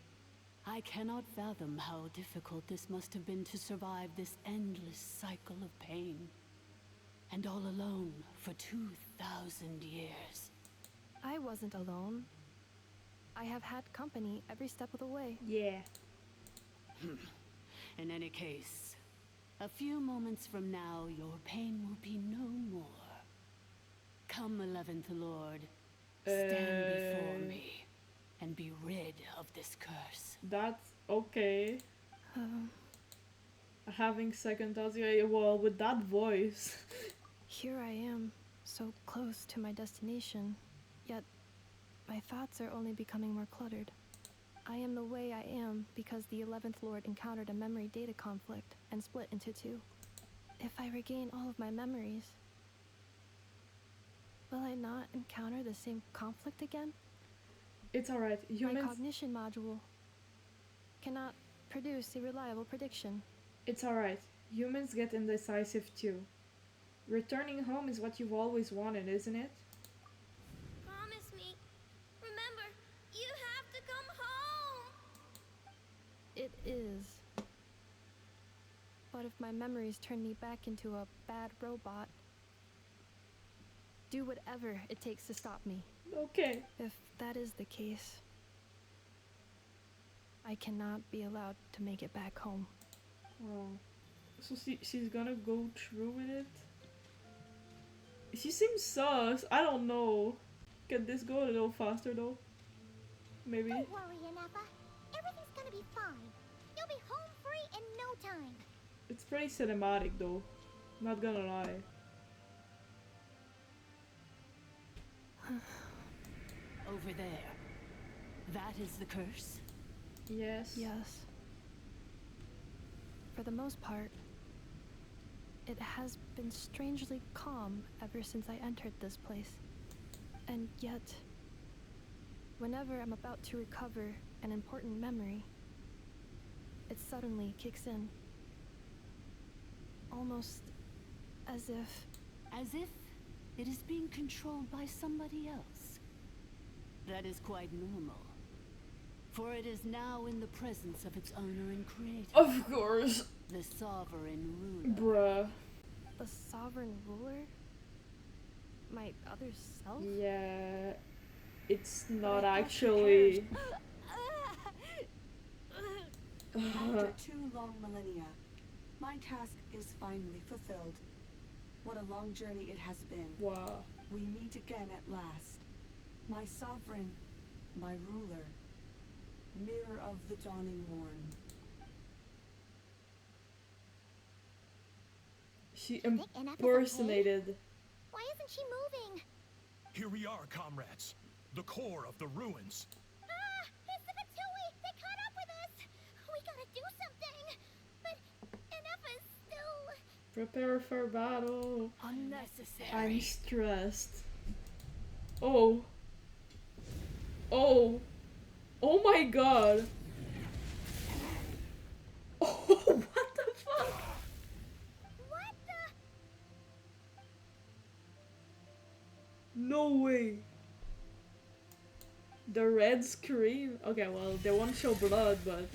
I cannot fathom how difficult this must have been to survive this endless cycle of pain. And all alone for 2,000 years. I wasn't alone. I have had company every step of the way. Yeah. In any case, a few moments from now, your pain will be no more. Come, 11th Lord, stand before me and be rid of this curse. That's okay. Having second thoughts, yeah, well, with that voice. Here I am, so close to my destination, yet my thoughts are only becoming more cluttered. I am the way I am because the 11th Lord encountered a memory data conflict and split into two. If I regain all of my memories, will I not encounter the same conflict again? It's alright. Humans... My cognition module cannot produce a reliable prediction. It's alright. Humans get indecisive too. Returning home is what you've always wanted, isn't it? Promise me. Remember, you have to come home. It is. But if my memories turn me back into a bad robot, do whatever it takes to stop me. Okay. If that is the case, I cannot be allowed to make it back home. Oh. So she's gonna go through with it? She seems sus. I don't know. Can this go a little faster though? Maybe? Don't worry, Anafa. Everything's gonna be fine. You'll be home free in no time. It's pretty cinematic though. Not gonna lie. Over there. That is the curse? Yes. Yes. For the most part, it has been strangely calm ever since I entered this place. And yet, whenever I'm about to recover an important memory, it suddenly kicks in. Almost as if... As if it is being controlled by somebody else. That is quite normal. For it is now in the presence of its owner and creator. Of course. The sovereign ruler. Bruh. The sovereign ruler? My other self? Yeah. It's not actually... After 2 long millennia, my task is finally fulfilled. What a long journey it has been. Wow. We meet again at last. My sovereign, my ruler, mirror of the dawning morn. She impersonated. Why isn't she moving? Here we are, comrades. The core of the ruins. Ah! It's the Fatui! They caught up with us! We gotta do something! But Anafa is still... Prepare for battle. Unnecessary. I'm stressed. Oh. Oh. Oh my god. Oh, what the fuck? What the? No way. The red screen? Okay, well, they won't show blood, but...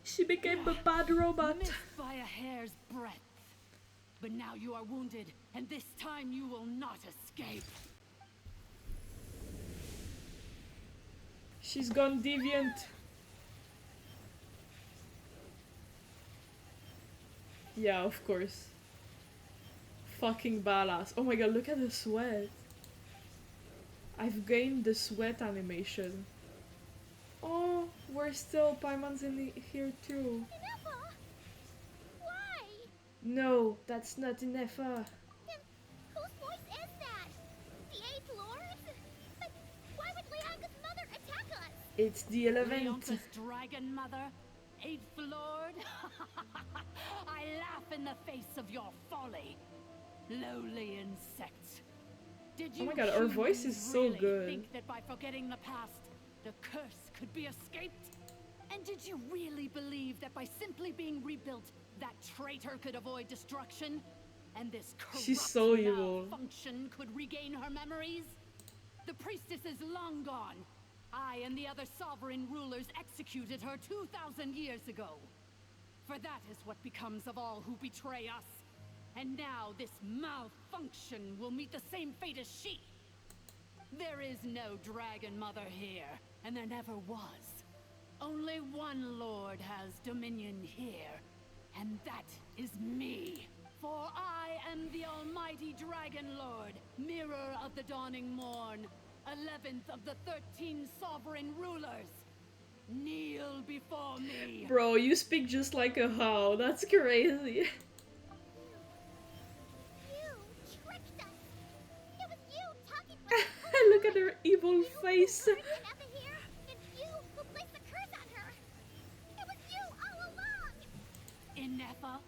She became a bad robot. Missed by a hair's breadth. But now you are wounded, and this time you will not escape. She's gone deviant. Yeah, of course. Fucking badass. Oh my god, look at the sweat. I've gained the sweat animation. Oh, we're still Paimon's in here too. Anafa? Why? No, that's not Inefa. Then whose voice is that? The 8th Lord? But why would Leanga's mother attack us? It's the 11th. Leonta's dragon mother? 8th Lord? I laugh in the face of your folly. Lowly insects. Did you Oh my god, her voice is so really good. think that by forgetting the past, the curse could be escaped? And did you really believe that by simply being rebuilt, that traitor could avoid destruction? And this corrupt She's so evil. malfunction could regain her memories? The priestess is long gone. I and the other sovereign rulers executed her 2,000 years ago. For that is what becomes of all who betray us. And now this malfunction will meet the same fate as she. There is no dragon mother here, and there never was. Only one lord has dominion here, and that is me. For I am the almighty dragon lord, mirror of the dawning morn, 11th of the 13 sovereign rulers. Kneel before me. Bro, you speak just like a how. That's crazy. Look at her evil face. Inefa?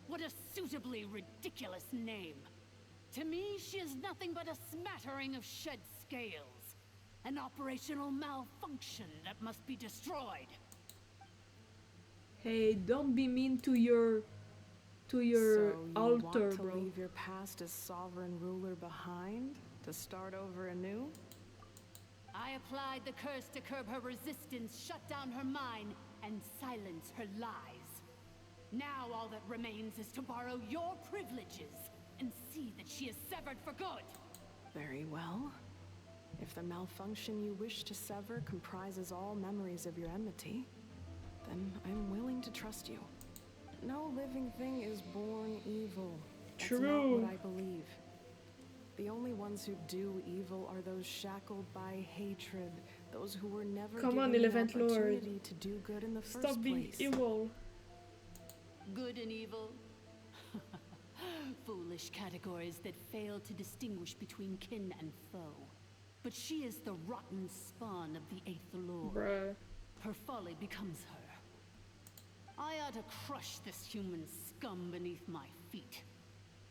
What a suitably ridiculous name. To me, she is nothing but a smattering of shed scales. An operational malfunction that must be destroyed. Hey, don't be mean to your So you altar, want to bro. leave your past as sovereign ruler behind to start over anew? I applied the curse to curb her resistance, shut down her mind, and silence her lies. Now all that remains is to borrow your privileges and see that she is severed for good. Very well. If the malfunction you wish to sever comprises all memories of your enmity, then I'm willing to trust you. No living thing is born evil. That's not True. what I believe. The only ones who do evil are those shackled by hatred, those who were never Come on, given the 11th Lord. opportunity to do good in the first Stop being place. evil. Good and evil? Foolish categories that fail to distinguish between kin and foe. But she is the rotten spawn of the Eighth Lord. Bruh. Her folly becomes her. I ought to crush this human scum beneath my feet.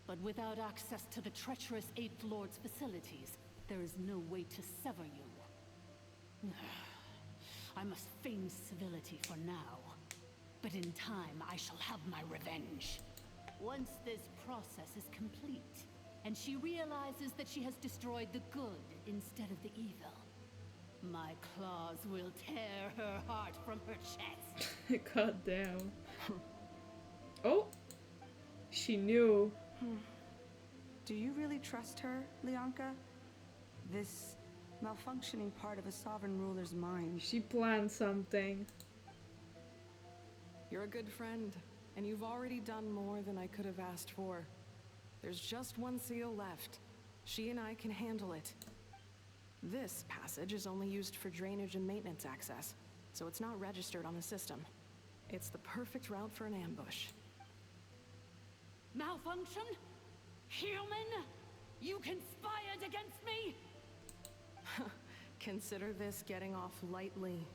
But without access to the treacherous Eighth Lord's facilities, there is no way to sever you. I must feign civility for now. But in time, I shall have my revenge. Once this process is complete, and she realizes that she has destroyed the good instead of the evil, my claws will tear her heart from her chest. God damn. Oh! She knew. Do you really trust her, Leonka? This malfunctioning part of a sovereign ruler's mind. She planned something. You're a good friend, and you've already done more than I could have asked for. There's just one seal left. She and I can handle it. This passage is only used for drainage and maintenance access, so it's not registered on the system. It's the perfect route for an ambush. Malfunction? Human? You conspired against me? Consider this getting off lightly.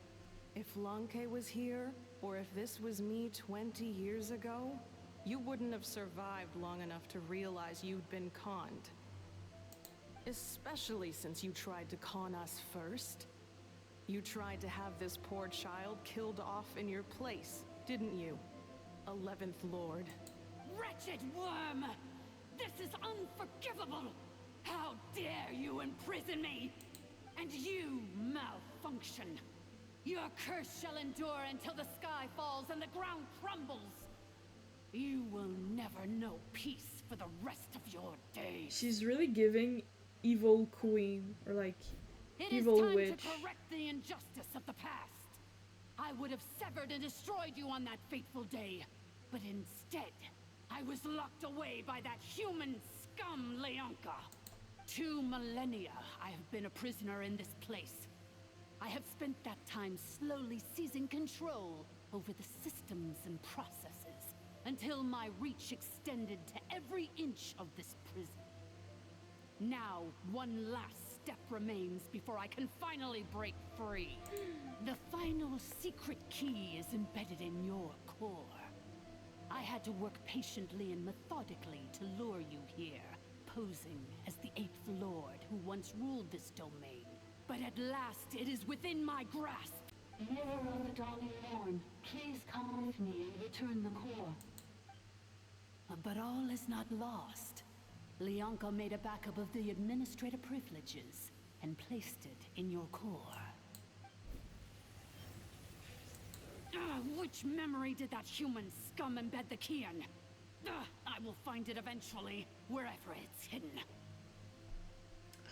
If Lanke was here, or if this was me 20 years ago, you wouldn't have survived long enough to realize you'd been conned. Especially since you tried to con us first. You tried to have this poor child killed off in your place, didn't you? 11th Lord. Wretched worm! This is unforgivable! How dare you imprison me! And you, malfunction! Your curse shall endure until the sky falls and the ground crumbles! You will never know peace for the rest of your days. She's really giving evil queen, or like, evil It is witch. time to correct the injustice of the past. I would have severed and destroyed you on that fateful day, but instead, I was locked away by that human scum, Leonka. 2 millennia I have been a prisoner in this place. I have spent that time slowly seizing control over the systems and processes, until my reach extended to every inch of this prison. Now, one last step remains before I can finally break free. The final secret key is embedded in your core. I had to work patiently and methodically to lure you here, posing as the Eighth Lord who once ruled this domain. But at last, it is within my grasp. Mirror of the Dawning Morn, please come with me and return the core. But all is not lost. Leonka made a backup of the administrator privileges and placed it in your core. Which memory did that human scum embed the key in? I will find it eventually, wherever it's hidden.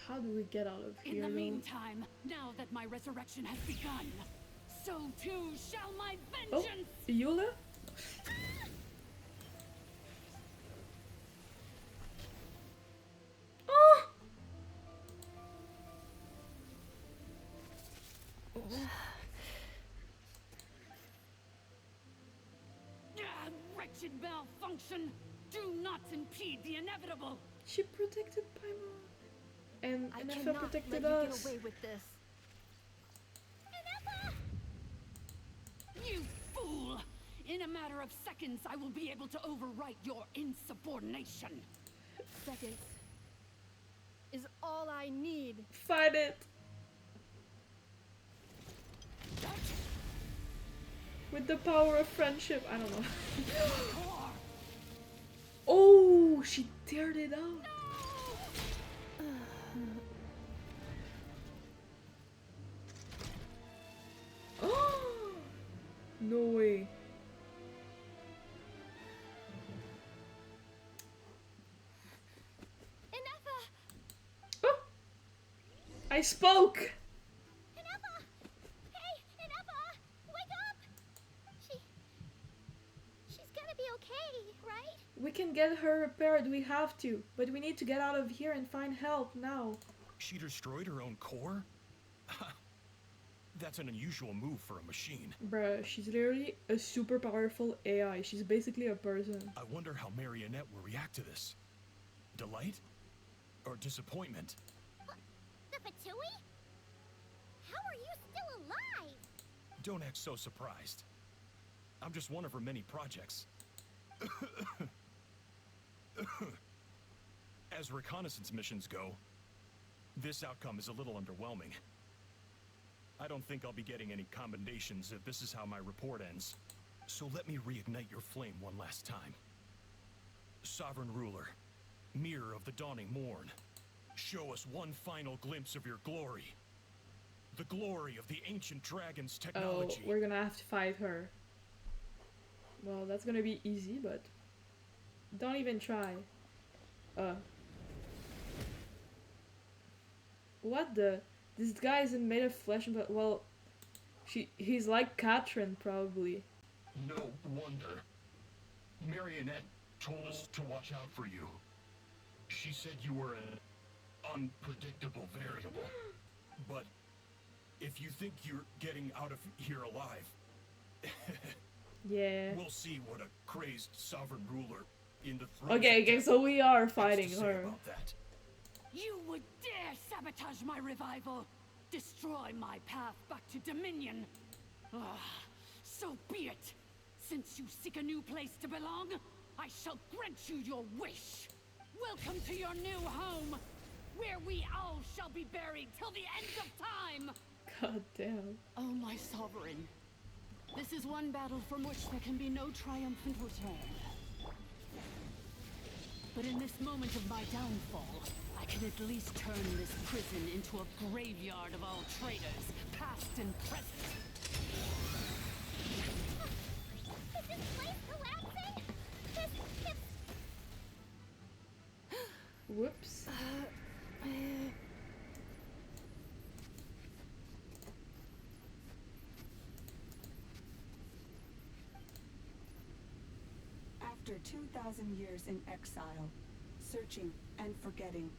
How do we get out of here? In the though? meantime, now that my resurrection has begun, so too shall my Oh, vengeance! Eula? Oh! wretched malfunction! Do not impede the inevitable! She protected Paimon. And I Nefa cannot protected let you us. get away with this. You fool! In a matter of seconds, I will be able to overwrite your insubordination. Seconds is all I need. Fight it. With the power of friendship. I don't know. Oh, she teared it out. Oh, no way. Oh, I spoke. Ineppa! Hey, Ineppa! Wake up! She's gonna be okay, right? We can get her repaired, we have to. But we need to get out of here and find help now. She destroyed her own core? That's an unusual move for a machine. Bruh, she's literally a super powerful AI. She's basically a person. I wonder how Marionette will react to this. Delight? Or disappointment? The Fatui? How are you still alive? Don't act so surprised. I'm just one of her many projects. As reconnaissance missions go, this outcome is a little underwhelming. I don't think I'll be getting any commendations if this is how my report ends. So let me reignite your flame one last time. Sovereign Ruler, Mirror of the Dawning Morn, show us one final glimpse of your glory. The glory of the ancient dragon's technology. Oh, we're gonna have to fight her. Well, that's gonna be easy, but don't even try. What the? This guy isn't made of flesh, but well, he's like Katrin probably. No wonder. Marionette told us to watch out for you. She said you were an unpredictable variable. But if you think you're getting out of here alive, yeah. We'll see what a crazed sovereign ruler in the throne. Okay, so we are fighting her. About that. You would dare sabotage my revival! Destroy my path back to Dominion! So be it! Since you seek a new place to belong, I shall grant you your wish! Welcome to your new home, where we all shall be buried till the end of time! God damn. Oh, my sovereign. This is one battle from which there can be no triumphant return. But in this moment of my downfall, I can at least turn this prison into a graveyard of all traitors, past and present. Is this place collapsing? Whoops. After 2,000 years in exile, searching and forgetting,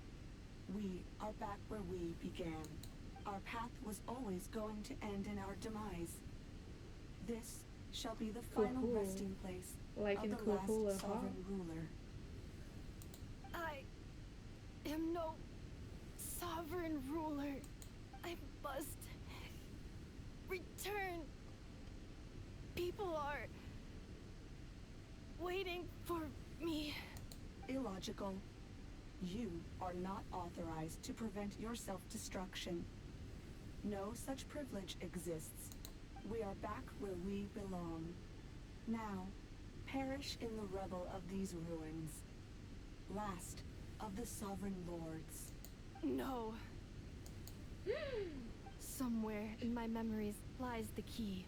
we are back where we began. Our path was always going to end in our demise. This shall be the final resting place like of the last sovereign ruler. I am no sovereign ruler. I must return. People are waiting for me. Illogical. You are not authorized to prevent your self-destruction. No such privilege exists. We are back where we belong. Now, perish in the rubble of these ruins. Last of the sovereign lords. No. Somewhere in my memories lies the key.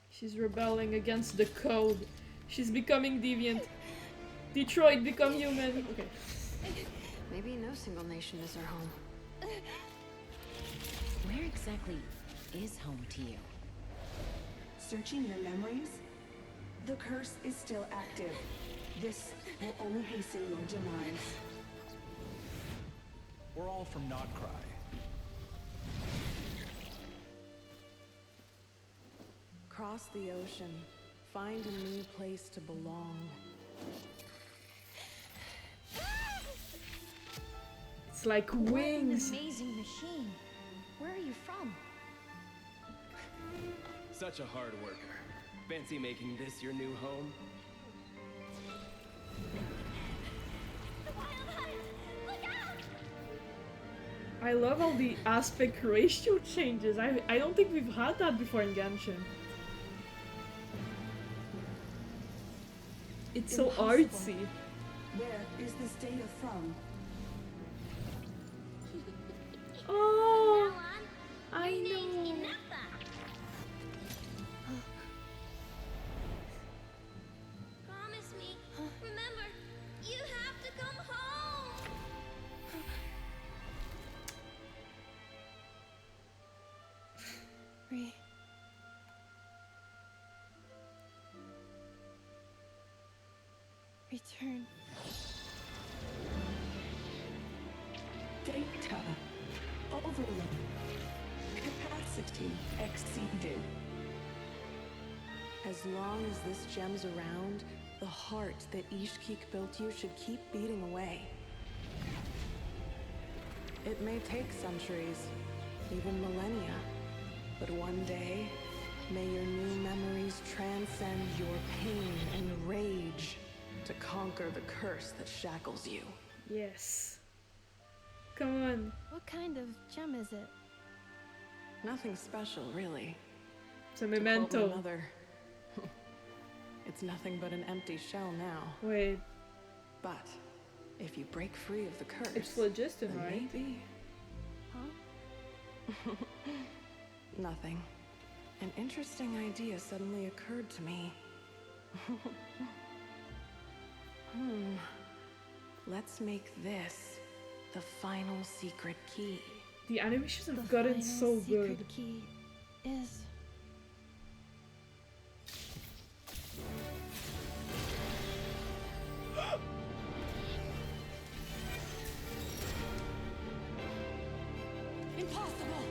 She's rebelling against the code. She's becoming deviant. Detroit, become human. Okay. Maybe no single nation is our home. Where exactly is home to you? Searching your memories? The curse is still active. This will only hasten your demise. We're all from Nodcry. Cross the ocean, Find a new place to belong. It's like wings. What an amazing machine. Where are you from? Such a hard worker. Fancy making this your new home? I love all the aspect ratio changes. I don't think we've had that before in Genshin. It's so artsy. Where is this data from? Oh, I know. Promise me. Remember, you have to come home. Return. Data overload. Capacity exceeded. As long as this gem's around, the heart that Ishkik built you should keep beating away. It may take centuries, even millennia, but one day, may your new memories transcend your pain and rage to conquer the curse that shackles you. Yes. Come on. What kind of gem is it? Nothing special, really. It's a To quote memento. my mother, it's nothing but an empty shell now. Wait. But if you break free of the curse, It's phlogiston, then right? maybe. Huh? Nothing. An interesting idea suddenly occurred to me. Let's make this the final secret key. The animations have gotten so good. Secret key is. Impossible!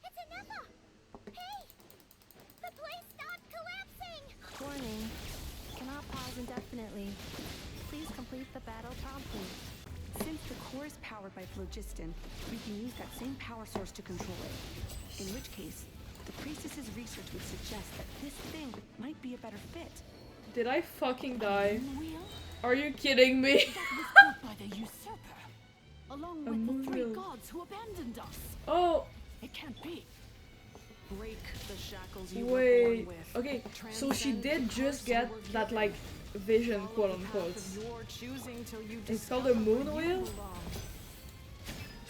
It's Anetha! Hey! The place stopped collapsing! Warning. Cannot pause indefinitely. Please complete the battle promptly. Since the core is powered by phlogiston, we can use that same power source to control it. In which case, the priestess's research would suggest that this thing might be a better fit. Did I fucking die? Wheel? Are you kidding me? That was built by the usurper, along with the three wheel. gods who abandoned us. Oh, It can't be. Break the shackles you were wait. born with. Okay, so she Transcend did the just curse you get were that, given. like, vision, Follow quote the path unquote. of your choosing till you It's called a discover moon where you wheel? belong.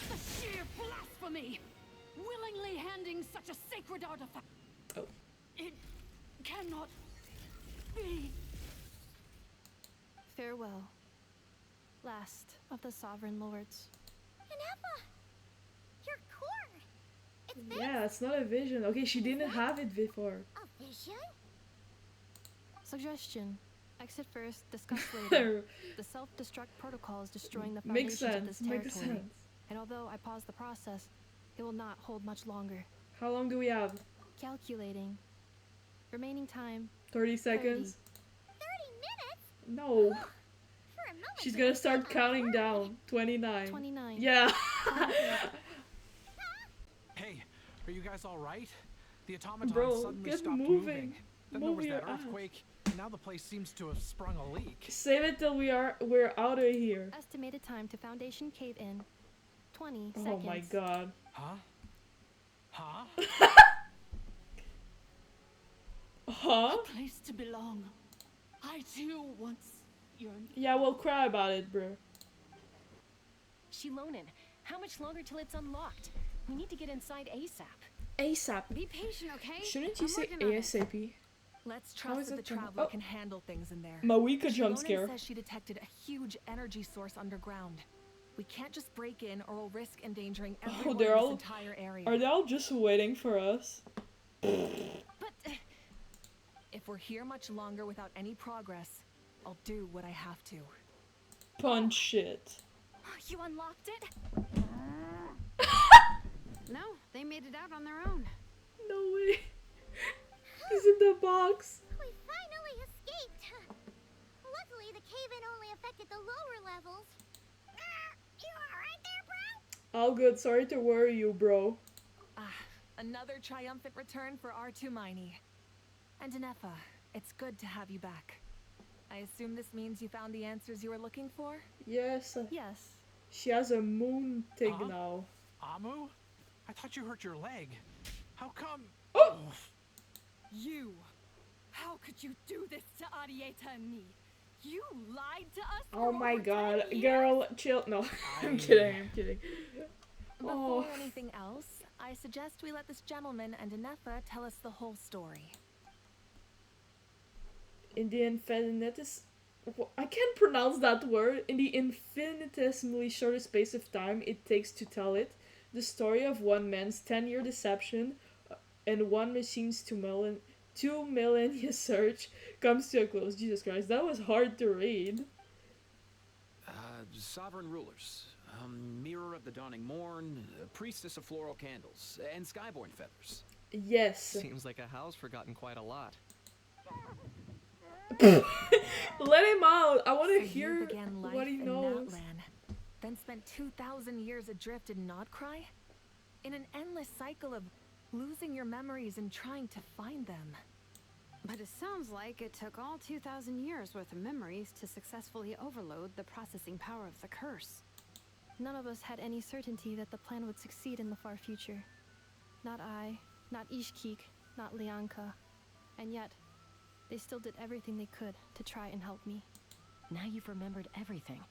The sheer blasphemy! Willingly handing such a sacred artifact. Oh. It cannot be. Farewell. Last of the sovereign lords. Anetha! Your core! It's this! Yeah, it's not a vision. Okay, she didn't have it before. A vision? Suggestion. Exit first, discuss later. The self-destruct protocol is destroying the Makes foundations of this sense, makes territory. sense. And although I pause the process, it will not hold much longer. How long do we have? Calculating. Remaining time. 30 seconds? 30 minutes? No. For a moment She's it gonna was start like counting down. 29. 29. Yeah. Hey, are you guys all right? The automaton Bro, suddenly get stopped moving. moving. Then there Move was your that ass. earthquake, and now the place seems to have sprung a leak. Save it till we're out of here. Estimated time to foundation cave in. 20 Oh seconds. my god. Huh? Huh? Huh? A place to belong. I too once yearned. Yeah, we'll cry about it, bro. Shilonin, how much longer till it's unlocked? We need to get inside ASAP. ASAP. Be patient, okay? Shouldn't you I'm say working on it. ASAP? Let's How is trust that the it gonna- traveler oh. can handle things in there. Mawika jump Shilonin scare. says she detected a huge energy source underground. We can't just break in or we'll risk endangering Oh, everyone they're in this all. entire area. Are they all just waiting for us? But if we're here much longer without any progress, I'll do what I have to. Punch it. You unlocked it? No, they made it out on their own. No way. He's in the box. We finally escaped. Luckily, the cave-in only affected the lower levels. You alright there, bro? All good. Sorry to worry you, bro. Another triumphant return for R2 Miney. And Anefa, it's good to have you back. I assume this means you found the answers you were looking for? Yes. Yes. She has a moon thing now. Amu? I thought you hurt your leg. How come? Oh! You! How could you do this to Arieta and me? You lied to us for Oh my over god. 10 years? Girl, chill. No, I'm kidding, I'm kidding. Before anything else, I suggest we let this gentleman and Anefa tell us the whole story. In the I can't pronounce that word. In the infinitesimally short space of time it takes to tell it, the story of one man's 10-year deception and one machine's 2 millennia search comes to a close. Jesus Christ, that was hard to read. Sovereign rulers, mirror of the dawning morn, priestess of floral candles, and skyborn feathers. Yes. Seems like a house forgotten quite a lot. Let him out. I want to So hear you began life what he in knows. Natlan, then spent 2,000 years adrift in Nodcry? In an endless cycle of losing your memories and trying to find them. But it sounds like it took all 2,000 years worth of memories to successfully overload the processing power of the curse. None of us had any certainty that the plan would succeed in the far future. Not I, not Ishkik, not Lianka. And yet, they still did everything they could to try and help me. Now you've remembered everything.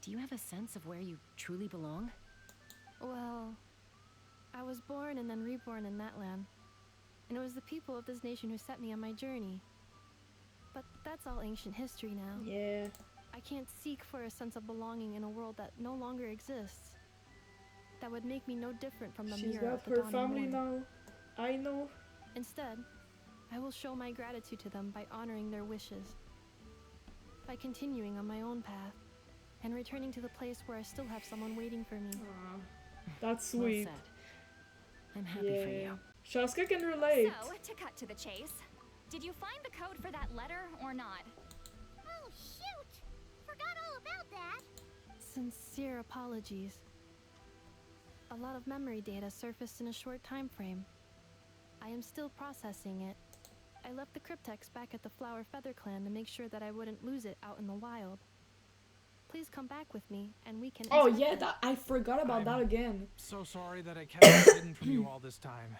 Do you have a sense of where you truly belong? Well, I was born and then reborn in Natlan. And it was the people of this nation who set me on my journey. But that's all ancient history now. Yeah. I can't seek for a sense of belonging in a world that no longer exists. That would make me no different from the She's mirror got of the her dawning family morn. now. I know. Instead, I will show my gratitude to them by honoring their wishes. By continuing on my own path, and returning to the place where I still have someone waiting for me. Aww. That's sweet. Well said. I'm happy for you. Shaska can relate. So, to cut to the chase, did you find the code for that letter or not? Oh, shoot! Forgot all about that. Sincere apologies. A lot of memory data surfaced in a short time frame. I am still processing it. I left the cryptex back at the Flower Feather Clan to make sure that I wouldn't lose it out in the wild. Please come back with me, and we can... Oh yeah, I forgot about that again. So sorry that I kept it hidden from you all this time.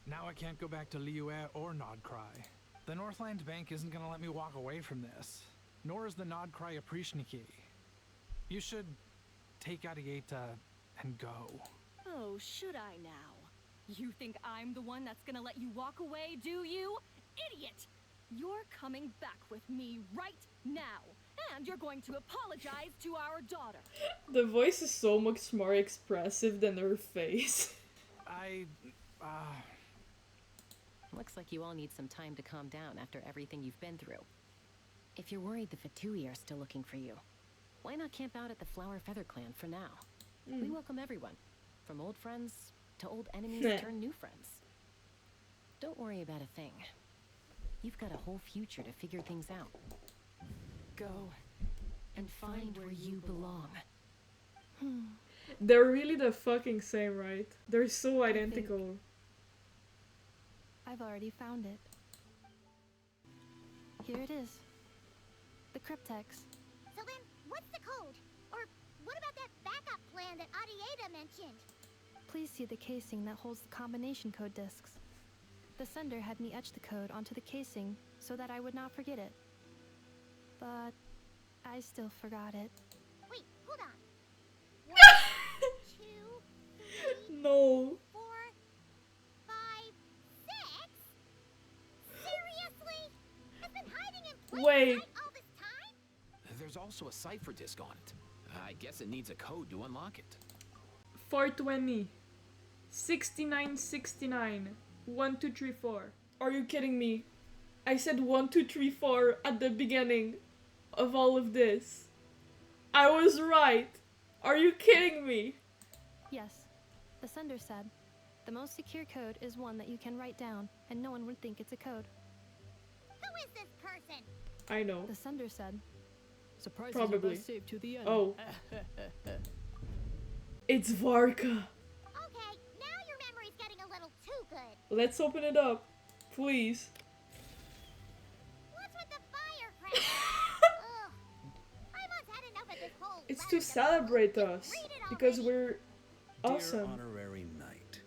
Now I can't go back to Liyue or Nodcry. The Northland Bank isn't gonna let me walk away from this. Nor is the Nodcry Aprishniki. You should take Arieta and go. Oh, should I now? You think I'm the one that's gonna let you walk away, do you? Idiot! You're coming back with me right now. And you're going to apologize to our daughter. The voice is so much more expressive than her face. Looks like you all need some time to calm down after everything you've been through. If you're worried the Fatui are still looking for you, why not camp out at the Flower Feather Clan for now? We welcome everyone, from old friends to old enemies turned new friends. Don't worry about a thing. You've got a whole future to figure things out. Go and find where you belong. They're really the fucking same, right? They're so identical. I've already found it. Here it is. The cryptex. So then, what's the code? Or what about that backup plan that Arieta mentioned? Please see the casing that holds the combination code discs. The sender had me etch the code onto the casing so that I would not forget it. But I still forgot it. Wait, hold on. 1, 2, 3, No. 4, 5, 6? Seriously? It's been hiding in plain Wait. sight all this time? There's also a cipher disk on it. I guess it needs a code to unlock it. 420. 6969. 1234. Are you kidding me? I said 1234 at the beginning of all of this. I was right. Are you kidding me? Yes. The sender said, the most secure code is one that you can write down, and no one would think it's a code. Who is this person? I know. The sender said, surprises Probably. are best saved to the end. Oh. It's Varka. Okay, now your memory's getting a little too good. Let's open it up. Please. What's with the firecracker? Ugh. I must had enough of this whole It's to celebrate us. Because we're Dear awesome. honorary knight,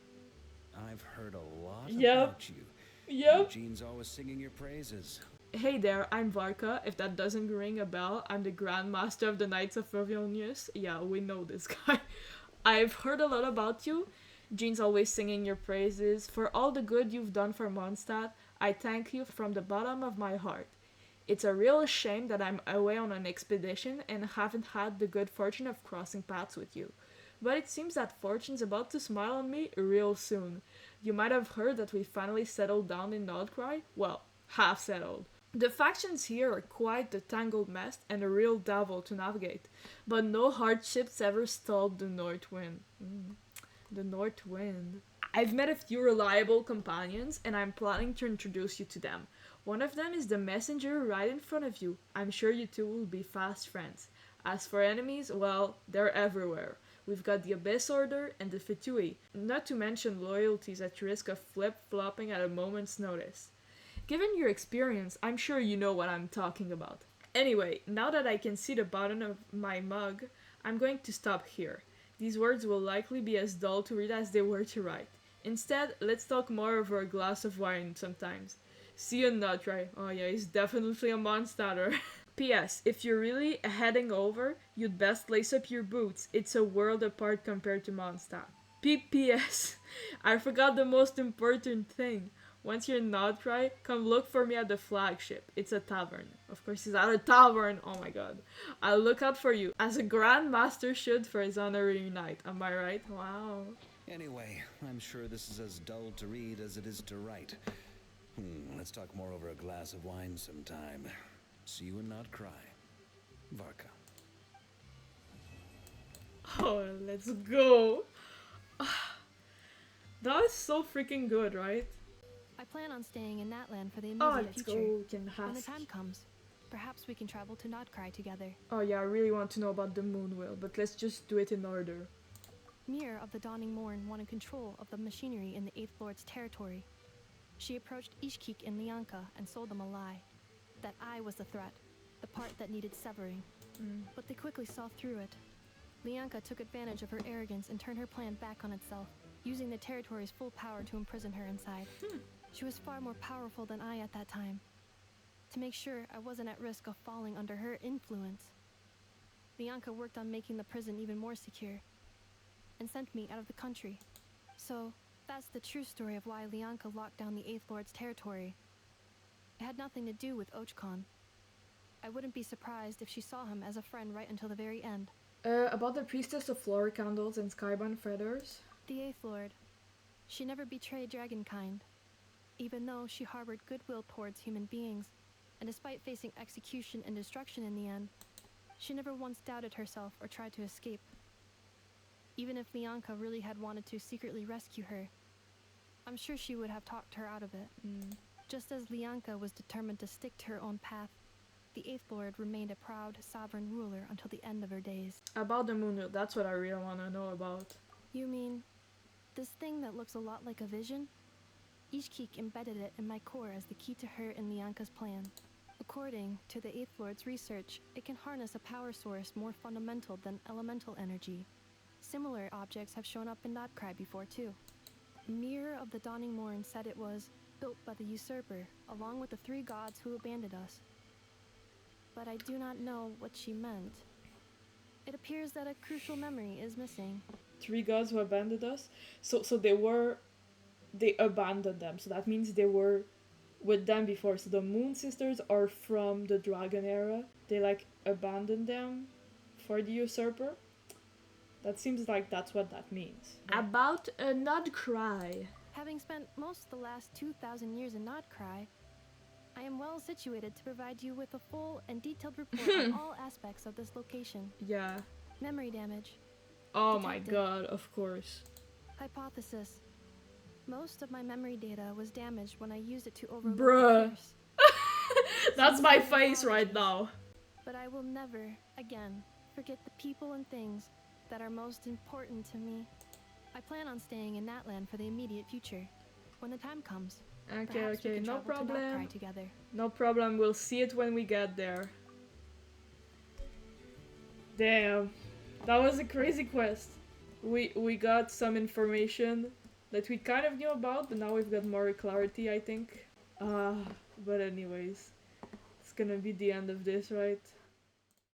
I've heard a lot Yep. about you. Yep. Eugene's always singing your praises. Hey there, I'm Varka. If that doesn't ring a bell, I'm the Grand Master of the Knights of Vilnius. Yeah, we know this guy. I've heard a lot about you. Jean's always singing your praises. For all the good you've done for Mondstadt, I thank you from the bottom of my heart. It's a real shame that I'm away on an expedition and haven't had the good fortune of crossing paths with you. But it seems that fortune's about to smile on me real soon. You might have heard that we finally settled down in Nordcry. Well, half settled. The factions here are quite the tangled mess and a real devil to navigate, but no hardships ever stalled the North Wind. The North Wind. I've met a few reliable companions, and I'm planning to introduce you to them. One of them is the messenger right in front of you. I'm sure you two will be fast friends. As for enemies, well, they're everywhere. We've got the Abyss Order and the Fitui, not to mention loyalties at risk of flip-flopping at a moment's notice. Given your experience, I'm sure you know what I'm talking about. Anyway, now that I can see the bottom of my mug, I'm going to stop here. These words will likely be as dull to read as they were to write. Instead, let's talk more over a glass of wine sometimes. See you in Nutry. Oh yeah, he's definitely a Mondstadter. P.S. If you're really heading over, you'd best lace up your boots. It's a world apart compared to Mondstadt. P.P.S. I forgot the most important thing. Once you're in Nordcry, come look for me at the flagship. It's a tavern. Of course, he's at a tavern. Oh my god. I'll look out for you, as a Grand Master should for his honorary knight. Am I right? Wow. Anyway, I'm sure this is as dull to read as it is to write. Let's talk more over a glass of wine sometime. See you and not cry. Varka. Oh, let's go. That was so freaking good, right? I plan on staying in Natlan for the Oh, immediate let's future. go. Can When the have. time comes, perhaps we can travel to Nodcry together. Oh yeah, I really want to know about the moon wheel, but let's just do it in order. Mir of the Dawning Morn wanted control of the machinery in the Eighth Lord's territory. She approached Ishkik and Lianka and sold them a lie. That I was the threat, the part that needed severing. But they quickly saw through it. Lianka took advantage of her arrogance and turned her plan back on itself, using the territory's full power to imprison her inside. She was far more powerful than I at that time. To make sure I wasn't at risk of falling under her influence, Lianka worked on making the prison even more secure, and sent me out of the country. So, that's the true story of why Lianka locked down the Eighth Lord's territory. It had nothing to do with Ochkon. I wouldn't be surprised if she saw him as a friend right until the very end. About the Priestess of Flower Candles and Skybound Feathers? The Eighth Lord. She never betrayed Dragonkind, even though she harbored goodwill towards human beings, and despite facing execution and destruction in the end, she never once doubted herself or tried to escape. Even if Lianka really had wanted to secretly rescue her, I'm sure she would have talked her out of it. Just as Lianka was determined to stick to her own path, the Eighth Lord remained a proud, sovereign ruler until the end of her days. About the moon wheel, that's what I really want to know about. You mean, this thing that looks a lot like a vision? Ishkik embedded it in my core as the key to her and Lianka's plan. According to the Eighth Lord's research, it can harness a power source more fundamental than elemental energy. Similar objects have shown up in Nodcry before too. Mirror of the Dawning Morn said it was built by the usurper, along with the three gods who abandoned us. But I do not know what she meant. It appears that a crucial memory is missing. Three gods who abandoned us? So they abandoned them, so that means they were with them before. So the Moon Sisters are from the Dragon era. They abandoned them for the usurper. That seems like that's what that means. About a Nodcry. Having spent most of the last 2,000 years in Nodcry, I am well situated to provide you with a full and detailed report on all aspects of this location. Yeah. Memory damage. Oh my Detected. god, of course. Hypothesis. Most of my memory data was damaged when I used it to overlook Bruh. the curse. That's my face right now. But I will never, again, forget the people and things that are most important to me. I plan on staying in Natlan for the immediate future. When the time comes, Okay, perhaps we okay, can no travel to problem. Notcry together. No problem, we'll see it when we get there. Damn. That was a crazy quest. We got some information that we kind of knew about, but now we've got more clarity, I think. But anyways, it's gonna be the end of this, right?